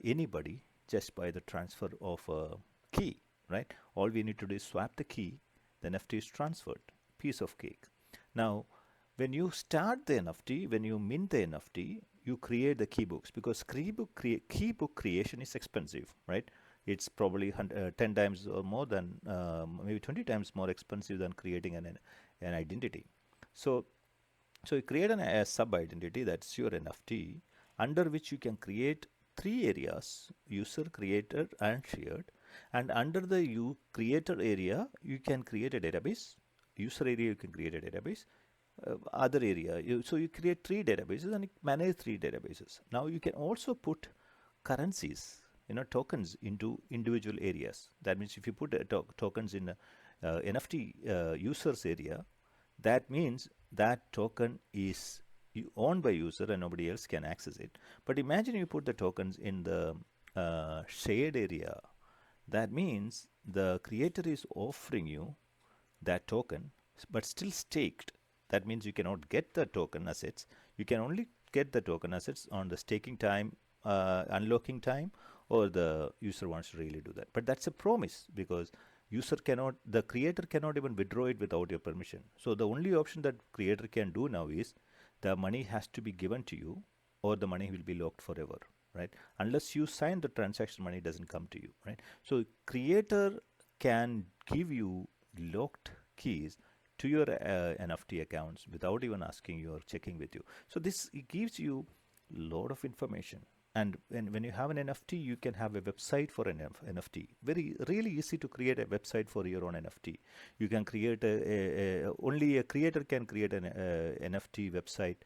anybody just by the transfer of a key, right? All we need to do is swap the key, the NFT is transferred. Piece of cake. Now, when you start the NFT, when you mint the NFT, you create the keybooks, because keybook creation is expensive, right? It's probably 10 times or more than, maybe 20 times more expensive than creating an identity. So you create a sub identity, that's your NFT, under which you can create 3 areas: user, creator, and shared. And under the creator area, you can create a database. User area, you can create a database. Other area, so you create 3 databases and manage 3 databases. Now you can also put currencies, tokens into individual areas. That means if you put tokens in NFT users area, that means that token is owned by user and nobody else can access it. But imagine you put the tokens in the shared area. That means the creator is offering you that token, but still staked. That means you cannot get the token assets. You can only get the token assets on the staking time, unlocking time, or the user wants to really do that. But that's a promise, because the creator cannot even withdraw it without your permission. So the only option that creator can do now is the money has to be given to you, or the money will be locked forever, right? Unless you sign the transaction, money doesn't come to you, right? So creator can give you locked keys to your NFT accounts without even asking you or checking with you. So this gives you a lot of information. And when you have an NFT, you can have a website for an NFT. Really easy to create a website for your own NFT. You can create only a creator can create an NFT website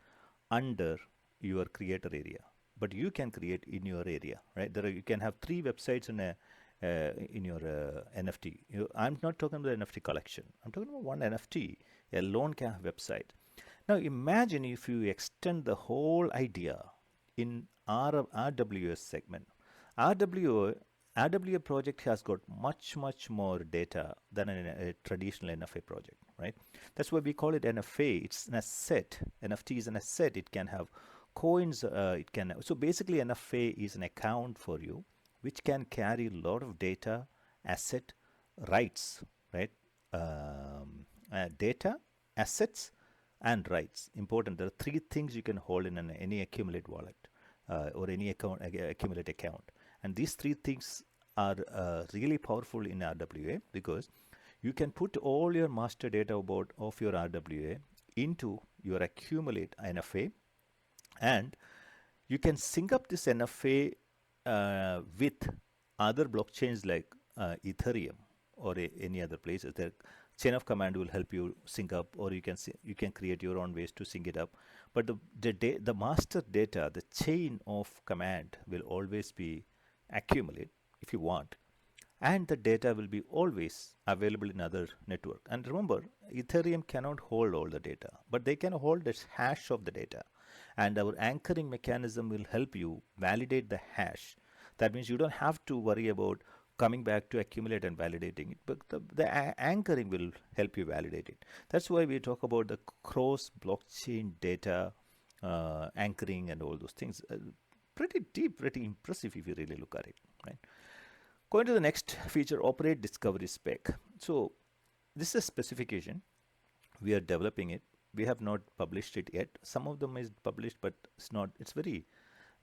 under your creator area, but you can create in your area, right? You can have 3 websites in your NFT. I'm not talking about the NFT collection. I'm talking about one NFT alone can have website. Now imagine if you extend the whole idea in RWS segment. RWA project has got much more data than a traditional NFA project, right? That's why we call it NFA. It's an asset. NFT is an asset. It can have coins. So basically NFA is an account for you, which can carry a lot of data, asset, rights, right? Data, assets, and rights. Important. There are 3 things you can hold in any Accumulate wallet or any Accumulate account. And these 3 things are really powerful in RWA, because you can put all your master data of your RWA into your Accumulate NFA, and you can sync up this NFA with other blockchains like Ethereum or any other places. The chain of command will help you sync up, or you can create your own ways to sync it up. But the master data, the chain of command, will always be accumulate if you want, and the data will be always available in other network. And remember, Ethereum cannot hold all the data, but they can hold the hash of the data. And our anchoring mechanism will help you validate the hash. That means you don't have to worry about coming back to accumulate and validating it, but the anchoring will help you validate it. That's why we talk about the cross blockchain data anchoring and all those things. Pretty deep, pretty impressive if you really look at it, right? Going to the next feature, operate discovery spec. So this is a specification. We are developing it. We have not published it yet. Some of them is published, but it's not. It's very.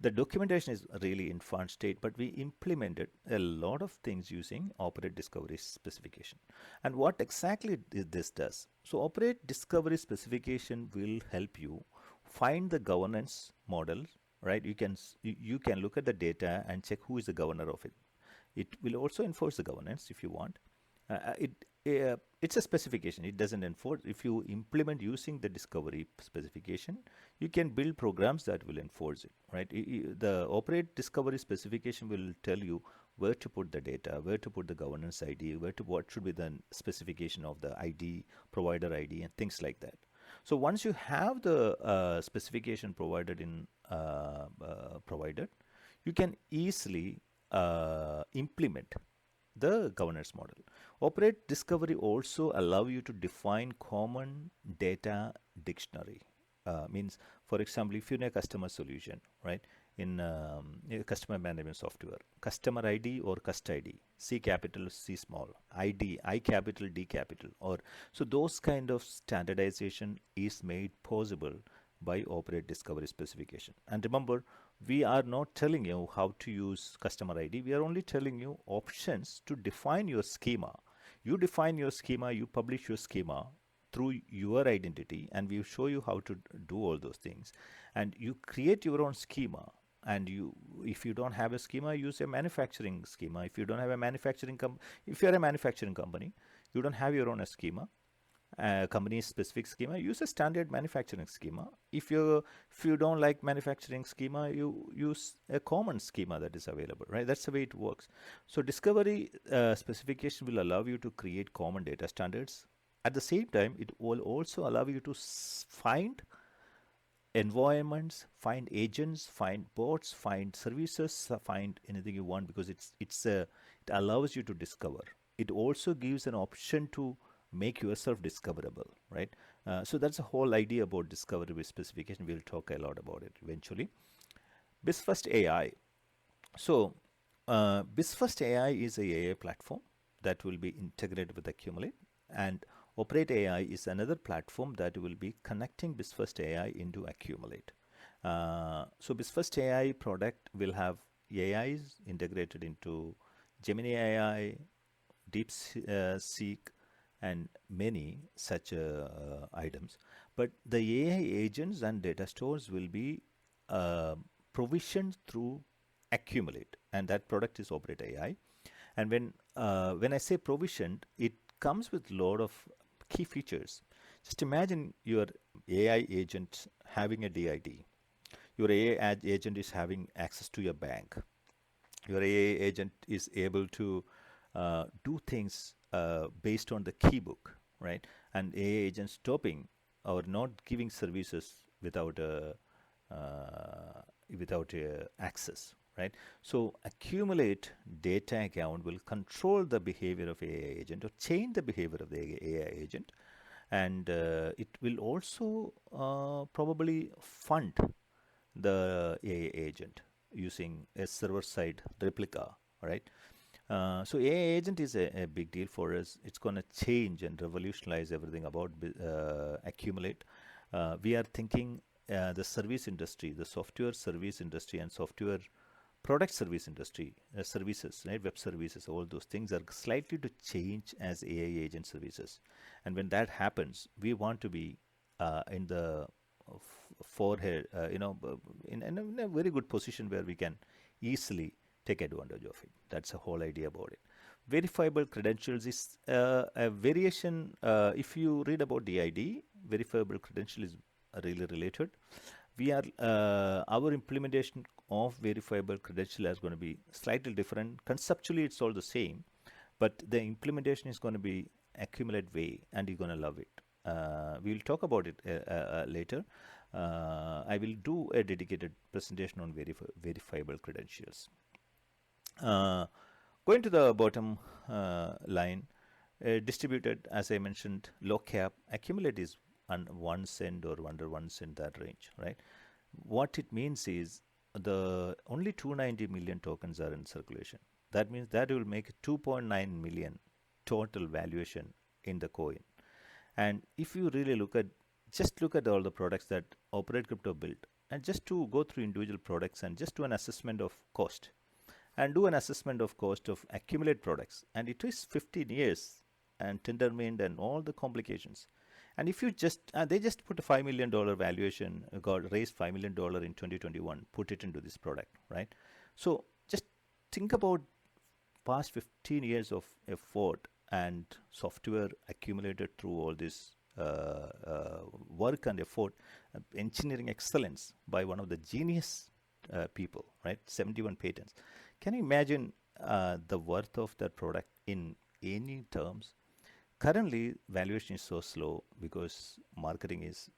The documentation is really in font state, but we implemented a lot of things using operate discovery specification. And what exactly this does? So operate discovery specification will help you find the governance model, right? You can look at the data and check who is the governor of it. It will also enforce the governance if you want. It's a specification. It doesn't enforce. If you implement using the discovery specification, you can build programs that will enforce it, right? The operate discovery specification will tell you where to put the data, where to put the governance ID, what should be the specification of the ID, provider ID, and things like that. So once you have the specification provided, you can easily implement the governance model. Operate discovery also allow you to define common data dictionary. Means, for example, if you're in a customer solution, right, in customer management software, customer ID or cust ID, C capital, C small, ID, I capital, D capital, or so those kind of standardization is made possible by operate discovery specification. And remember, we are not telling you how to use customer ID. We are only telling you options to define your schema. You define your schema, you publish your schema through your identity, and we show you how to do all those things. And you create your own schema. And if you don't have a schema, use a manufacturing schema. If you don't have a if you're a manufacturing company, you don't have your own schema, company specific schema, use a standard manufacturing schema. If you don't like manufacturing schema, you use a common schema that is available, right? That's the way it works. So discovery specification will allow you to create common data standards. At the same time, it will also allow you to find environments, find agents, find bots, find services, find anything you want, because it allows you to discover. It also gives an option to make yourself discoverable, right? So that's the whole idea about discovery with specification. We'll talk a lot about it eventually. BizFirst AI. So BizFirst AI is a AI platform that will be integrated with Accumulate, and Operate AI is another platform that will be connecting BizFirst AI into Accumulate. So BizFirst AI product will have AIs integrated into Gemini AI, DeepSeek, and many such items. But the AI agents and data stores will be provisioned through Accumulate, and that product is Operate AI. And when I say provisioned, it comes with a lot of key features. Just imagine your AI agent having a DID. Your AI agent is having access to your bank. Your AI agent is able to do things based on the keybook, right? And AI agent stopping or not giving services without access, right? So Accumulate data account will control the behavior of AI agent or change the behavior of the AI agent, and it will also probably fund the AI agent using a server-side replica, right? So AI agent is a big deal for us. It's going to change and revolutionize everything about Accumulate. We are thinking the service industry, the software service industry, and software product service industry, services, right? Web services, all those things are slightly to change as AI agent services. And when that happens, we want to be in the forehead, in a very good position where we can easily take advantage of it. That's the whole idea about it. Verifiable credentials is a variation. If you read about DID, verifiable credential is really related. We are our implementation of verifiable credential is going to be slightly different. Conceptually, it's all the same, but the implementation is going to be accumulate way, and you're going to love it. We'll talk about it later. I will do a dedicated presentation on verifiable credentials. Going to the bottom line, distributed, as I mentioned, low cap, accumulate is on 1 cent or under 1 cent, that range, right? What it means is the only 290 million tokens are in circulation. That means that will make 2.9 million total valuation in the coin. And if you really just look at all the products that Operate Crypto built, and just to go through individual products and just do an assessment of cost, and do an assessment of cost of accumulate products, and it is 15 years and Tendermint and all the complications. And if you just they just put a $5 million valuation, raised $5 million in 2021, put it into this product, right? So just think about past 15 years of effort and software accumulated through all this work and effort, engineering excellence by one of the genius people, right? 71 patents. Can you imagine the worth of that product in any terms? Currently, valuation is so slow because marketing is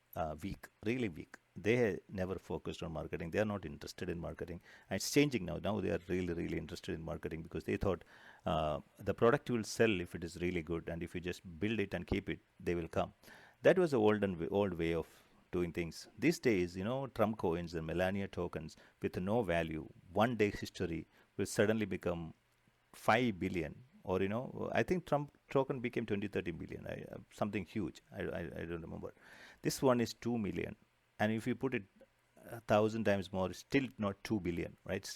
weak, really weak. They never focused on marketing. They are not interested in marketing. And it's changing now. Now they are really, really interested in marketing because they thought the product will sell if it is really good. And if you just build it and keep it, they will come. That was the old way of doing things. These days, Trump coins and Melania tokens with no value, one day history will suddenly become 5 billion, or I think Trump token became 20-30 billion, something huge. I don't remember. This one is 2 million, and if you put it 1,000 times more, it's still not 2 billion, right?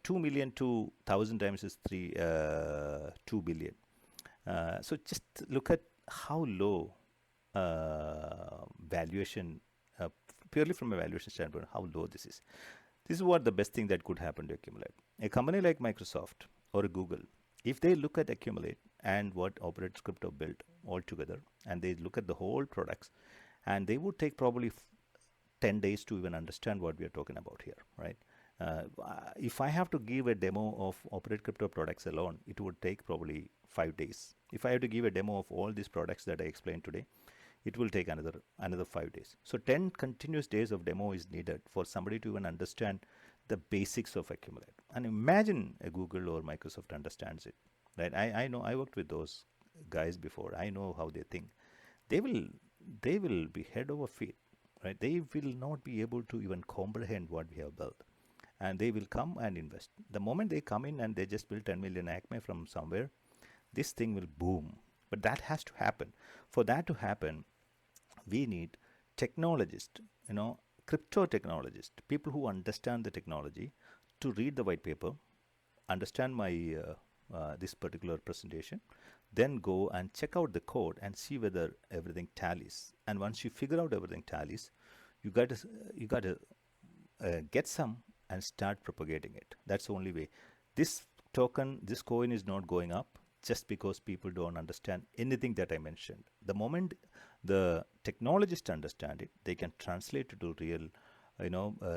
2 million to 1,000 times is 2 billion. So just look at how low valuation, purely from a valuation standpoint, how low this is. This is what the best thing that could happen to accumulate. A company like Microsoft or Google, if they look at accumulate and what Operates Crypto built all together, and they look at the whole products, and they would take probably 10 days to even understand what we are talking about here, right? If I have to give a demo of Operate Crypto products alone, it would take probably 5 days. If I have to give a demo of all these products that I explained today, it will take another 5 days. So 10 continuous days of demo is needed for somebody to even understand the basics of accumulate. And imagine a Google or Microsoft understands it, right? I know, I worked with those guys before. I know how they think. They will be head over feet, right? They will not be able to even comprehend what we have built, and they will come and invest. The moment they come in and they just build 10 million Acme from somewhere, this thing will boom. But that has to happen. For that to happen, we need technologists, crypto technologists, people who understand the technology, to read the white paper, understand my this particular presentation, then go and check out the code and see whether everything tallies. And once you figure out everything tallies, you got to get some and start propagating it. That's the only way. This coin is not going up just because people don't understand anything that I mentioned. The moment the technologists understand it, they can translate it to real,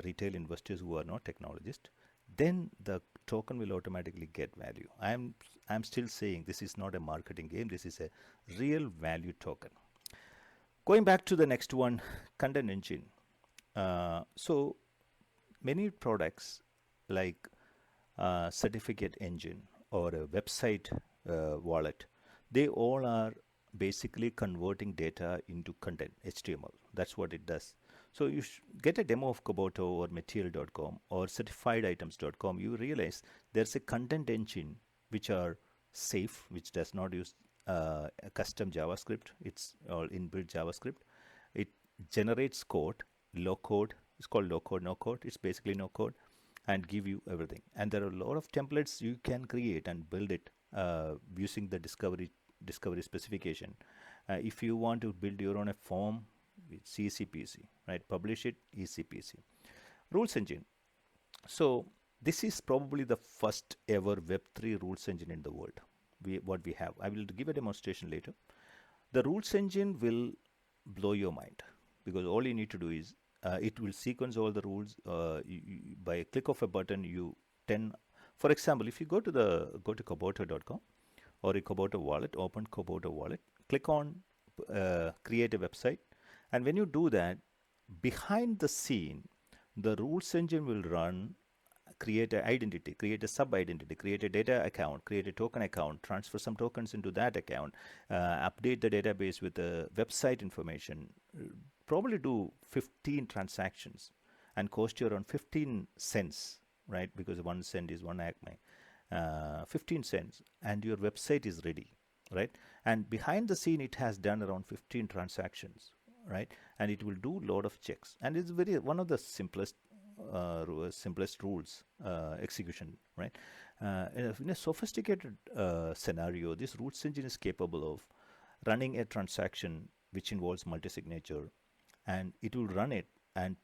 retail investors who are not technologists. Then the token will automatically get value. I'm still saying this is not a marketing game. This is a real value token. Going back to the next one, content engine. So many products like certificate engine or a website wallet, they all are basically converting data into content, HTML. That's what it does. So you get a demo of Koboto or material.com or certifieditems.com, you realize there's a content engine which are safe, which does not use a custom JavaScript. It's all inbuilt JavaScript. It generates code, low code. It's called low code, no code. It's basically no code, and give you everything. And there are a lot of templates you can create and build it using the discovery specification. If you want to build your own form, it's easy peasy, right? Publish it, easy peasy. Rules engine. So this is probably the first ever Web3 rules engine in the world. What we have. I will give a demonstration later. The rules engine will blow your mind, because all you need to do is it will sequence all the rules. By a click of a button, for example, if you go to Kubota.com or a Kubota wallet, open Kubota wallet, click on create a website, and when you do that, behind the scene, the rules engine will run, create an identity, create a sub identity, create a data account, create a token account, transfer some tokens into that account, update the database with the website information, probably do 15 transactions and cost you around 15 cents, right? Because 1 cent is one Acme. 15 cents, and your website is ready, right? And behind the scene, it has done around 15 transactions, right? And it will do a lot of checks, and it's very one of the simplest rules execution, right? In a sophisticated scenario, this rules engine is capable of running a transaction which involves multi-signature, and it will run it and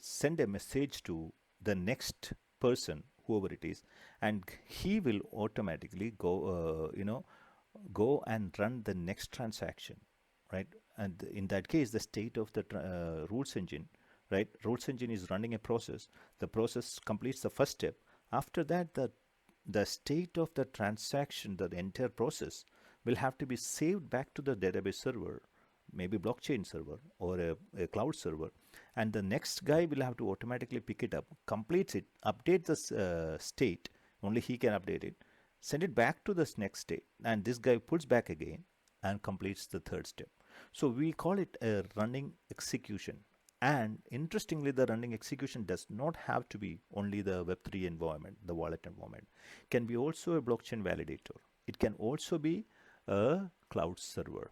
send a message to the next person, whoever it is, and he will automatically go and run the next transaction, right? And in that case, the state of the rules engine, right? Rules engine is running a process. The process completes the first step. After that, the state of the transaction, the entire process, will have to be saved back to the database server, maybe blockchain server or a cloud server, and the next guy will have to automatically pick it up, completes it, update the state, only he can update it, send it back to this next state, and this guy puts back again and completes the third step. So we call it a running execution. And interestingly, the running execution does not have to be only the Web3 environment, the wallet environment. It can be also a blockchain validator. It can also be a cloud server,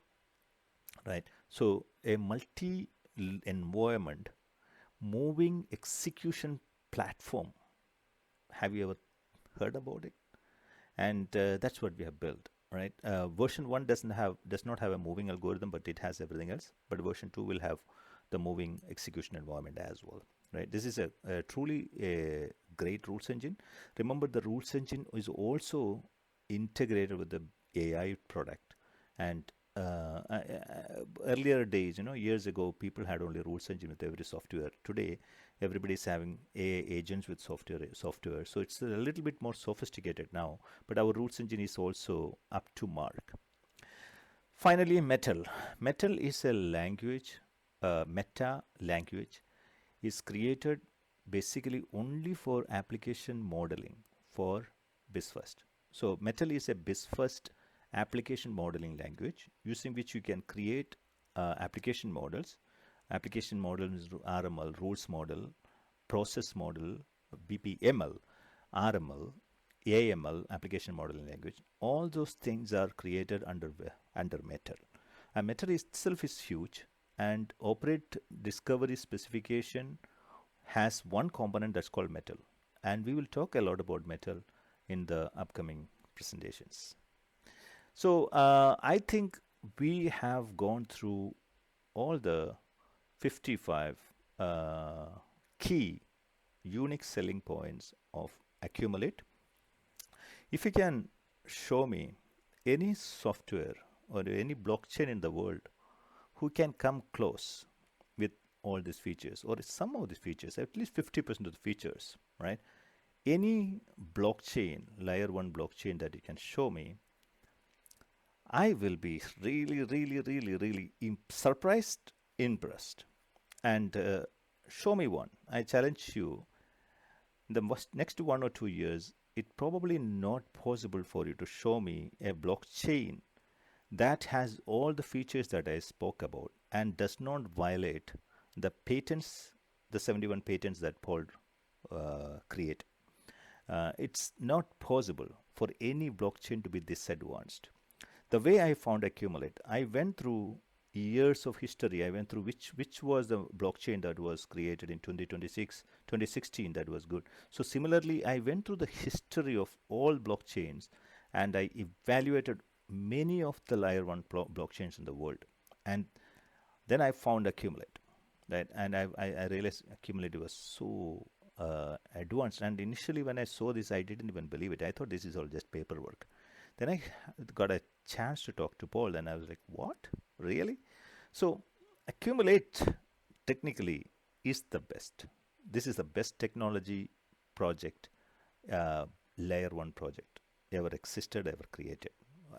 right? So a multi-environment moving execution platform. Have you ever heard about it? And that's what we have built, right? Version 1 does not have a moving algorithm, but it has everything else. But version 2 will have the moving execution environment as well, right? This is a truly a great rules engine. Remember, the rules engine is also integrated with the AI product. And earlier days, years ago, people had only rules engine with every software. Today, everybody's having AI agents with software. So it's a little bit more sophisticated now, but our rules engine is also up to mark. Finally, Metal. Metal is a language, meta language, is created basically only for application modeling for BizFirst. So Metal is a BizFirst application modeling language using which you can create application models. Application models, RML, rules model, process model, BPML, RML, AML, application modeling language. All those things are created under Metal. And Metal itself is huge, and operate discovery specification has one component that's called Metal. And we will talk a lot about Metal in the upcoming presentations. So I think we have gone through all the 55 key unique selling points of Accumulate. If you can show me any software or any blockchain in the world who can come close with all these features, or some of these features, at least 50% of the features, right? Any blockchain, layer 1 blockchain that you can show me, I will be really surprised, impressed. And show me one. I challenge you, in the next 1 or 2 years, it's probably not possible for you to show me a blockchain that has all the features that I spoke about and does not violate the patents, the 71 patents that Paul created. It's not possible for any blockchain to be this advanced. The way I found Accumulate, I went through years of history. I went through which was the blockchain that was created in 2016 that was good. So similarly, I went through the history of all blockchains, and I evaluated many of the layer 1 blockchains in the world. And then I found Accumulate, right? And I realized Accumulate was so advanced. And initially when I saw this, I didn't even believe it. I thought this is all just paperwork. Then I got a chance to talk to Paul, and I was like, what? Really? So Accumulate technically is the best. This is the best technology project, uh, layer one project ever existed, ever created.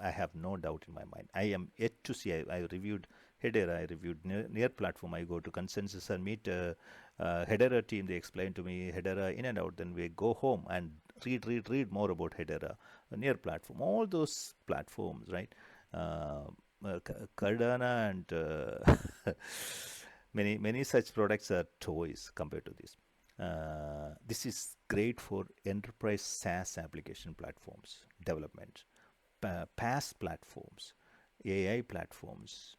I have no doubt in my mind. I am yet to see. I reviewed Hedera, I reviewed near platform. I go to consensus and meet Hedera team. They explain to me Hedera in and out. Then we go home and read more about Hedera, near platform. All those platforms, right? Uh, Cardano and many such products are toys compared to this. This is great for enterprise SaaS application platforms development, PaaS platforms, AI platforms,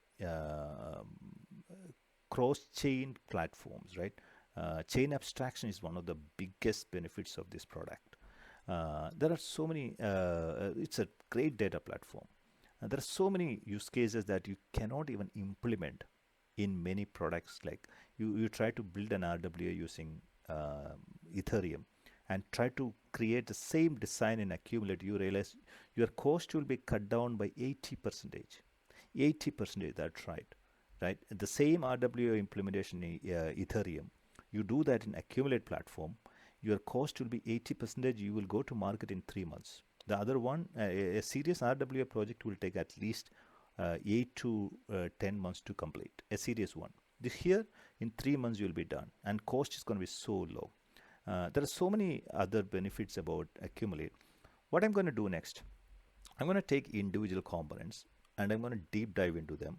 cross-chain platforms, right? Chain abstraction is one of the biggest benefits of this product. There are so many, it's a great data platform. There are so many use cases that you cannot even implement in many products. Like you try to build an RWA using Ethereum and try to create the same design in Accumulate, you realize your cost will be cut down by 80%. 80%, that's right. Right? The same RWA implementation in Ethereum, you do that in Accumulate platform, your cost will be 80%. You will go to market in 3 months. The other one, a serious RWA project will take at least 8 to 10 months to complete. A serious one. This here, in 3 months, you'll be done, and cost is going to be so low. There are so many other benefits about Accumulate. What I'm going to do next, I'm going to take individual components and I'm going to deep dive into them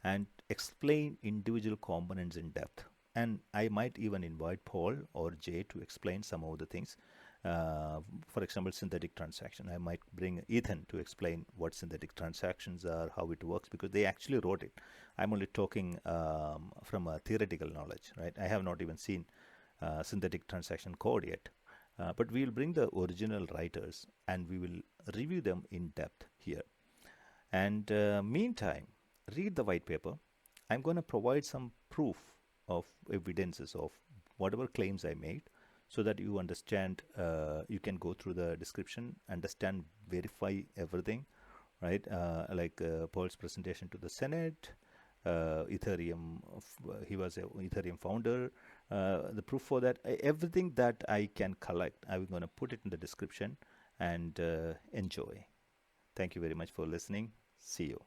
and explain individual components in depth. And I might even invite Paul or Jay to explain some of the things. For example, synthetic transaction. I might bring Ethan to explain what synthetic transactions are, how it works, because they actually wrote it. I'm only talking from a theoretical knowledge, right? I have not even seen synthetic transaction code yet. But we will bring the original writers and we will review them in depth here. And meantime, read the white paper. I'm going to provide some proof of evidences of whatever claims I made so that you understand, you can go through the description, understand, verify everything, right? Like Paul's presentation to the Senate, Ethereum, he was an Ethereum founder. The proof for that, everything that I can collect, I'm going to put it in the description and enjoy. Thank you very much for listening. See you.